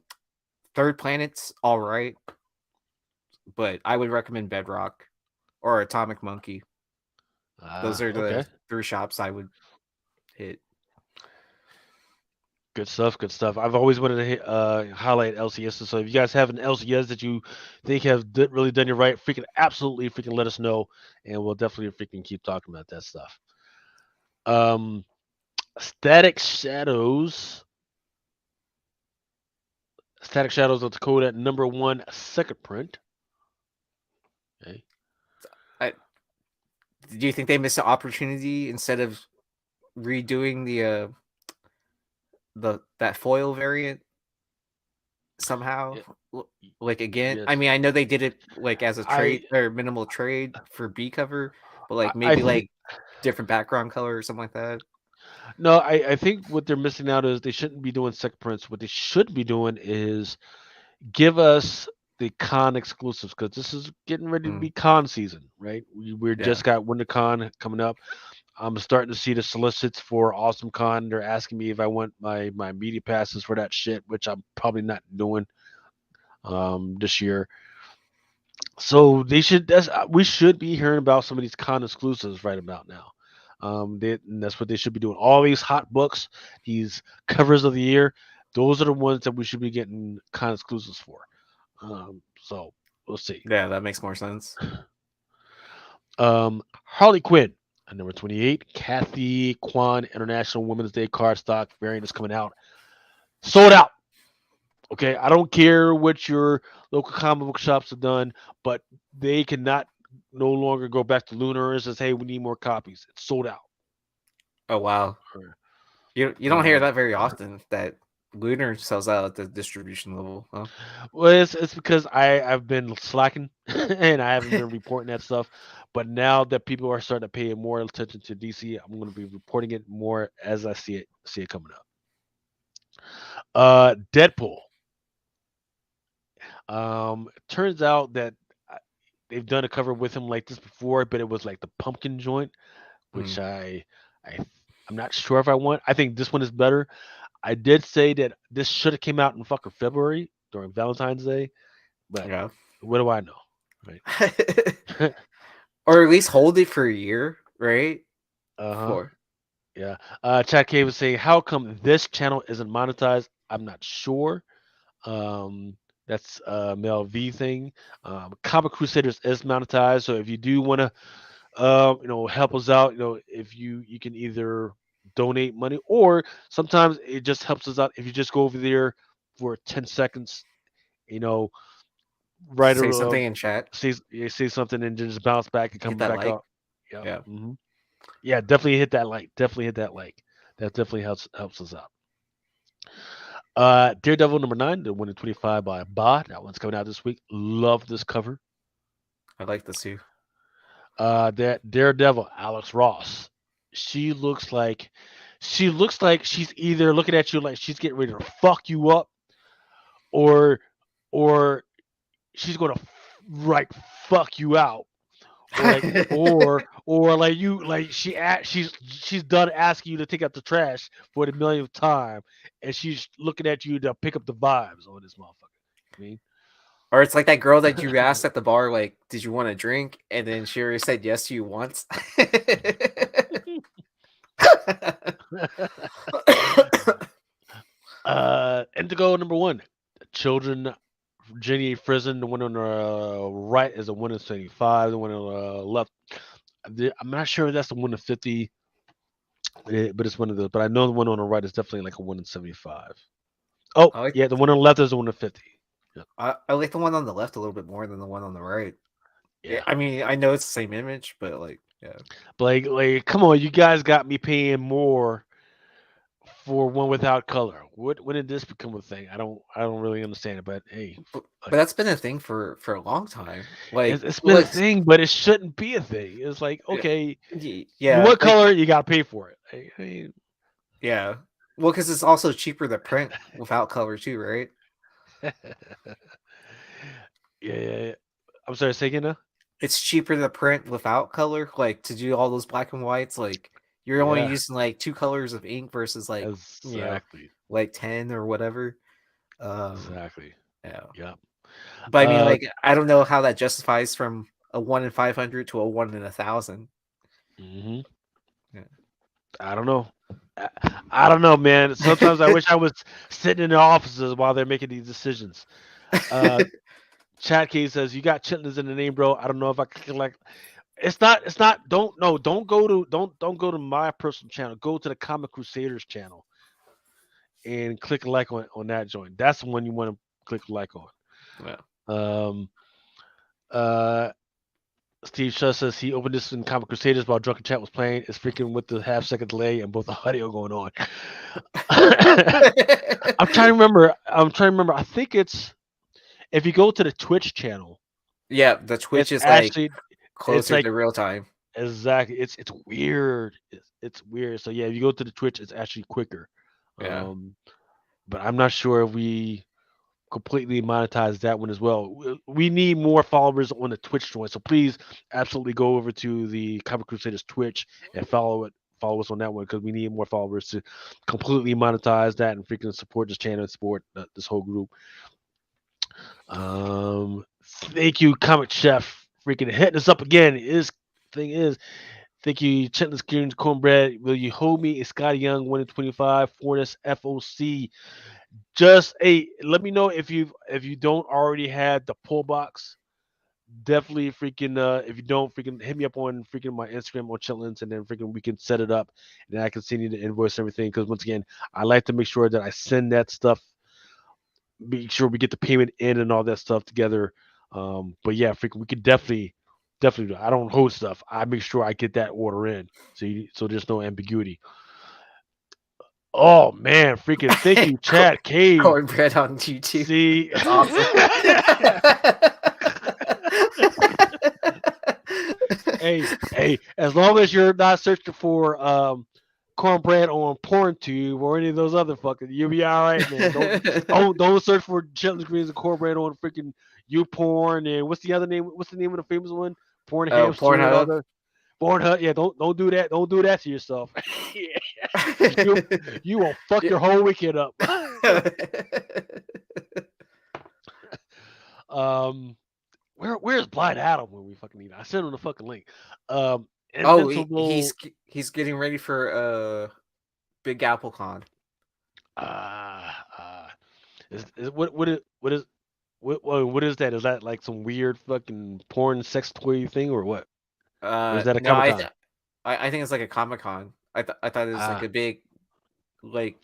Planet's all right, but I would recommend Bedrock or Atomic Monkey. Those are the Okay. 3 shops I would hit. Good stuff. Good stuff. I've always wanted to highlight LCS. So if you guys have an LCS that you think have really done you right, freaking absolutely freaking let us know, and we'll definitely freaking keep talking about that stuff. Um, Static Shadows. Static Shadows of Dakota #1 second print. Okay. Do you think they missed an opportunity instead of redoing the that foil variant somehow? Yeah. Like again, Yes. I mean, I know they did it like as a I trade or minimal trade for B cover, but like I maybe think like different background color or something like that. no, I think what they're missing out is they shouldn't be doing second prints. What they should be doing is give us the con exclusives because this is getting ready to Mm, be con season, right? We're yeah. just got WinterCon coming up. I'm starting to see the solicits for Awesome Con. They're asking me if I want my media passes for that shit, which I'm probably not doing this year. So they should. We should be hearing about some of these con exclusives right about now. And that's what they should be doing. All these hot books, these covers of the year, those are the ones that we should be getting con exclusives for. So we'll see. Yeah, that makes more sense. Harley Quinn at number 28. Kathy Kwan International Women's Day card stock variant is coming out. Sold out. Okay, I don't care what your local comic book shops have done, but they cannot no longer go back to Lunar and says, "Hey, we need more copies." It's sold out. Oh wow. You don't hear Um, that very often that Lunar sells out at the distribution level, huh? well, it's because I've been slacking and I haven't been reporting that stuff. But now that people are starting to pay more attention to DC, I'm going to be reporting it more as I see it coming up. Deadpool. Turns out that I- they've done a cover with him like this before, but it was like the pumpkin joint, which Mm, I I'm not sure if I want. I think this one is better. I did say that this should have came out in fucking February during Valentine's Day, but yeah. what do I know, right? Or at least hold it for a year, right? Uh-huh. For Yeah. Chad K was saying, how come this channel isn't monetized? I'm not sure. That's a Mel V thing. Comic Crusaders is monetized, so if you do want to, help us out, if you can either donate money or sometimes it just helps us out if you just go over there for 10 seconds, you know, write say a something in chat, say something and then just bounce back and hit come that back like. up. Yeah. Yeah. Yeah, definitely hit that like. Definitely hit that like. That definitely helps us out. Daredevil #9, the winning 25 by Ba. That one's coming out this week. Love this cover. I like this too. That Daredevil, Alex Ross. She looks like she's either looking at you like she's getting ready to fuck you up, or or she's gonna like fuck you out, or like like you like she's done asking you to take out the trash for the millionth time, and she's looking at you to pick up the vibes on this motherfucker. I mean, Or it's like that girl that you asked at the bar, like, did you want a drink? And then she already said yes to you once. Indigo number one. Children Jenny Frizen, the one on the right is a 1 in 75. The one on the left, I'm not sure if that's the 1 in 50, but it's one of those. But I know the one on the right is definitely like a 1 in 75. Oh, I like yeah, the one on the left is a 1 in 50. Yeah, I like the one on the left a little bit more than the one on the right. Yeah, yeah. I mean, I know it's the same image, but like, yeah. But like, come on, you guys got me paying more for one without color. When did this become a thing? I don't really understand it. But hey, But that's been a thing for a long time. Like, it's been a like, thing, but it shouldn't be a thing. It's like, okay, you yeah, want like, color, you got to pay for it. I yeah. Well, because it's also cheaper to print without color too, right? yeah, yeah. I'm sorry, say again now? It's cheaper to print without color, like to do all those black and whites. Like you're only Yeah, using like 2 colors of ink versus like exactly, like 10 or whatever. Um, exactly. yeah. Yeah. But I mean, Uh, like, I don't know how that justifies from a 1 in 500 to a 1 in 1,000. mhm. Yeah. I don't know. I, I don't know, man. Sometimes I wish I was sitting in the offices while they're making these decisions. Uh, Chad K says you got chitlins in the name, bro. I don't know if I can like. It's not. It's not. Don't no. Don't go to my personal channel. Go to the Comic Crusaders channel and click like on that joint. That's the one you want to click like on. Yeah. Um. Uh. Steve Shush says he opened this in Comic Crusaders while Drunken Chat was playing. It's freaking with the half-second delay and both the audio going on. I'm trying to remember. I think it's if you go to the Twitch channel, Yeah, the Twitch it's is like actually it's closer like to real time. exactly it's weird. It's weird. So yeah, if you go to the Twitch, it's actually quicker. Yeah. Um, but I'm not sure if we completely monetize that one as well. We need more followers on the Twitch joint. So please absolutely go over to the Comic Crusaders Twitch and follow it. Follow us on that one because we need more followers to completely monetize that and freaking support this channel and support this whole group. Thank you, Comic Chef, freaking hitting us up again. His thing is, thank you, Chitlins Kieran's Cornbread. Will you hold me? It's Scotty Young, 1 in 25, Forness FOC. Just let me know if you don't already have the pull box. Definitely freaking if you don't freaking hit me up on freaking my Instagram on Chitlins and then freaking we can set it up and I can send you the invoice and everything because once again I like to make sure that I send that stuff, make sure we get the payment in and all that stuff together. But yeah, freaking we could definitely do. I don't hold stuff. I make sure I get that order in so there's no ambiguity. Oh man, freaking thank you, Chad K. Cornbread on YouTube. See, That's awesome. hey, as long as you're not searching for cornbread on PornTube or any of those other fuckers, you'll be all right, man. Don't search for chitlins greens and cornbread on freaking YouPorn and what's the other name? What's the name of the famous one? Porn Oh, Hamster and all Pornhub. the Pornhub. Yeah, don't do that. Don't do that to yourself. you will fuck your whole weekend up. um. Where's Blind Adam when we fucking need it? I sent him the fucking link. Oh, Invincible. he's getting ready for Big Apple Con. Uh, uh, is what is that? Is that like some weird fucking porn sex toy thing or what? Or is that a No, Comic Con? I think it's like a Comic Con. I thought it was like a big, like,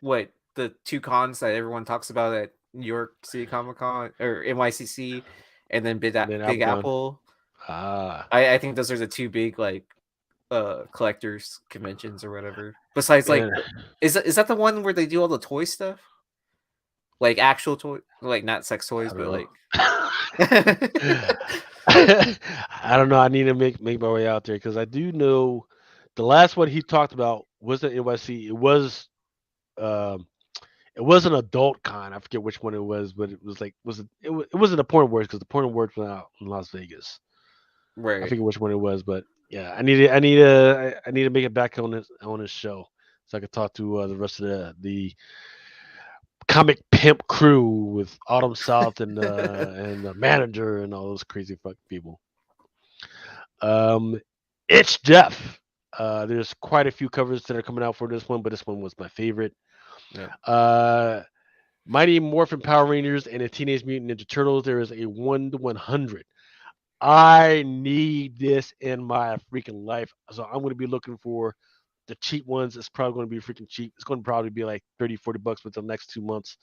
what the two cons that everyone talks about at New York City Comic Con or NYCC, and then And then Big AppleCon. Apple. Ah, I think those are the two big like collectors conventions or whatever. Besides, like, man. is that the one where they do all the toy stuff? Like actual toy, like not sex I toys, don't but know. like I don't know. I need to make my way out there because I do know the last one he talked about was the NYC. Um it was an adult con. I forget which one it was, but it was like it wasn't a porn awards because the porn awards went out in Las Vegas. I right. forget which one it was, but yeah, I need to make it back on this show so I could talk to the rest of the comic pimp crew with Autumn South and the manager and all those crazy fucking people. Um, it's Jeff. There's quite a few covers that are coming out for this one, but this one was my favorite. Yeah. Uh, Mighty Morphin Power Rangers and the Teenage Mutant Ninja Turtles. There is a 1 to 100. I need this in my freaking life, so I'm going to be looking for the cheap ones. It's probably going to be freaking cheap. It's going to probably be like 30, 40 bucks within the next 2 months.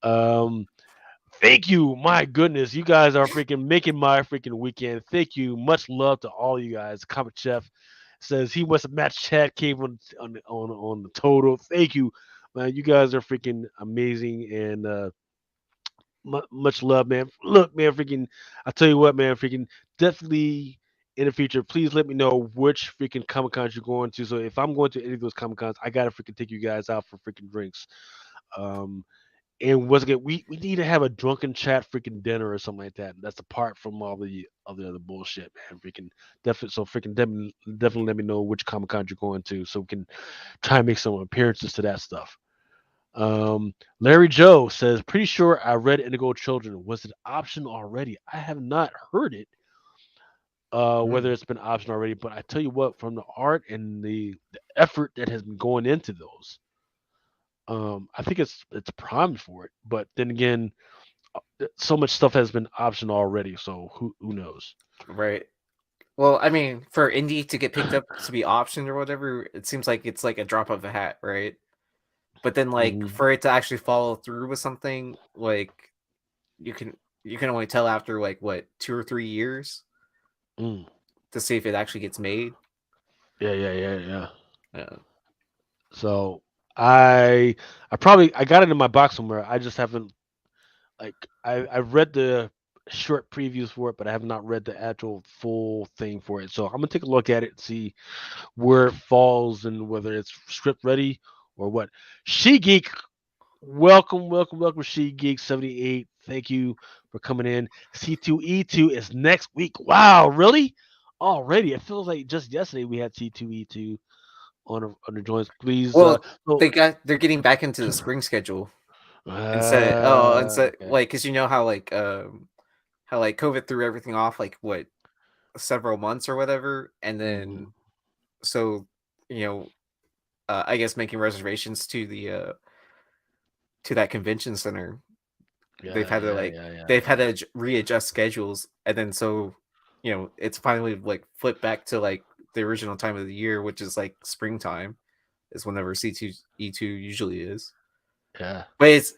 Um, Thank you. My goodness, you guys are freaking making my freaking weekend. Thank you. Much love to all you guys. Comic Chef says he wants to match Chad Cave on the total. Thank you, man. You guys are freaking amazing and much love, man. Look, man, freaking. I tell you what, man, freaking. Definitely in the future, please let me know which freaking Comic Cons you're going to. So if I'm going to any of those Comic Cons, I gotta freaking take you guys out for freaking drinks. Um, and once again, we need to have a drunken chat freaking dinner or something like that. That's apart from all the other bullshit, man. Freaking definitely, so freaking definitely let me know which Comic Con you're going to, so we can try and make some appearances to that stuff. Larry Joe says, pretty sure I read Indigo Children. Was it option already? I have not heard it. Whether Mm. it's been option already, but I tell you what, from the art and the effort that has been going into those, I think it's primed for it. But then again, so much stuff has been optioned already, so who knows? Right. Well, I mean, for indie to get picked up to be optioned or whatever, it seems like it's like a drop of a hat, right? But then like Hmm. for it to actually follow through with something, like you can you can only tell after like what 2 or 3 years Mm. to see if it actually gets made. Yeah. Yeah. So I got it in my box somewhere. I just haven't like I've read the short previews for it, but I have not read the actual full thing for it. So I'm gonna take a look at it and see where it falls and whether it's script ready or what. She Geek, welcome, She Geek 78. Thank you for coming in. C2E2 is next week. Wow, really? Already? It feels like just yesterday we had C2E2 on the joints. Please, Well, so they're getting back into the spring schedule instead okay. like because you know how like COVID threw everything off like what several months or whatever, and then Mhm. so you know I guess making reservations to that convention center, they've Yeah, had to yeah, like yeah, yeah, they've had yeah. to readjust schedules, and then so it's finally like flipped back to like the original time of the year, which is like springtime, is whenever C2E2 usually is. Yeah. But it's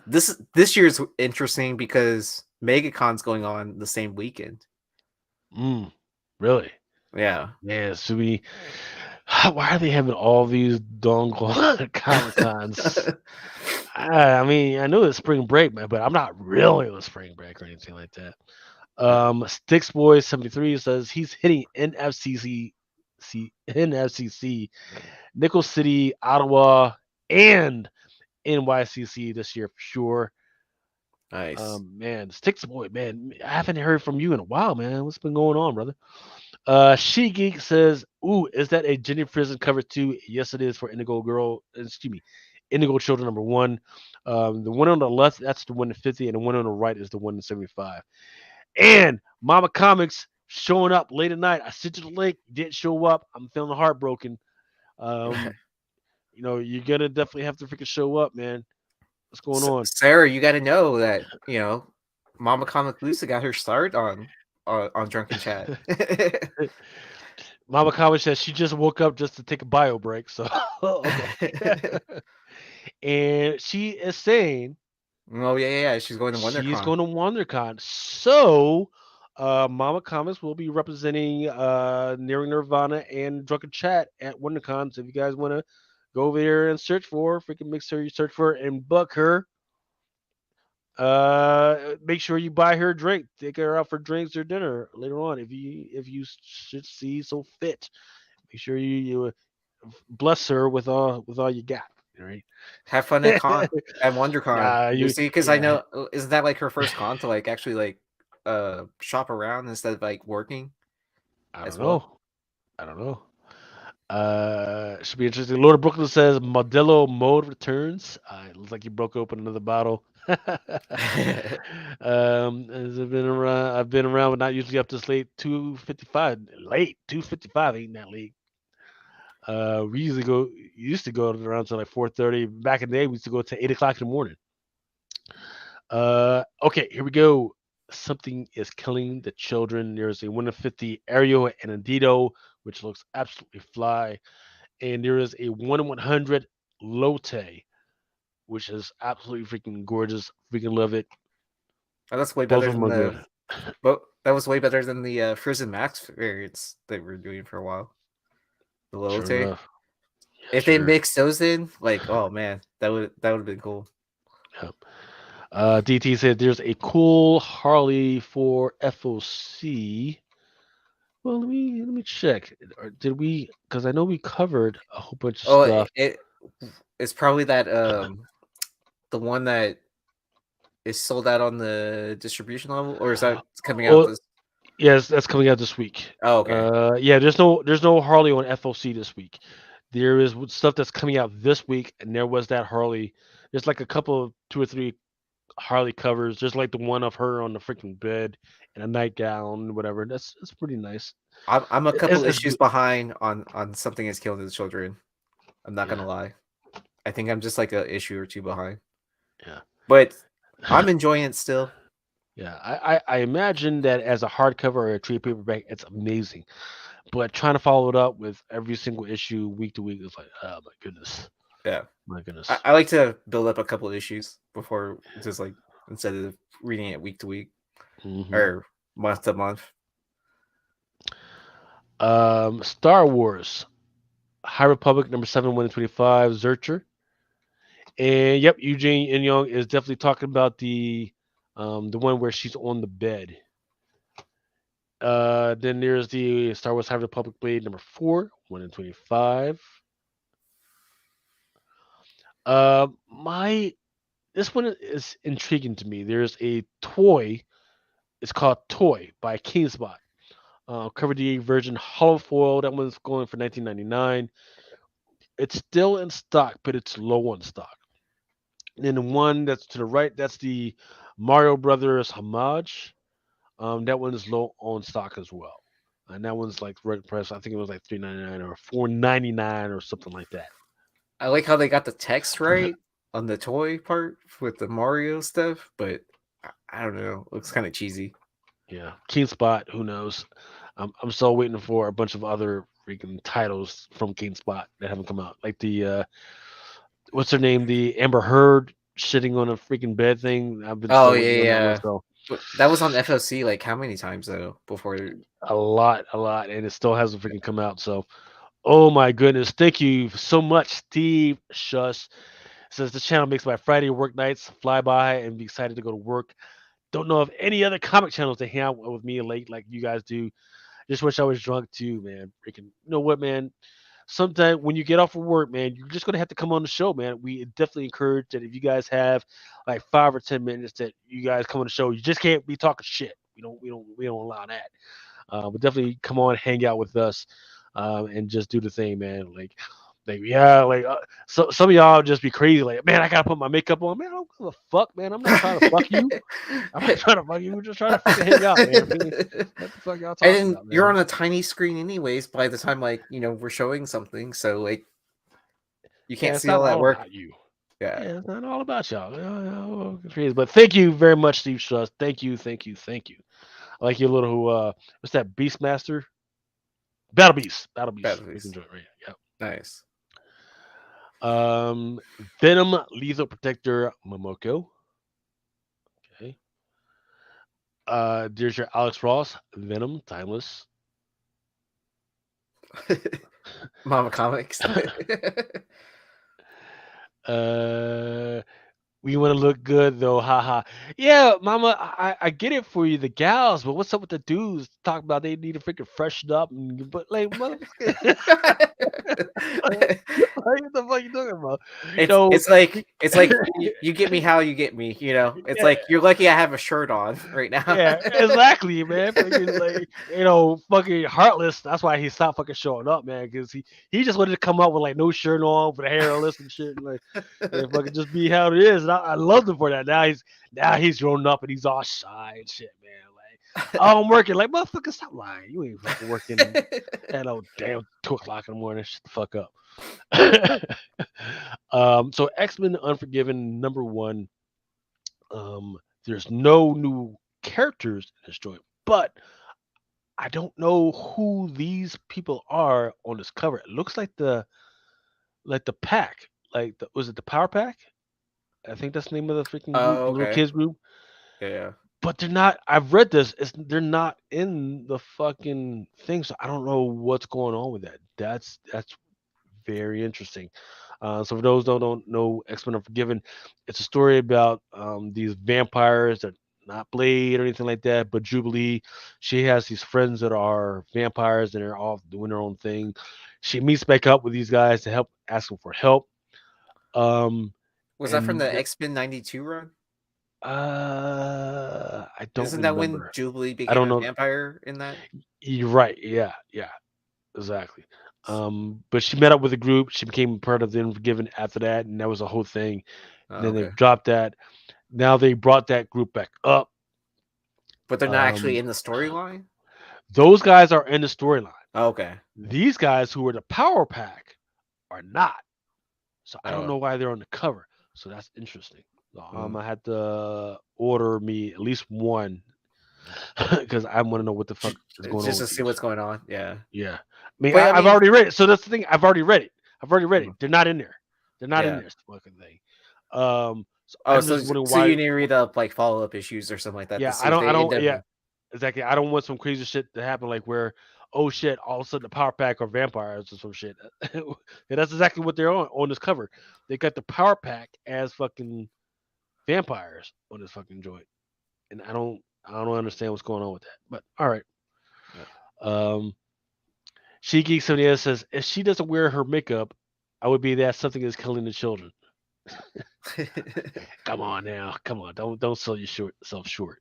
this year's interesting because MegaCon's going on the same weekend. Mm, really? Yeah. Yeah, so why are they having all these dongle Comic Cons? I mean, I know it's spring break, man, but I'm not really on spring break or anything like that. Yeah. Sticks Boy 73 says he's hitting NFCC, Nickel City, Ottawa, and NYCC this year for sure. Nice. Man, Sticks Boy, man, I haven't heard from you in a while, man. What's been going on, brother? She Geek says, "Ooh, is that a Jenny Prison cover too?" Yes, it is for Indigo Girl. Excuse me, Indigo Children number one. The one on the left, that's the one in 50, and the one on the right is the one in 75. And Mama Comics showing up late at night. I sent you the link. You didn't show up. I'm feeling heartbroken. Um, you're gonna definitely have to freaking show up, man. What's going on? Sarah, you got to know that Mama Comic Lusa got her start on Drunken Chat. Mama Comics says she just woke up just to take a bio break. So okay. And she is saying Oh yeah. She's going to she's WonderCon. going to WonderCon. So, Mama Comics will be representing Nearing Nirvana and Drunken Chat at WonderCon. So if you guys want to go over there and search for her, freaking make sure you search for her and book her. Make sure you buy her a drink. Take her out for drinks or dinner later on if you should see so fit. Make sure you bless her with all you got. All right. Have fun at WonderCon, You Lucy, because I yeah. know isn't that like her first con to like actually like shop around instead of like working I don't as well. know. I don't know. Should be interesting. Lord of Brooklyn says Modelo mode returns. It looks like you broke open another bottle. Has it been around? I've been around, but not usually up this late. 2:55. Late 2:55 ain't that late. We used to go around to like 4:30. Back in the day, we used to go to 8 o'clock in the morning. Okay, here we go. Something is killing the children. There's a 1 in 50 Ariel and Andito, which looks absolutely fly. And there is a 1 in 100 Lotte, which is absolutely freaking gorgeous. Freaking love it. Oh, that's way Both better of them than are the. good. But that was way better than the Frozen Max variants that we were doing for a while. The Sure Lotte. enough. Yeah, If they sure. mixed those in, like, oh man, that would have been cool. Yep. DT said there's a cool Harley for FOC. Well, let me check. Or did we? Because I know we covered a whole bunch of Oh, stuff. it's probably that the one that is sold out on the distribution level, or is that coming out Oh, this? yes, that's coming out this week. Oh, okay. Yeah, there's no Harley on FOC this week. There is stuff that's coming out this week, and there was that Harley. There's like a couple of 2 or 3 Harley covers, just like the one of her on the freaking bed in a nightgown, whatever. That's pretty nice. I'm a couple It's issues good. behind on something that's killing the children. I'm not Yeah, gonna lie. I think I'm just like a issue or two behind, yeah. but I'm enjoying it still. Yeah, I imagine that as a hardcover or a trade paperback, it's amazing. But trying to follow it up with every single issue week to week is like, oh my goodness, Yeah, my I, goodness. I like to build up a couple issues before just like instead of reading it week to week Hmm. or month to month. Star Wars, High Republic number 7, 1 in 25, Zurcher, and yep, Eugene In Young is definitely talking about the one where she's on the bed. Then there's the Star Wars High Republic Blade number 4, 1 in 25. My This one is intriguing to me. There's a toy. It's called Toy by Kingspot. Cover D version hollow foil. That one's going for 19.99. It's still in stock, but it's low on stock. And then the one that's to the right, that's the Mario Brothers homage. That one is low on stock as well. And that one's like right price. I think it was like 3.99 or 4.99 or something like that. I like how they got the text right on the toy part with the Mario stuff, but I don't know. It looks kind of cheesy. Yeah, King Spot. Who knows? I'm still waiting for a bunch of other freaking titles from King Spot that haven't come out. Like the what's her name? The Amber Heard shitting on a freaking bed thing. I've been Oh still yeah, waiting on that one. yeah. So But that was on FOC like how many times though before? a lot, and it still hasn't freaking come out. So oh my goodness, thank you so much, Steve Shush. Says the channel makes my Friday work nights fly by and be excited to go to work. Don't know of any other comic channels to hang out with me late like you guys do. Just wish I was drunk too, man. Freaking, you know what, man? Sometimes when you get off of work, man, you're just gonna have to come on the show, man. We definitely encourage that if you guys have like 5 or 10 minutes that you guys come on the show, you just can't be talking shit. We don't allow that. But definitely come on, hang out with us, and just do the thing, man. Like yeah, like so some of y'all just be crazy, like man, I gotta put my makeup on, man. I don't give a fuck, man. I'm not trying to fuck you. I'm not trying to fuck you. We're just trying to fucking hang out, man. What the fuck y'all talking And about, you're man? on a tiny screen anyways by the time like we're showing something, so like you Yeah, can't it's see not all that all work. about you. Yeah. Yeah, it's not all about y'all. Crazy. But thank you very much, Steve Strauss. Thank you, thank you, thank you. I like your little what's that? Beastmaster? Battle Beast. Battle Beast. We can Batteries. do it right. Yep. Nice. Um, Venom Lethal Protector Momoko. Okay. There's your Alex Ross Venom Timeless. Mama Comics. uh, we want to look good though, haha. Yeah, Mama, I get it for you, the gals, but what's up with the dudes? Talk about they need to freaking freshen up, but like motherfucker, what the fuck you talking about? You it's know, it's like it's like you get me how you get me. It's yeah, like you're lucky I have a shirt on right now. yeah, exactly, man. Fucking like fucking heartless. That's why he stopped fucking showing up, man, because he just wanted to come up with like no shirt on, with hairless and shit, and like and fucking just be how it is. And I loved him for that. Now he's grown up and he's all shy and shit, man. Oh, I'm working. Like, motherfucker, stop lying. You ain't fucking working at no damn 2 o'clock in the morning. Shut the fuck up. So X-Men Unforgiven #1. There's no new characters in this joint, but I don't know who these people are on this cover. It looks like the pack. Like was it the Power Pack? I think that's the name of the freaking group, Oh, the little okay. kids group. Yeah. But they're not. I've read this. They're not in the fucking thing, so I don't know what's going on with that. That's very interesting. So for those who don't know, X Men Unforgiven, it's a story about these vampires that not Blade or anything like that, but Jubilee. She has these friends that are vampires and they're all doing their own thing. She meets back up with these guys to help, ask them for help. Um, Was that from and the X-Men 92 run? I don't Isn't that when remember. Jubilee I became don't a know. vampire in that? You're right. Yeah, yeah, exactly. But she met up with a group. She became part of the Unforgiven after that, and that was a whole thing. Oh, Then they okay. dropped that. Now they brought that group back up. But they're not actually Um, in the storyline? those guys are in the storyline. Oh, okay. These guys who are the Power Pack are not. So I don't Oh. know why they're on the cover. So that's interesting. So, Mm. I had to order me at least one because I want to know what the fuck is going on Just with to see these. what's going on. Yeah. Yeah, I mean, But I I've mean, already read it. So that's the thing. I've already read it. I've already read it. mm, They're not in there. They're not in yeah. there. It's the fucking thing. So Oh, I'm so just wondering so you why. need to read up like follow-up issues or something like that to Yeah, see if I they end don't. up Yeah, in. exactly. I don't want some crazy shit to happen, like where, oh shit, all of a sudden the Power Pack are vampires or some shit. And that's exactly what they're on this cover. They got the Power Pack as fucking vampires on this fucking joint, and I don't understand what's going on with that. But all right. Yeah. Um, She Geek 78 says if she doesn't wear her makeup, I would be that something is killing the children. Come on now, come on, don't sell yourself short.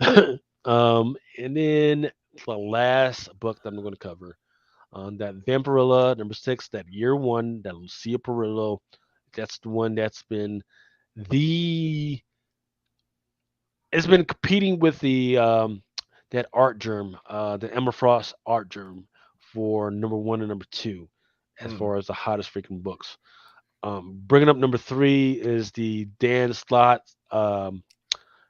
And then the last book that I'm going to cover, that Vampirilla #6, that year one, that Lucia Perillo. That's the one that's been the it's been competing with the that art germ, the Emma Frost art germ for #1 and #2, as Mm. far as the hottest freaking books. Bringing up #3 is the Dan Slott Secret,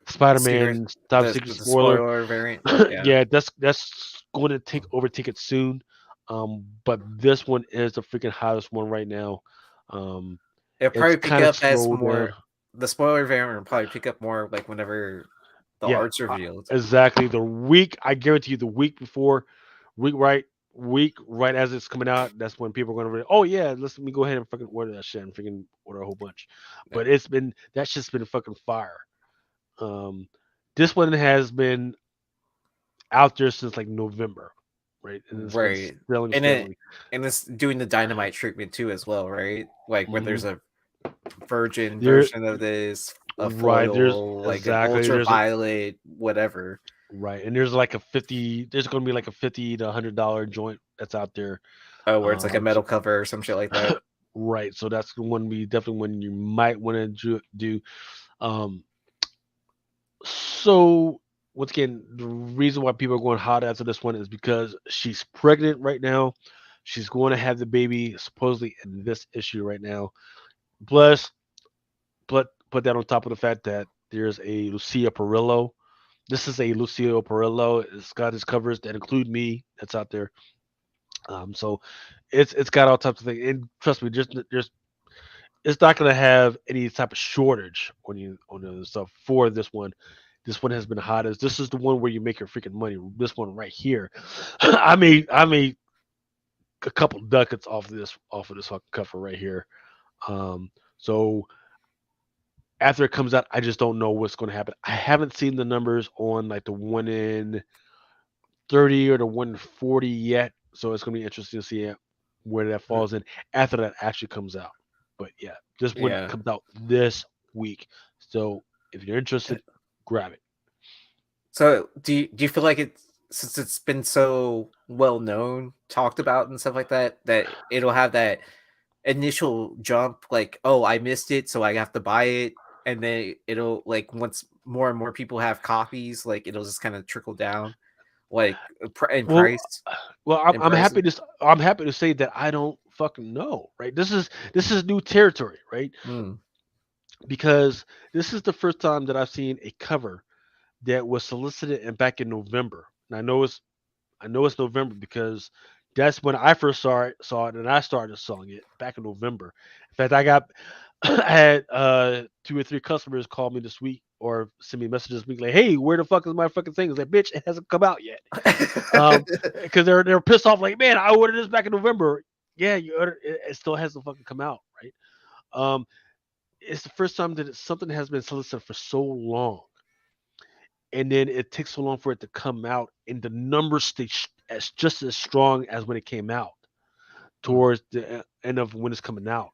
Spider-Man Top Secret the spoiler. spoiler variant. Yeah. Yeah, that's going to overtake it soon. But this one is the freaking hottest one right now. Um, It'll it's probably pick kind of up as slowed down. more. The spoiler variant will probably pick up more like whenever the Yeah, art's revealed. exactly. The week, I guarantee you, the week before, week right, week right as it's coming out, that's when people are going to. Oh yeah, let me go ahead and fucking order that shit and freaking order a whole bunch. Yeah. But that shit's been fucking fire. Um, this one has been out there since like November, right? And it's been Right. selling And it steadily. and it's doing the dynamite treatment too as well, right? Like where Hmm there's a virgin There, version of this, a right? There's foil, like an exactly ultraviolet, whatever. right, and there's like a 50. There's going to be like a $50 to $100 joint that's out there. Oh, where it's like a So metal cover or some shit like that. right, so that's the one we definitely one you might want to do. Um, so once again, the reason why people are going hot after this one is because she's pregnant right now. She's going to have the baby supposedly in this issue right now. Plus, put that on top of the fact that there's a Lucia Perillo. This is a Lucio Perillo. It's got his covers that include me. That's out there. So it's got all types of things. And trust me, there's it's not going to have any type of shortage on the stuff for this one. This one has been hottest. This is the one where you make your freaking money. This one right here, I made a couple ducats off of this fucking cover right here. So after it comes out, I just don't know what's going to happen. I haven't seen the numbers on like the 1 in 30 or the 1 in 40 yet, so it's going to be interesting to see where that Mm. falls in after that actually comes out. But yeah, this one Yeah. comes out this week, so if you're interested, grab it. So do you feel like it's since it's been so well known, talked about and stuff like that, that it'll have that initial jump like, oh, I missed it, so I have to buy it, and then it'll like once more and more people have copies, like it'll just kind of trickle down, like in Well, price. well, I'm, In I'm price. happy to I'm happy to say that I don't fucking know, right? This is new territory, right? Mm, Because this is the first time that I've seen a cover that was solicited and back in November. And I know it's November because that's when I first saw it, and I started selling it back in November. In fact, I had 2 or 3 customers call me this week or send me messages this week like, "Hey, where the fuck is my fucking thing?" I was like, "Bitch, it hasn't come out yet." Because they're pissed off like, "Man, I ordered this back in November." Yeah, you ordered it still hasn't fucking come out, right? Um, it's the first time that something has been solicited for so long, and then it takes so long for it to come out, and the numbers stay as just as strong as when it came out Mm. towards the end of when it's coming out.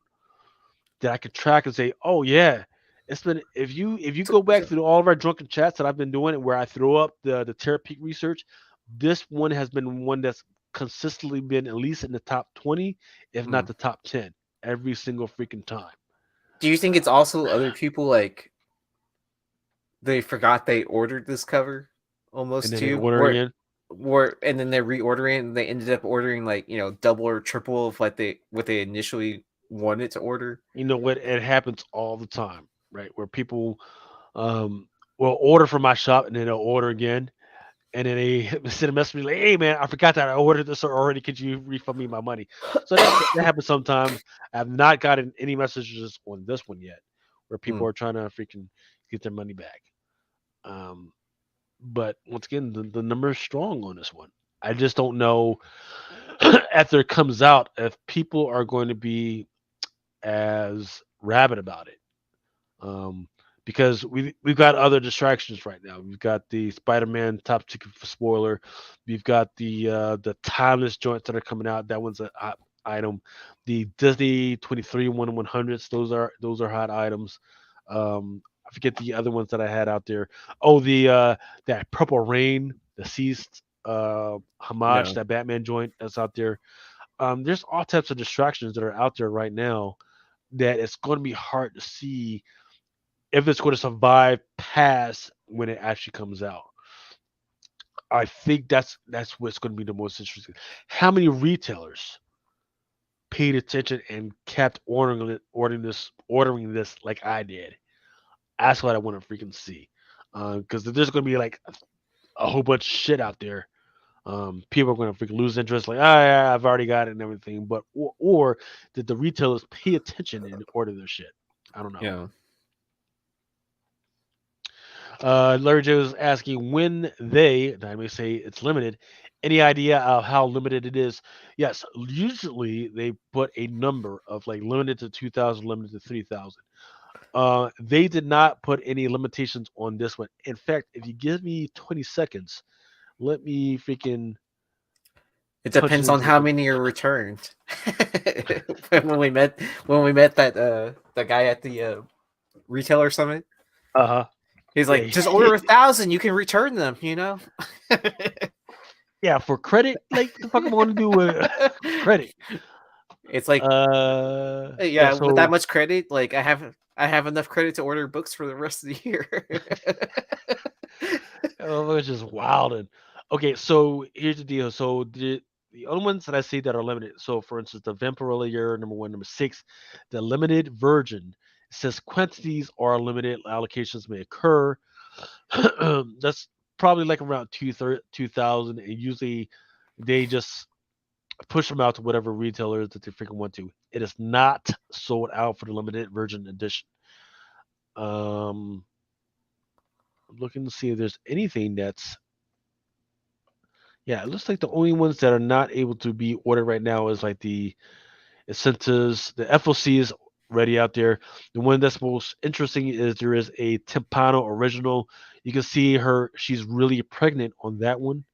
That I could track and say, "Oh yeah, it's been." If you So, go back so, through all of our drunken chats that I've been doing, where I throw up the Terra Peak research, this one has been one that's consistently been at least in the top 20, if not mm. the top 10, every single freaking time. Do you think it's also other people like they forgot they ordered this cover And almost then they too, order again. or and then they're reordering and they ended up ordering like double or triple of what they initially wanted to order. You know what? It happens all the time, right? Where people um, will order from my shop and then they'll order again, and then they send a message to me like, "Hey man, I forgot that I ordered this already. Could you refund me my money?" So that happens sometimes. I have not gotten any messages on this one yet, where people Mm. are trying to freaking get their money back. Um, but once again, the number is strong on this one. I just don't know after it comes out if people are going to be as rabid about it. Um, because we've got other distractions right now. We've got the Spider-Man top secret spoiler. We've got the timeless joints that are coming out. That one's a hot item. The Disney 23 1/100s. Those are hot items. I forget the other ones that I had out there. Oh, the that Purple Rain, the Ceased homage, Yeah. that Batman joint that's out there. There's all types of distractions that are out there right now that it's going to be hard to see if it's going to survive past when it actually comes out. I think that's what's going to be the most interesting. How many retailers paid attention and kept ordering this like I did? That's what I want to freaking see. Because there's going to be like a whole bunch of shit out there. People are going to freaking lose interest, like, ah, yeah, I've already got it and everything. But or did the retailers pay attention and order their shit? I don't know. Yeah. Larry J was asking when I may say it's limited. Any idea of how limited it is? Yes, usually they put a number of like limited to 2,000, limited to 3,000. They did not put any limitations on this one. In fact, if you give me 20 seconds, let me freaking It punch depends it on into how the. many are returned. when we met that the guy at the retailer summit, Uh huh. he's like, just Yeah, order 1,000, you can return them. yeah. For credit, like the fuck I'm going to do with credit. It's like, Yeah. yeah, with that So much credit, like I have enough credit to order books for the rest of the year. oh, it's just wild. And okay, so here's the deal. So the only ones that I see that are limited. So for instance, the Vampirella year number one, number six, the limited version says quantities are limited. Allocations may occur. That's probably like around 2,000, and usually they just push them out to whatever retailers that they freaking want to. It is not sold out for the limited version edition. Um, I'm looking to see if there's anything that's. Yeah, it looks like the only ones that are not able to be ordered right now is like the Essentas, the FOC is ready out there. The one that's most interesting is there is a Timpano original. You can see her; she's really pregnant on that one.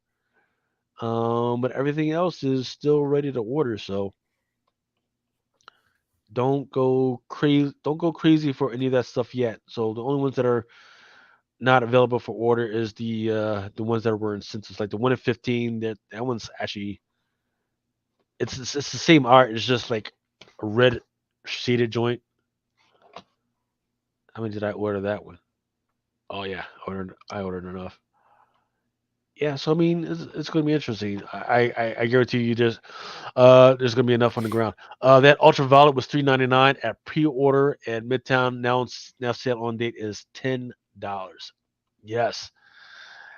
But everything else is still ready to order. So don't go crazy. Don't go crazy for any of that stuff yet. So the only ones that are not available for order is the ones that were in census, like the one at 15. That one's actually it's the same art. It's just like a red shaded joint. How many did I order that one? Oh yeah, I ordered enough. Yeah, so I mean, it's going to be interesting. I guarantee you, there's going to be enough on the ground. That ultraviolet was 3.99 at pre-order at Midtown. Now sale on date is $10. Yes,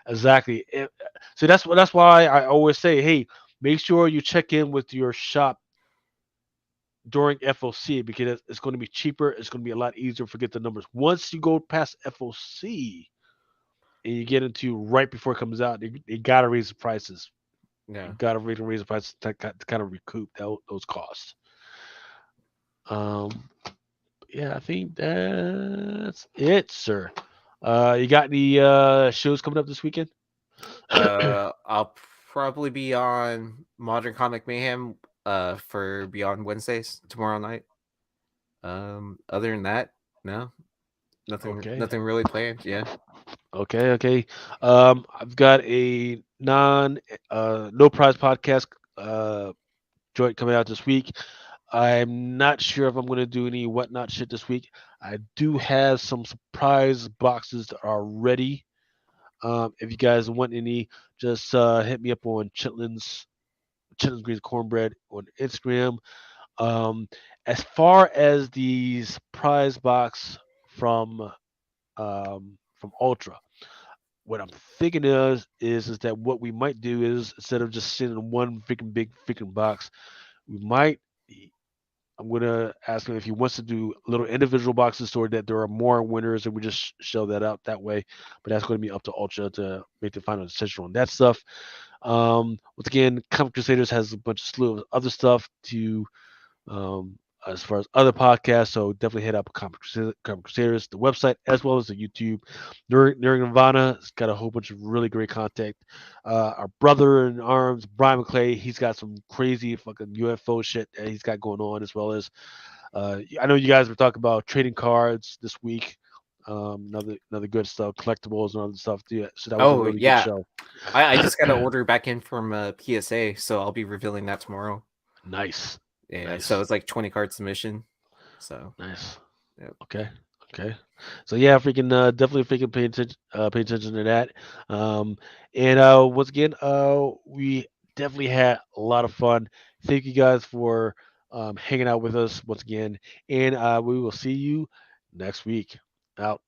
exactly. So that's why I always say, hey, make sure you check in with your shop during FOC because it's going to be cheaper. It's going to be a lot easier to forget the numbers. Once you go past FOC and you get into right before it comes out, they got to raise the prices. You Yeah. got to raise the prices to kind of recoup those costs. Um, yeah, I think that's it, sir. You got any shows coming up this weekend? I'll probably be on Modern Comic Mayhem for Beyond Wednesdays tomorrow night. Other than that, no, Okay, nothing really planned. Yeah. okay. I've got a no prize podcast joint coming out this week. I'm not sure if I'm going to do any whatnot shit this week. I do have some surprise boxes that are ready. If you guys want any, just hit me up on Chitlins Greens Cornbread on Instagram. Um, as far as the surprise box from Ultra, what I'm thinking is that what we might do is instead of just sending one freaking big freaking box, we might. I'm gonna ask him if he wants to do little individual boxes so that there are more winners, and we just show that out that way. But that's going to be up to Ultra to make the final decision on that stuff. Once again, Comic Crusaders has a bunch of slew of other stuff to um, as far as other podcasts. So definitely hit up Comic Crusaders, the website, as well as the YouTube. Nerd Nirvana has got a whole bunch of really great content. Our brother in arms, Brian McClay, he's got some crazy fucking UFO shit that he's got going on, as well as I know you guys were talking about trading cards this week. Another good stuff, collectibles and other stuff. Yeah, so that was a Oh really good yeah, show. I just got to order back in from PSA, so I'll be revealing that tomorrow. Nice, Yeah, so nice, it's like 20 card submission. So nice. yeah. Okay. Okay. So yeah, freaking definitely freaking pay attention to that. Um and once again, we definitely had a lot of fun. Thank you guys for hanging out with us once again. And we will see you next week. Out.